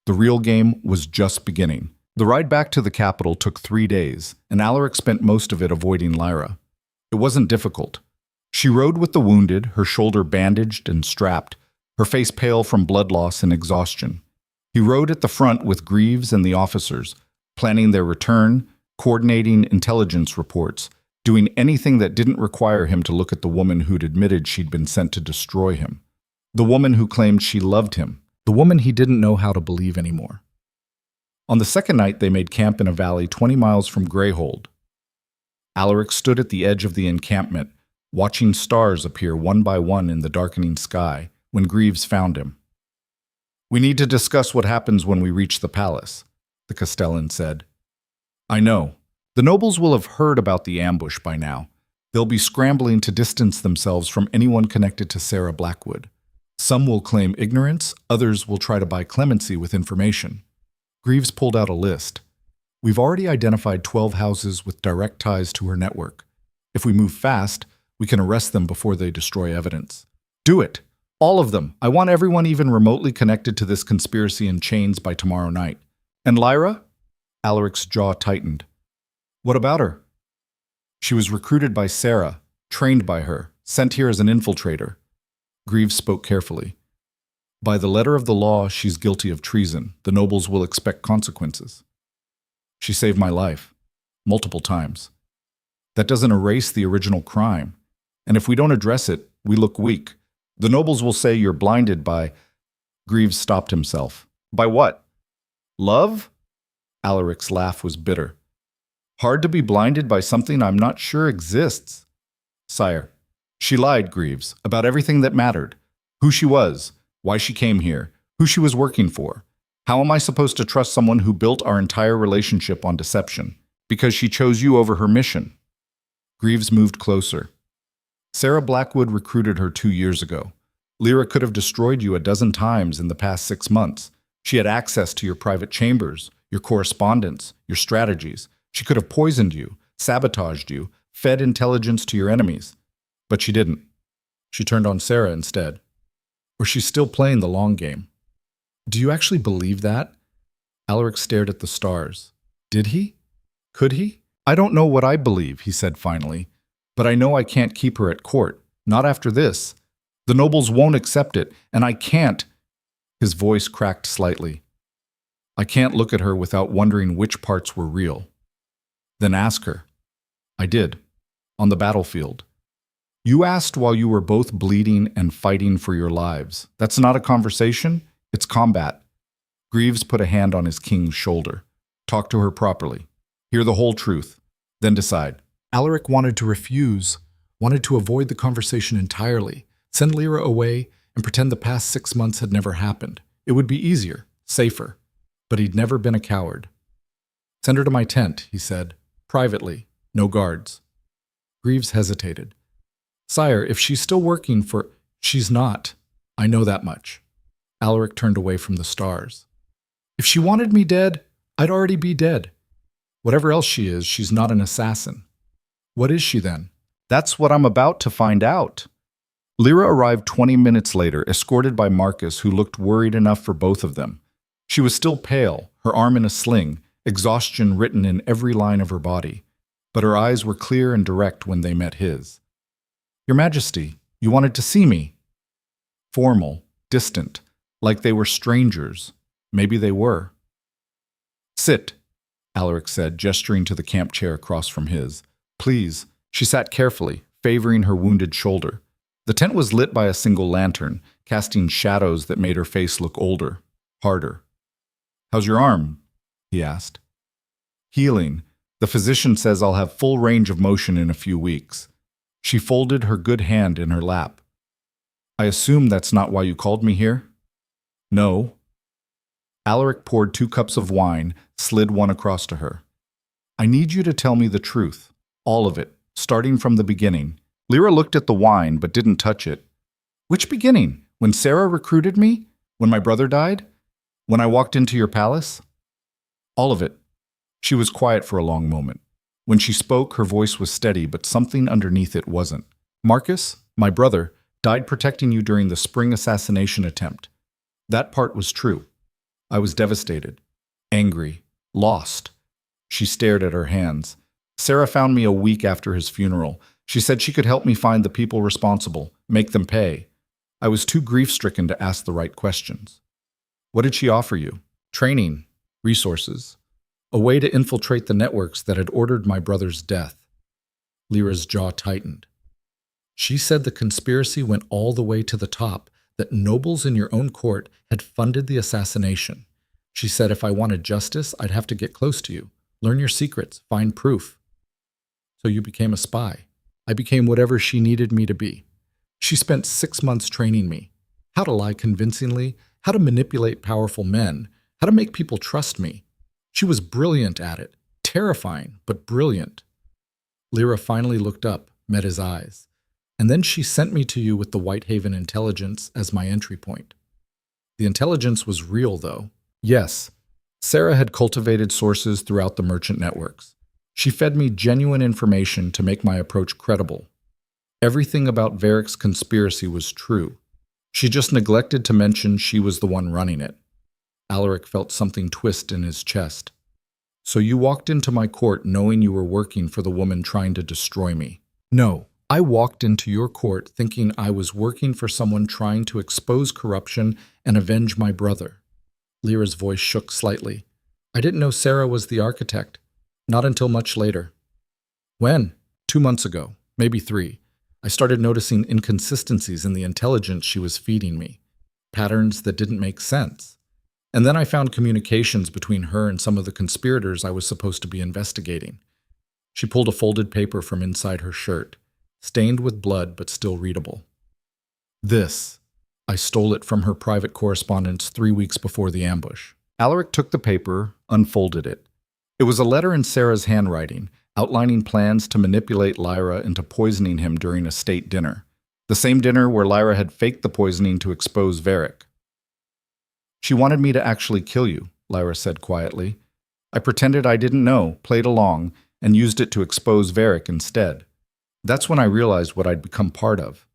The real game was just beginning. The ride back to the capital took 3 days, and Alaric spent most of it avoiding Lyra. It wasn't difficult. She rode with the wounded, her shoulder bandaged and strapped, her face pale from blood loss and exhaustion. He rode at the front with Greaves and the officers, planning their return, coordinating intelligence reports, doing anything that didn't require him to look at the woman who'd admitted she'd been sent to destroy him. The woman who claimed she loved him. The woman he didn't know how to believe anymore. On the second night, they made camp in a valley 20 miles from Greyhold. Alaric stood at the edge of the encampment, watching stars appear one by one in the darkening sky, when Greaves found him. We need to discuss what happens when we reach the palace, the Castellan said. I know. The nobles will have heard about the ambush by now. They'll be scrambling to distance themselves from anyone connected to Sarah Blackwood. Some will claim ignorance, others will try to buy clemency with information. Greaves pulled out a list. We've already identified 12 houses with direct ties to her network. If we move fast, we can arrest them before they destroy evidence. Do it! All of them. I want everyone even remotely connected to this conspiracy in chains by tomorrow night. And Lyra? Alaric's jaw tightened. What about her? She was recruited by Sarah, trained by her, sent here as an infiltrator. Greaves spoke carefully. By the letter of the law, she's guilty of treason. The nobles will expect consequences. She saved my life. Multiple times. That doesn't erase the original crime. And if we don't address it, we look weak. The nobles will say you're blinded by... Greaves stopped himself. By what? Love? Alaric's laugh was bitter. Hard to be blinded by something I'm not sure exists. Sire, she lied, Greaves, about everything that mattered. Who she was, why she came here, who she was working for. How am I supposed to trust someone who built our entire relationship on deception? Because she chose you over her mission. Greaves moved closer. Sarah Blackwood recruited her 2 years ago. Lyra could have destroyed you a dozen times in the past 6 months. She had access to your private chambers, your correspondence, your strategies. She could have poisoned you, sabotaged you, fed intelligence to your enemies. But she didn't. She turned on Sarah instead. Or she's still playing the long game. Do you actually believe that? Alaric stared at the stars. Did he? Could he? I don't know what I believe, he said finally. But I know I can't keep her at court. Not after this. The nobles won't accept it, and I can't. His voice cracked slightly. I can't look at her without wondering which parts were real. Then ask her. I did. On the battlefield. You asked while you were both bleeding and fighting for your lives. That's not a conversation, it's combat. Greaves put a hand on his king's shoulder. Talk to her properly. Hear the whole truth. Then decide. Alaric wanted to refuse, wanted to avoid the conversation entirely, send Lyra away, and pretend the past 6 months had never happened. It would be easier, safer. But he'd never been a coward. Send her to my tent, he said. Privately, no guards. Greaves hesitated. Sire, if she's still working for... She's not. I know that much. Alaric turned away from the stars. If she wanted me dead, I'd already be dead. Whatever else she is, she's not an assassin. What is she then? That's what I'm about to find out. Lyra arrived 20 minutes later, escorted by Marcus, who looked worried enough for both of them. She was still pale, her arm in a sling, exhaustion written in every line of her body. But her eyes were clear and direct when they met his. Your Majesty, you wanted to see me. Formal, distant, like they were strangers. Maybe they were. Sit, Alaric said, gesturing to the camp chair across from his. Please. She sat carefully, favoring her wounded shoulder. The tent was lit by a single lantern, casting shadows that made her face look older, harder. How's your arm? He asked. Healing. The physician says I'll have full range of motion in a few weeks. She folded her good hand in her lap. I assume that's not why you called me here? No. Alaric poured 2 cups of wine, slid one across to her. I need you to tell me the truth. All of it, starting from the beginning. Lyra looked at the wine but didn't touch it. Which beginning? When Sarah recruited me? When my brother died? When I walked into your palace? All of it. She was quiet for a long moment. When she spoke, her voice was steady, but something underneath it wasn't. Marcus, my brother, died protecting you during the spring assassination attempt. That part was true. I was devastated, angry, lost. She stared at her hands. Sarah found me a week after his funeral. She said she could help me find the people responsible, make them pay. I was too grief-stricken to ask the right questions. What did she offer you? Training, resources, a way to infiltrate the networks that had ordered my brother's death. Lyra's jaw tightened. She said the conspiracy went all the way to the top, that nobles in your own court had funded the assassination. She said if I wanted justice, I'd have to get close to you, learn your secrets, find proof. So you became a spy. I became whatever she needed me to be. She spent 6 months training me. How to lie convincingly, how to manipulate powerful men, how to make people trust me. She was brilliant at it, terrifying, but brilliant. Lyra finally looked up, met his eyes. And then she sent me to you with the Whitehaven intelligence as my entry point. The intelligence was real, though. Yes, Sarah had cultivated sources throughout the merchant networks. She fed me genuine information to make my approach credible. Everything about Varric's conspiracy was true. She just neglected to mention she was the one running it. Alaric felt something twist in his chest. So you walked into my court knowing you were working for the woman trying to destroy me? No, I walked into your court thinking I was working for someone trying to expose corruption and avenge my brother. Lyra's voice shook slightly. I didn't know Sarah was the architect. Not until much later. When? 2 months ago, maybe 3. I started noticing inconsistencies in the intelligence she was feeding me, patterns that didn't make sense. And then I found communications between her and some of the conspirators I was supposed to be investigating. She pulled a folded paper from inside her shirt, stained with blood but still readable. This. I stole it from her private correspondence 3 weeks before the ambush. Alaric took the paper, unfolded it. It was a letter in Sarah's handwriting, outlining plans to manipulate Lyra into poisoning him during a state dinner. The same dinner where Lyra had faked the poisoning to expose Varric. She wanted me to actually kill you, Lyra said quietly. I pretended I didn't know, played along, and used it to expose Varric instead. That's when I realized what I'd become part of.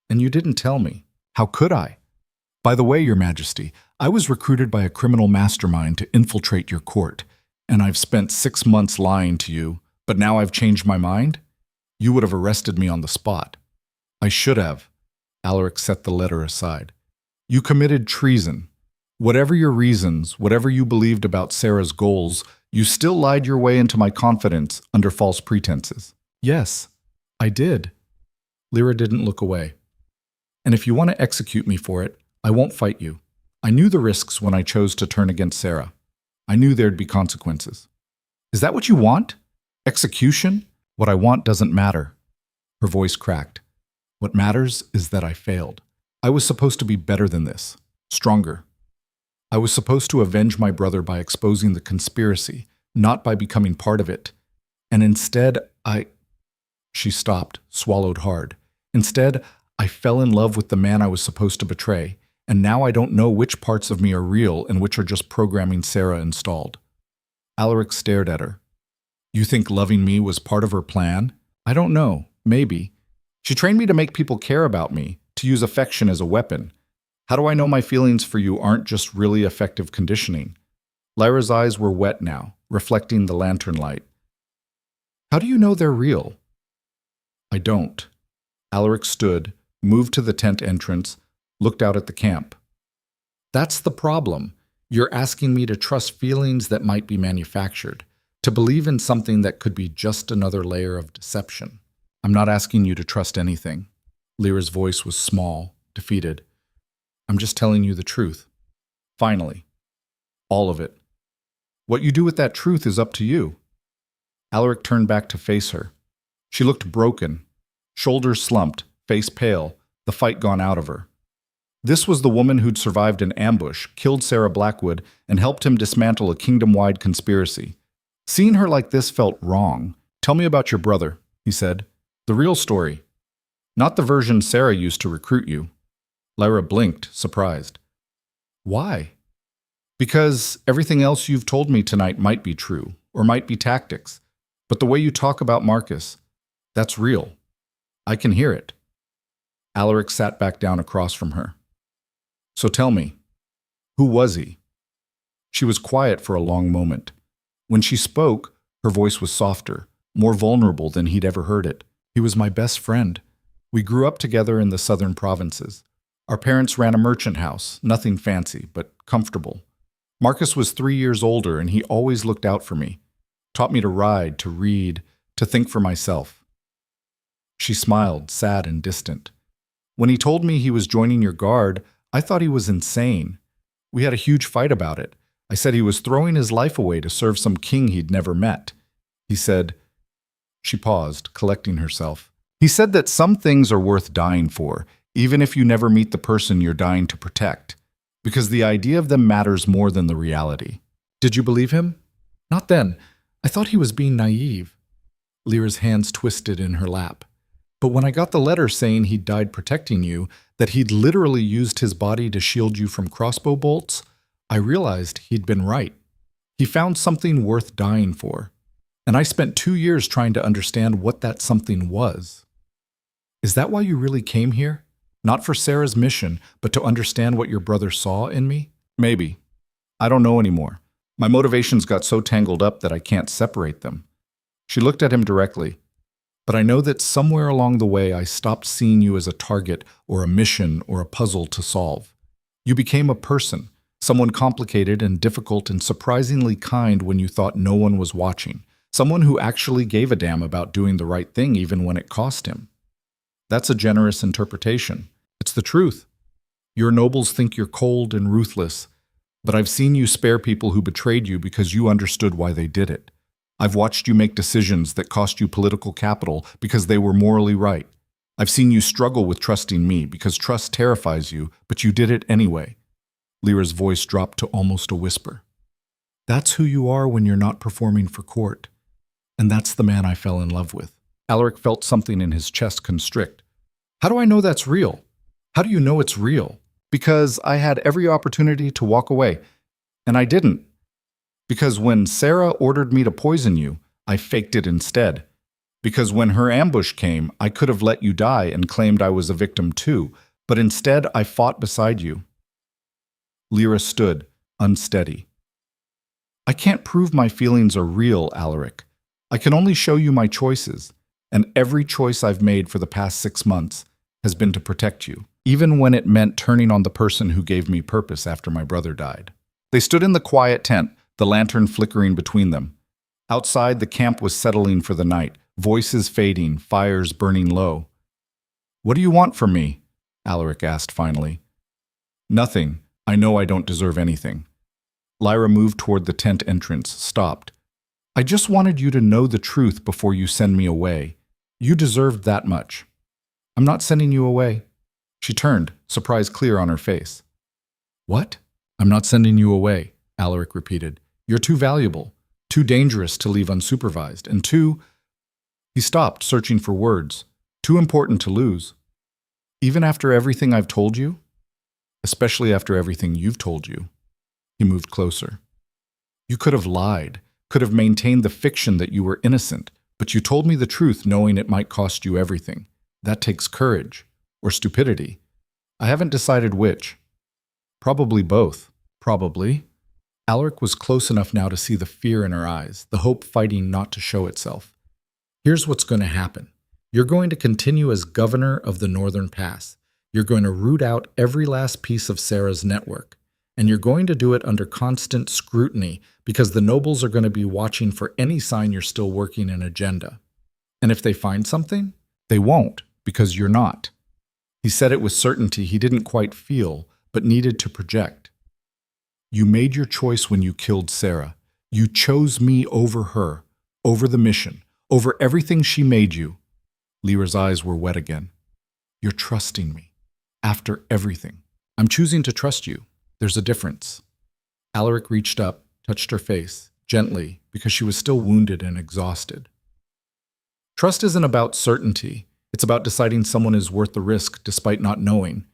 And you didn't tell me. How could I? By the way, Your Majesty, I was recruited by a criminal mastermind to infiltrate your court, and I've spent 6 months lying to you, but now I've changed my mind? You would have arrested me on the spot. I should have. Alaric set the letter aside. You committed treason. Whatever your reasons, whatever you believed about Sarah's goals, you still lied your way into my confidence under false pretenses. Yes, I did. Lyra didn't look away. And if you want to execute me for it, I won't fight you. I knew the risks when I chose to turn against Sarah. I knew there'd be consequences. Is that what you want? Execution? What I want doesn't matter. Her voice cracked. What matters is that I failed. I was supposed to be better than this, stronger. I was supposed to avenge my brother by exposing the conspiracy, not by becoming part of it. And instead, She stopped, swallowed hard. Instead, I fell in love with the man I was supposed to betray, and now I don't know which parts of me are real and which are just programming Sarah installed. Alaric stared at her. You think loving me was part of her plan? I don't know, maybe. She trained me to make people care about me, to use affection as a weapon. How do I know my feelings for you aren't just really effective conditioning? Lyra's eyes were wet now, reflecting the lantern light. How do you know they're real? I don't. Alaric stood, moved to the tent entrance, looked out at the camp. That's the problem. You're asking me to trust feelings that might be manufactured, to believe in something that could be just another layer of deception. I'm not asking you to trust anything. Lyra's voice was small, defeated. I'm just telling you the truth. Finally. All of it. What you do with that truth is up to you. Alaric turned back to face her. She looked broken, shoulders slumped, face pale, the fight gone out of her. This was the woman who'd survived an ambush, killed Sarah Blackwood, and helped him dismantle a kingdom-wide conspiracy. Seeing her like this felt wrong. Tell me about your brother, he said. The real story. Not the version Sarah used to recruit you. Lyra blinked, surprised. Why? Because everything else you've told me tonight might be true, or might be tactics. But the way you talk about Marcus, that's real. I can hear it. Alaric sat back down across from her. So tell me, who was he? She was quiet for a long moment. When she spoke, her voice was softer, more vulnerable than he'd ever heard it. He was my best friend. We grew up together in the southern provinces. Our parents ran a merchant house, nothing fancy, but comfortable. Marcus was 3 years older, and he always looked out for me. Taught me to ride, to read, to think for myself. She smiled, sad and distant. When he told me he was joining your guard, I thought he was insane. We had a huge fight about it. I said he was throwing his life away to serve some king he'd never met. He said... She paused, collecting herself. He said that some things are worth dying for, even if you never meet the person you're dying to protect, because the idea of them matters more than the reality. Did you believe him? Not then. I thought he was being naive. Lyra's hands twisted in her lap. But when I got the letter saying he'd died protecting you, that he'd literally used his body to shield you from crossbow bolts, I realized he'd been right. He found something worth dying for, and I spent 2 years trying to understand what that something was. Is that why you really came here? Not for Sarah's mission, but to understand what your brother saw in me? Maybe. I don't know anymore. My motivations got so tangled up that I can't separate them. She looked at him directly. But I know that somewhere along the way I stopped seeing you as a target or a mission or a puzzle to solve. You became a person, someone complicated and difficult and surprisingly kind when you thought no one was watching, someone who actually gave a damn about doing the right thing even when it cost him. That's a generous interpretation. It's the truth. Your nobles think you're cold and ruthless, but I've seen you spare people who betrayed you because you understood why they did it. I've watched you make decisions that cost you political capital because they were morally right. I've seen you struggle with trusting me because trust terrifies you, but you did it anyway. Lyra's voice dropped to almost a whisper. That's who you are when you're not performing for court. And that's the man I fell in love with. Alaric felt something in his chest constrict. How do I know that's real? How do you know it's real? Because I had every opportunity to walk away, and I didn't. Because when Sarah ordered me to poison you, I faked it instead. Because when her ambush came, I could have let you die and claimed I was a victim too, but instead I fought beside you. Lyra stood, unsteady. I can't prove my feelings are real, Alaric. I can only show you my choices, and every choice I've made for the past 6 months has been to protect you, even when it meant turning on the person who gave me purpose after my brother died. They stood in the quiet tent, the lantern flickering between them. Outside, the camp was settling for the night, voices fading, fires burning low. What do you want from me? Alaric asked finally. Nothing. I know I don't deserve anything. Lyra moved toward the tent entrance, stopped. I just wanted you to know the truth before you send me away. You deserved that much. I'm not sending you away. She turned, surprise clear on her face. What? I'm not sending you away, Alaric repeated. You're too valuable, too dangerous to leave unsupervised, and too— He stopped, searching for words. Too important to lose. Even after everything I've told you? Especially after everything you've told you. He moved closer. You could have lied, could have maintained the fiction that you were innocent, but you told me the truth knowing it might cost you everything. That takes courage. Or stupidity. I haven't decided which. Probably both. Probably. Alaric was close enough now to see the fear in her eyes, the hope fighting not to show itself. Here's what's going to happen. You're going to continue as governor of the Northern Pass. You're going to root out every last piece of Sarah's network. And you're going to do it under constant scrutiny because the nobles are going to be watching for any sign you're still working an agenda. And if they find something, they won't, because you're not. He said it with certainty he didn't quite feel, but needed to project. You made your choice when you killed Sarah. You chose me over her, over the mission, over everything she made you. Lyra's eyes were wet again. You're trusting me. After everything. I'm choosing to trust you. There's a difference. Alaric reached up, touched her face, gently, because she was still wounded and exhausted. Trust isn't about certainty. It's about deciding someone is worth the risk despite not knowing.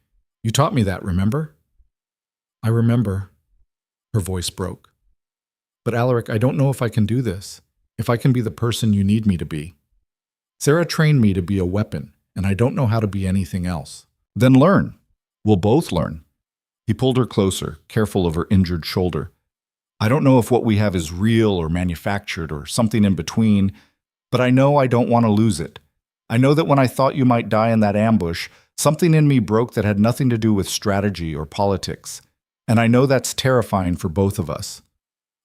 You taught me that, remember? I remember. Her voice broke. But Alaric, I don't know if I can do this, if I can be the person you need me to be. Sarah trained me to be a weapon, and I don't know how to be anything else. Then learn. We'll both learn. He pulled her closer, careful of her injured shoulder. I don't know if what we have is real or manufactured or something in between, but I know I don't want to lose it. I know that when I thought you might die in that ambush, something in me broke that had nothing to do with strategy or politics. And I know that's terrifying for both of us.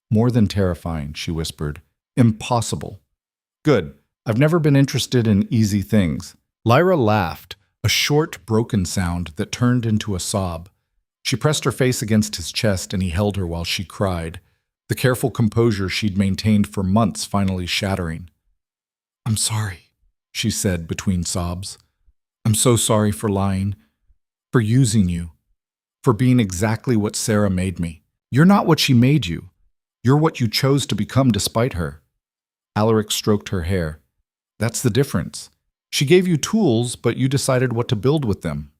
More than terrifying, she whispered. Impossible. Good. I've never been interested in easy things. Lyra laughed, a short, broken sound that turned into a sob. She pressed her face against his chest and he held her while she cried, the careful composure she'd maintained for months finally shattering. I'm sorry, she said between sobs. I'm so sorry for lying, for using you, for being exactly what Sarah made me. You're not what she made you. You're what you chose to become despite her. Alaric stroked her hair. That's the difference. She gave you tools, but you decided what to build with them.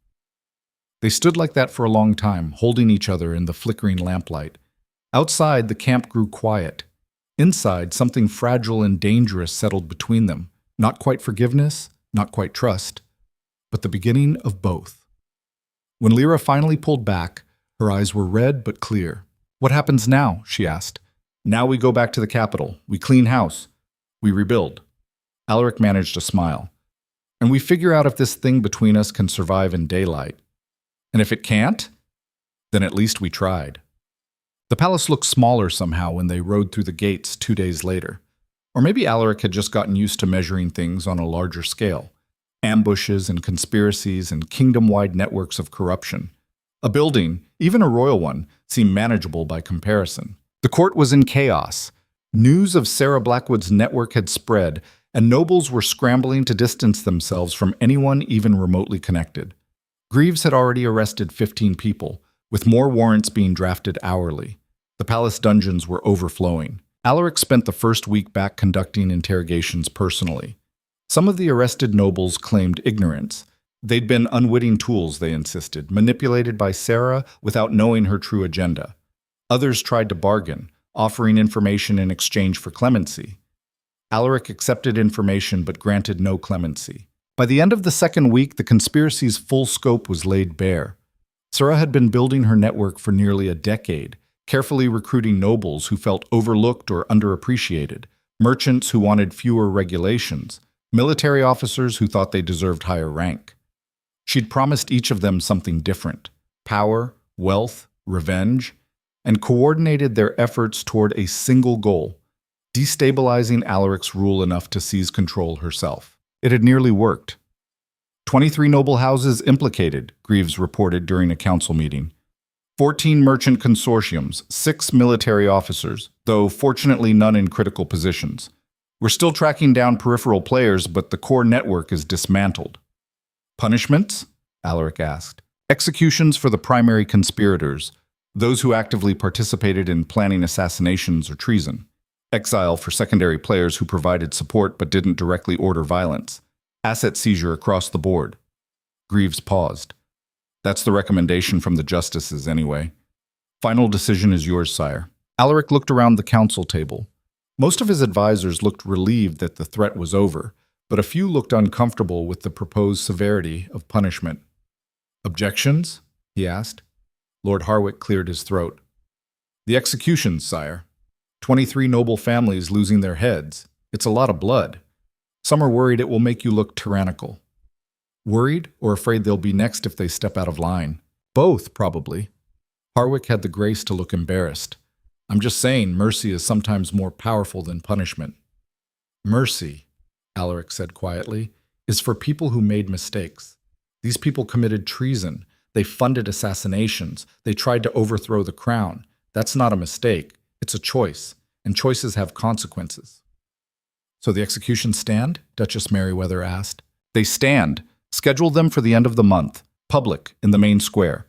They stood like that for a long time, holding each other in the flickering lamplight. Outside, the camp grew quiet. Inside, something fragile and dangerous settled between them. Not quite forgiveness, not quite trust, but the beginning of both. When Lyra finally pulled back, her eyes were red but clear. "What happens now?" she asked. "Now we go back to the capital. We clean house. We rebuild." Alaric managed a smile. "And we figure out if this thing between us can survive in daylight. And if it can't, then at least we tried." The palace looked smaller somehow when they rode through the gates 2 days later. Or maybe Alaric had just gotten used to measuring things on a larger scale. Ambushes and conspiracies and kingdom-wide networks of corruption. A building, even a royal one, seemed manageable by comparison. The court was in chaos. News of Sarah Blackwood's network had spread, and nobles were scrambling to distance themselves from anyone even remotely connected. Greaves had already arrested 15 people, with more warrants being drafted hourly. The palace dungeons were overflowing. Alaric spent the first week back conducting interrogations personally. Some of the arrested nobles claimed ignorance. They'd been unwitting tools, they insisted, manipulated by Sarah without knowing her true agenda. Others tried to bargain, offering information in exchange for clemency. Alaric accepted information but granted no clemency. By the end of the second week, the conspiracy's full scope was laid bare. Sarah had been building her network for nearly a decade, carefully recruiting nobles who felt overlooked or underappreciated, merchants who wanted fewer regulations, military officers who thought they deserved higher rank. She'd promised each of them something different: power, wealth, revenge, and coordinated their efforts toward a single goal: destabilizing Alaric's rule enough to seize control herself. It had nearly worked. 23 noble houses implicated, Greaves reported during a council meeting. 14 merchant consortiums, 6 military officers, though fortunately none in critical positions. We're still tracking down peripheral players, but the core network is dismantled. Punishments? Alaric asked. Executions for the primary conspirators, those who actively participated in planning assassinations or treason. Exile for secondary players who provided support but didn't directly order violence. Asset seizure across the board. Greaves paused. That's the recommendation from the justices, anyway. Final decision is yours, sire. Alaric looked around the council table. Most of his advisors looked relieved that the threat was over, but a few looked uncomfortable with the proposed severity of punishment. Objections? He asked. Lord Harwick cleared his throat. The executions, sire. 23 noble families losing their heads. It's a lot of blood. Some are worried it will make you look tyrannical. Worried or afraid they'll be next if they step out of line? Both, probably. Harwick had the grace to look embarrassed. I'm just saying mercy is sometimes more powerful than punishment. Mercy, Alaric said quietly, is for people who made mistakes. These people committed treason. They funded assassinations. They tried to overthrow the crown. That's not a mistake. It's a choice, and choices have consequences. So the executions stand? Duchess Merryweather asked. They stand. Schedule them for the end of the month. Public, in the main square.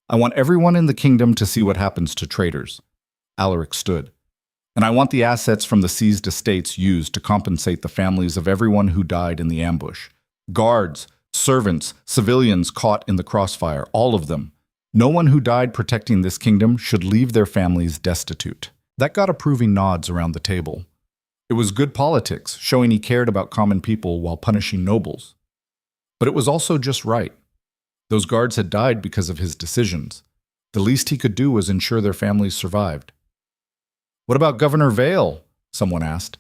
I want everyone in the kingdom to see what happens to traitors. Alaric stood. And I want the assets from the seized estates used to compensate the families of everyone who died in the ambush. Guards, servants, civilians caught in the crossfire, all of them. No one who died protecting this kingdom should leave their families destitute. That got approving nods around the table. It was good politics, showing he cared about common people while punishing nobles. But it was also just right. Those guards had died because of his decisions. The least he could do was ensure their families survived. What about Governor Vale? Someone asked.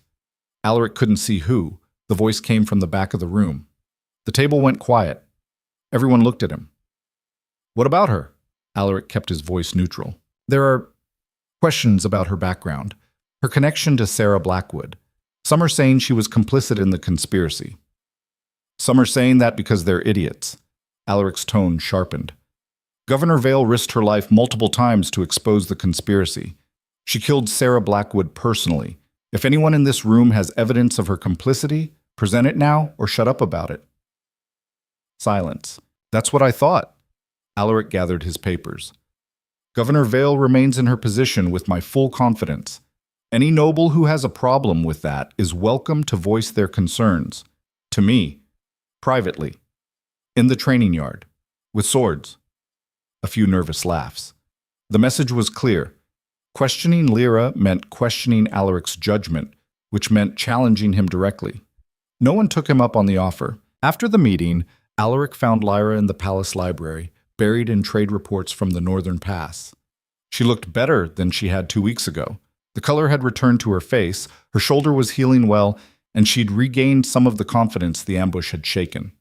Alaric couldn't see who. The voice came from the back of the room. The table went quiet. Everyone looked at him. What about her? Alaric kept his voice neutral. There are questions about her background, her connection to Sarah Blackwood. Some are saying she was complicit in the conspiracy. Some are saying that because they're idiots. Alaric's tone sharpened. Governor Vale risked her life multiple times to expose the conspiracy. She killed Sarah Blackwood personally. If anyone in this room has evidence of her complicity, present it now or shut up about it. Silence. That's what I thought. Alaric gathered his papers. Governor Vale remains in her position with my full confidence. Any noble who has a problem with that is welcome to voice their concerns. To me. Privately. In the training yard. With swords. A few nervous laughs. The message was clear. Questioning Lyra meant questioning Alaric's judgment, which meant challenging him directly. No one took him up on the offer. After the meeting, Alaric found Lyra in the palace library, buried in trade reports from the Northern Pass. She looked better than she had 2 weeks ago. The color had returned to her face, her shoulder was healing well, and she'd regained some of the confidence the ambush had shaken.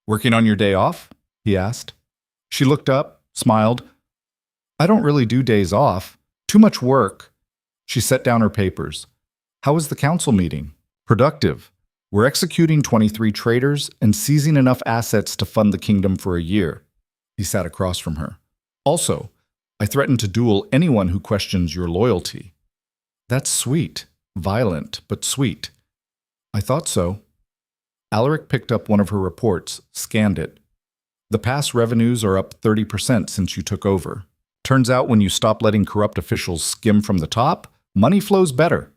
"Working on your day off?" he asked. She looked up, smiled. "I don't really do days off. Too much work." She set down her papers. "How was the council meeting?" "Productive. We're executing 23 traitors and seizing enough assets to fund the kingdom for a year." He sat across from her. "Also, I threaten to duel anyone who questions your loyalty." "That's sweet. Violent, but sweet." "I thought so." Alaric picked up one of her reports, scanned it. "The pass revenues are up 30% since you took over. Turns out when you stop letting corrupt officials skim from the top, money flows better."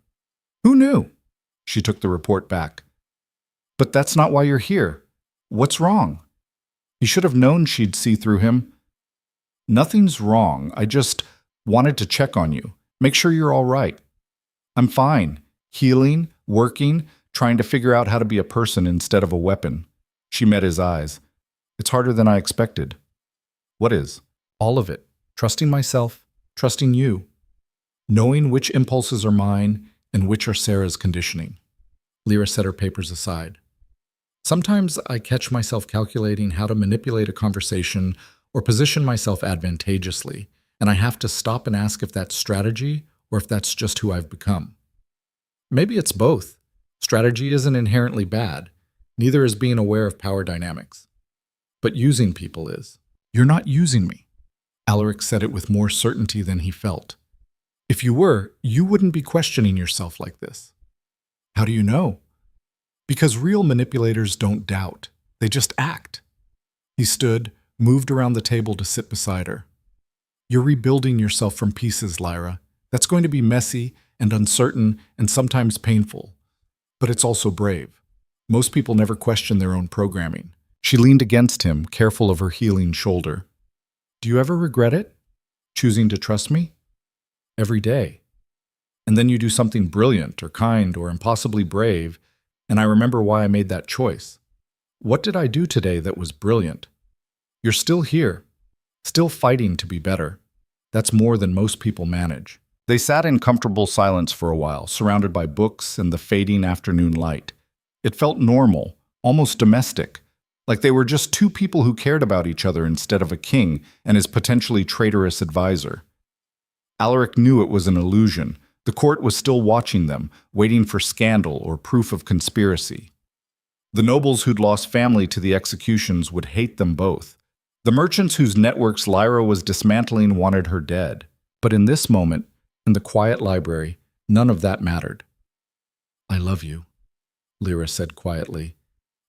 "Who knew?" She took the report back. "But that's not why you're here. What's wrong?" He should have known she'd see through him. "Nothing's wrong. I just wanted to check on you. Make sure you're all right." "I'm fine. Healing, working, trying to figure out how to be a person instead of a weapon." She met his eyes. "It's harder than I expected." "What is?" "All of it. Trusting myself, trusting you. Knowing which impulses are mine and which are Sarah's conditioning." Lyra set her papers aside. "Sometimes I catch myself calculating how to manipulate a conversation or position myself advantageously, and I have to stop and ask if that's strategy or if that's just who I've become. Maybe it's both. Strategy isn't inherently bad. Neither is being aware of power dynamics. But using people is. You're not using me." Alaric said it with more certainty than he felt. "If you were, you wouldn't be questioning yourself like this." "How do you know?" "Because real manipulators don't doubt. They just act." He stood, moved around the table to sit beside her. "You're rebuilding yourself from pieces, Lyra. That's going to be messy and uncertain and sometimes painful. But it's also brave. Most people never question their own programming." She leaned against him, careful of her healing shoulder. "Do you ever regret it? Choosing to trust me?" "Every day. And then you do something brilliant or kind or impossibly brave, and I remember why I made that choice. What did I do today that was brilliant? You're still here, still fighting to be better. That's more than most people manage." They sat in comfortable silence for a while, surrounded by books and the fading afternoon light. It felt normal, almost domestic, like they were just two people who cared about each other instead of a king and his potentially traitorous advisor. Alaric knew it was an illusion. The court was still watching them, waiting for scandal or proof of conspiracy. The nobles who'd lost family to the executions would hate them both. The merchants whose networks Lyra was dismantling wanted her dead. But in this moment, in the quiet library, none of that mattered. "I love you," Lyra said quietly.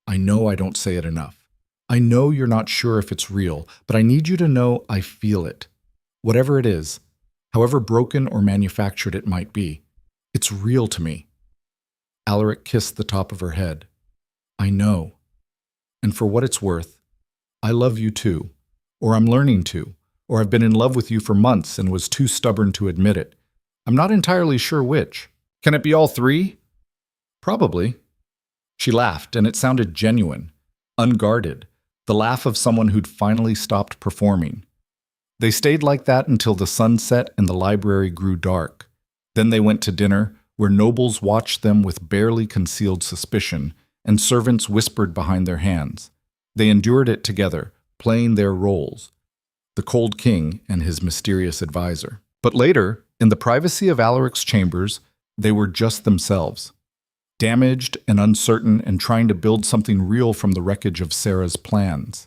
"I know I don't say it enough. I know you're not sure if it's real, but I need you to know I feel it. Whatever it is, however broken or manufactured it might be, it's real to me." Alaric kissed the top of her head. "I know. And for what it's worth, I love you too, or I'm learning to, or I've been in love with you for months and was too stubborn to admit it. I'm not entirely sure which. Can it be all three?" "Probably." She laughed, and it sounded genuine, unguarded, the laugh of someone who'd finally stopped performing. They stayed like that until the sun set and the library grew dark. Then they went to dinner, where nobles watched them with barely concealed suspicion, and servants whispered behind their hands. They endured it together, playing their roles, the cold king and his mysterious advisor. But later, in the privacy of Alaric's chambers, they were just themselves, damaged and uncertain and trying to build something real from the wreckage of Sarah's plans.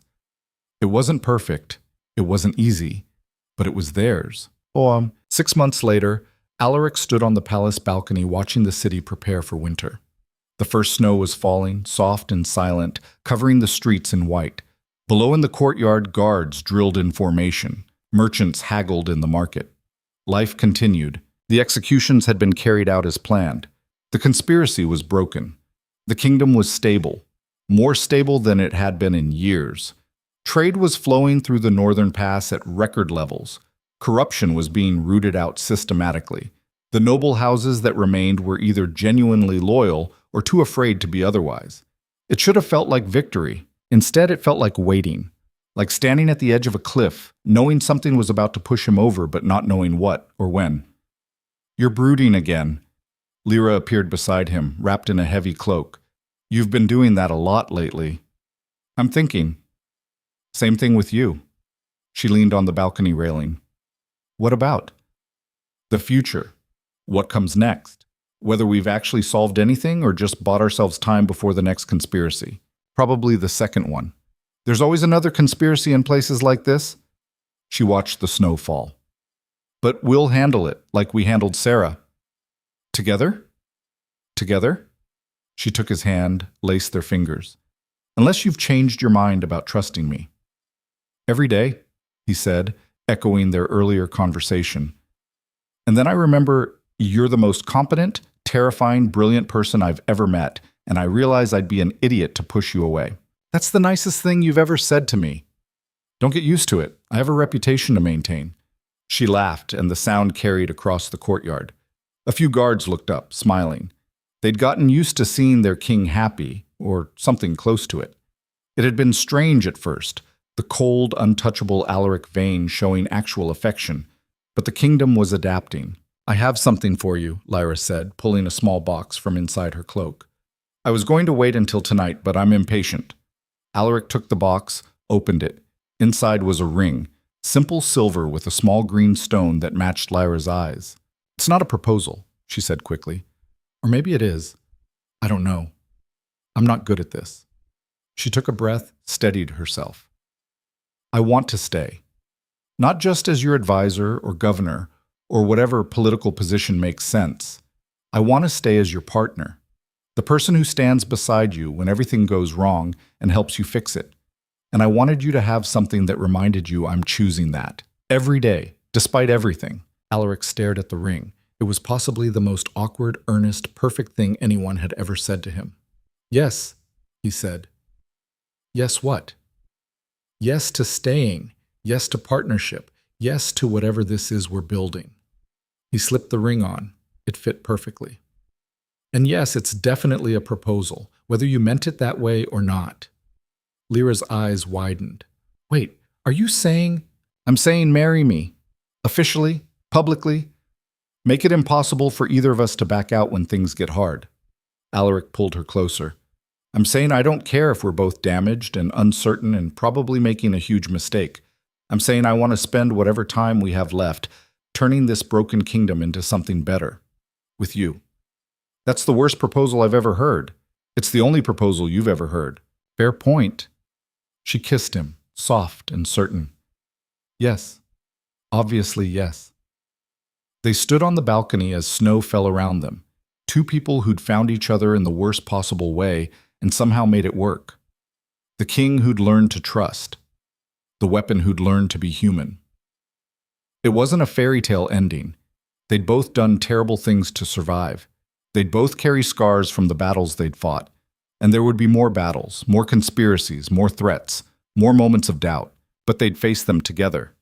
It wasn't perfect, it wasn't easy, but it was theirs. 6 months later, Alaric stood on the palace balcony watching the city prepare for winter. The first snow was falling, soft and silent, covering the streets in white. Below in the courtyard, guards drilled in formation. Merchants haggled in the market. Life continued. The executions had been carried out as planned. The conspiracy was broken. The kingdom was stable, more stable than it had been in years. Trade was flowing through the northern pass at record levels. Corruption was being rooted out systematically. The noble houses that remained were either genuinely loyal or too afraid to be otherwise. It should have felt like victory. Instead, it felt like waiting, like standing at the edge of a cliff, knowing something was about to push him over but not knowing what or when. "You're brooding again." Lyra appeared beside him, wrapped in a heavy cloak. "You've been doing that a lot lately." "I'm thinking." "Same thing with you." She leaned on the balcony railing. "What about?" "The future. What comes next? Whether we've actually solved anything or just bought ourselves time before the next conspiracy. Probably the second one. There's always another conspiracy in places like this." She watched the snow fall. "But we'll handle it, like we handled Sarah." "Together?" "Together?" She took his hand, laced their fingers. "Unless you've changed your mind about trusting me." "Every day," he said, echoing their earlier conversation. "And then I remember, you're the most competent, terrifying, brilliant person I've ever met, and I realize I'd be an idiot to push you away. That's the nicest thing you've ever said to me. Don't get used to it. I have a reputation to maintain." She laughed, and the sound carried across the courtyard. A few guards looked up, smiling. They'd gotten used to seeing their king happy, or something close to it. It had been strange at first, the cold, untouchable Alaric Vane showing actual affection, but the kingdom was adapting. "I have something for you," Lyra said, pulling a small box from inside her cloak. "I was going to wait until tonight, but I'm impatient." Alaric took the box, opened it. Inside was a ring, simple silver with a small green stone that matched Lyra's eyes. "It's not a proposal," she said quickly. "Or maybe it is. I don't know. I'm not good at this." She took a breath, steadied herself. "I want to stay. Not just as your advisor or governor, or whatever political position makes sense. I want to stay as your partner. The person who stands beside you when everything goes wrong and helps you fix it. And I wanted you to have something that reminded you I'm choosing that. Every day, despite everything." Alaric stared at the ring. It was possibly the most awkward, earnest, perfect thing anyone had ever said to him. "Yes," he said. "Yes what?" "Yes to staying. Yes to partnership. Yes to whatever this is we're building." He slipped the ring on. It fit perfectly. "And yes, it's definitely a proposal, whether you meant it that way or not." Lyra's eyes widened. "Wait, are you saying—" "I'm saying marry me. Officially, publicly. Make it impossible for either of us to back out when things get hard." Alaric pulled her closer. "I'm saying I don't care if we're both damaged and uncertain and probably making a huge mistake. I'm saying I want to spend whatever time we have left turning this broken kingdom into something better. With you." "That's the worst proposal I've ever heard. It's the only proposal you've ever heard." "Fair point." She kissed him, soft and certain. "Yes. Obviously, yes." They stood on the balcony as snow fell around them. Two people who'd found each other in the worst possible way and somehow made it work. The king who'd learned to trust. The weapon who'd learned to be human. It wasn't a fairy tale ending. They'd both done terrible things to survive. They'd both carry scars from the battles they'd fought. And there would be more battles, more conspiracies, more threats, more moments of doubt, but they'd face them together.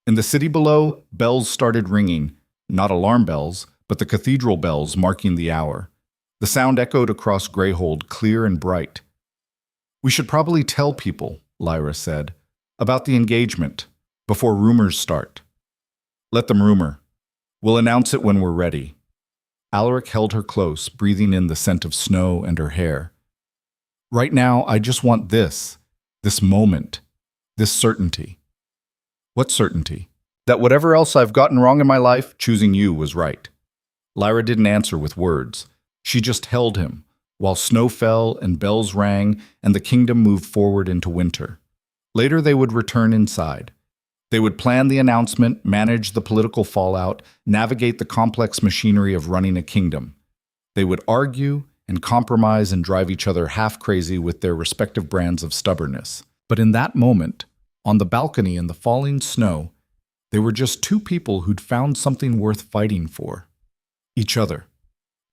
In the city below, bells started ringing, not alarm bells, but the cathedral bells marking the hour. The sound echoed across Greyhold, clear and bright. "We should probably tell people," Lyra said, "about the engagement, before rumors start." "Let them rumor. We'll announce it when we're ready." Alaric held her close, breathing in the scent of snow and her hair. "Right now, I just want this moment, this certainty." "What certainty?" "That whatever else I've gotten wrong in my life, choosing you was right." Lyra didn't answer with words. She just held him, while snow fell and bells rang and the kingdom moved forward into winter. Later they would return inside. They would plan the announcement, manage the political fallout, navigate the complex machinery of running a kingdom. They would argue and compromise and drive each other half crazy with their respective brands of stubbornness. But in that moment, on the balcony in the falling snow, they were just two people who'd found something worth fighting for. Each other.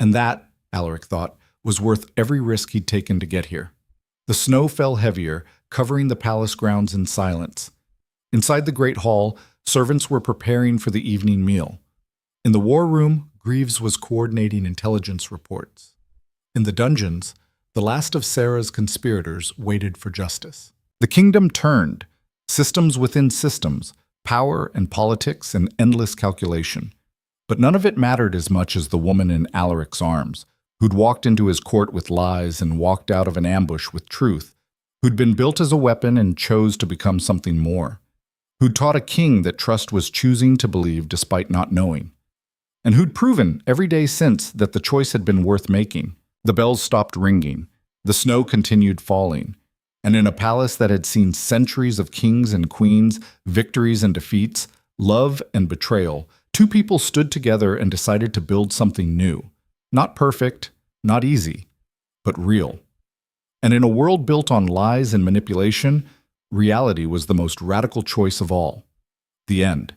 And that, Alaric thought, was worth every risk he'd taken to get here. The snow fell heavier, covering the palace grounds in silence. Inside the great hall, Servants were preparing for the evening meal. In the war room, Greaves was coordinating intelligence reports. In the dungeons, the last of Sarah's conspirators waited for justice. The kingdom turned, systems within systems, power and politics and endless calculation. But none of it mattered as much as the woman in Alaric's arms, who'd walked into his court with lies and walked out of an ambush with truth, who'd been built as a weapon and chose to become something more, who'd taught a king that trust was choosing to believe despite not knowing, and who'd proven every day since that the choice had been worth making. The bells stopped ringing, the snow continued falling, and in a palace that had seen centuries of kings and queens, victories and defeats, love and betrayal, two people stood together and decided to build something new. Not perfect, not easy, but real. And in a world built on lies and manipulation, reality was the most radical choice of all. The end.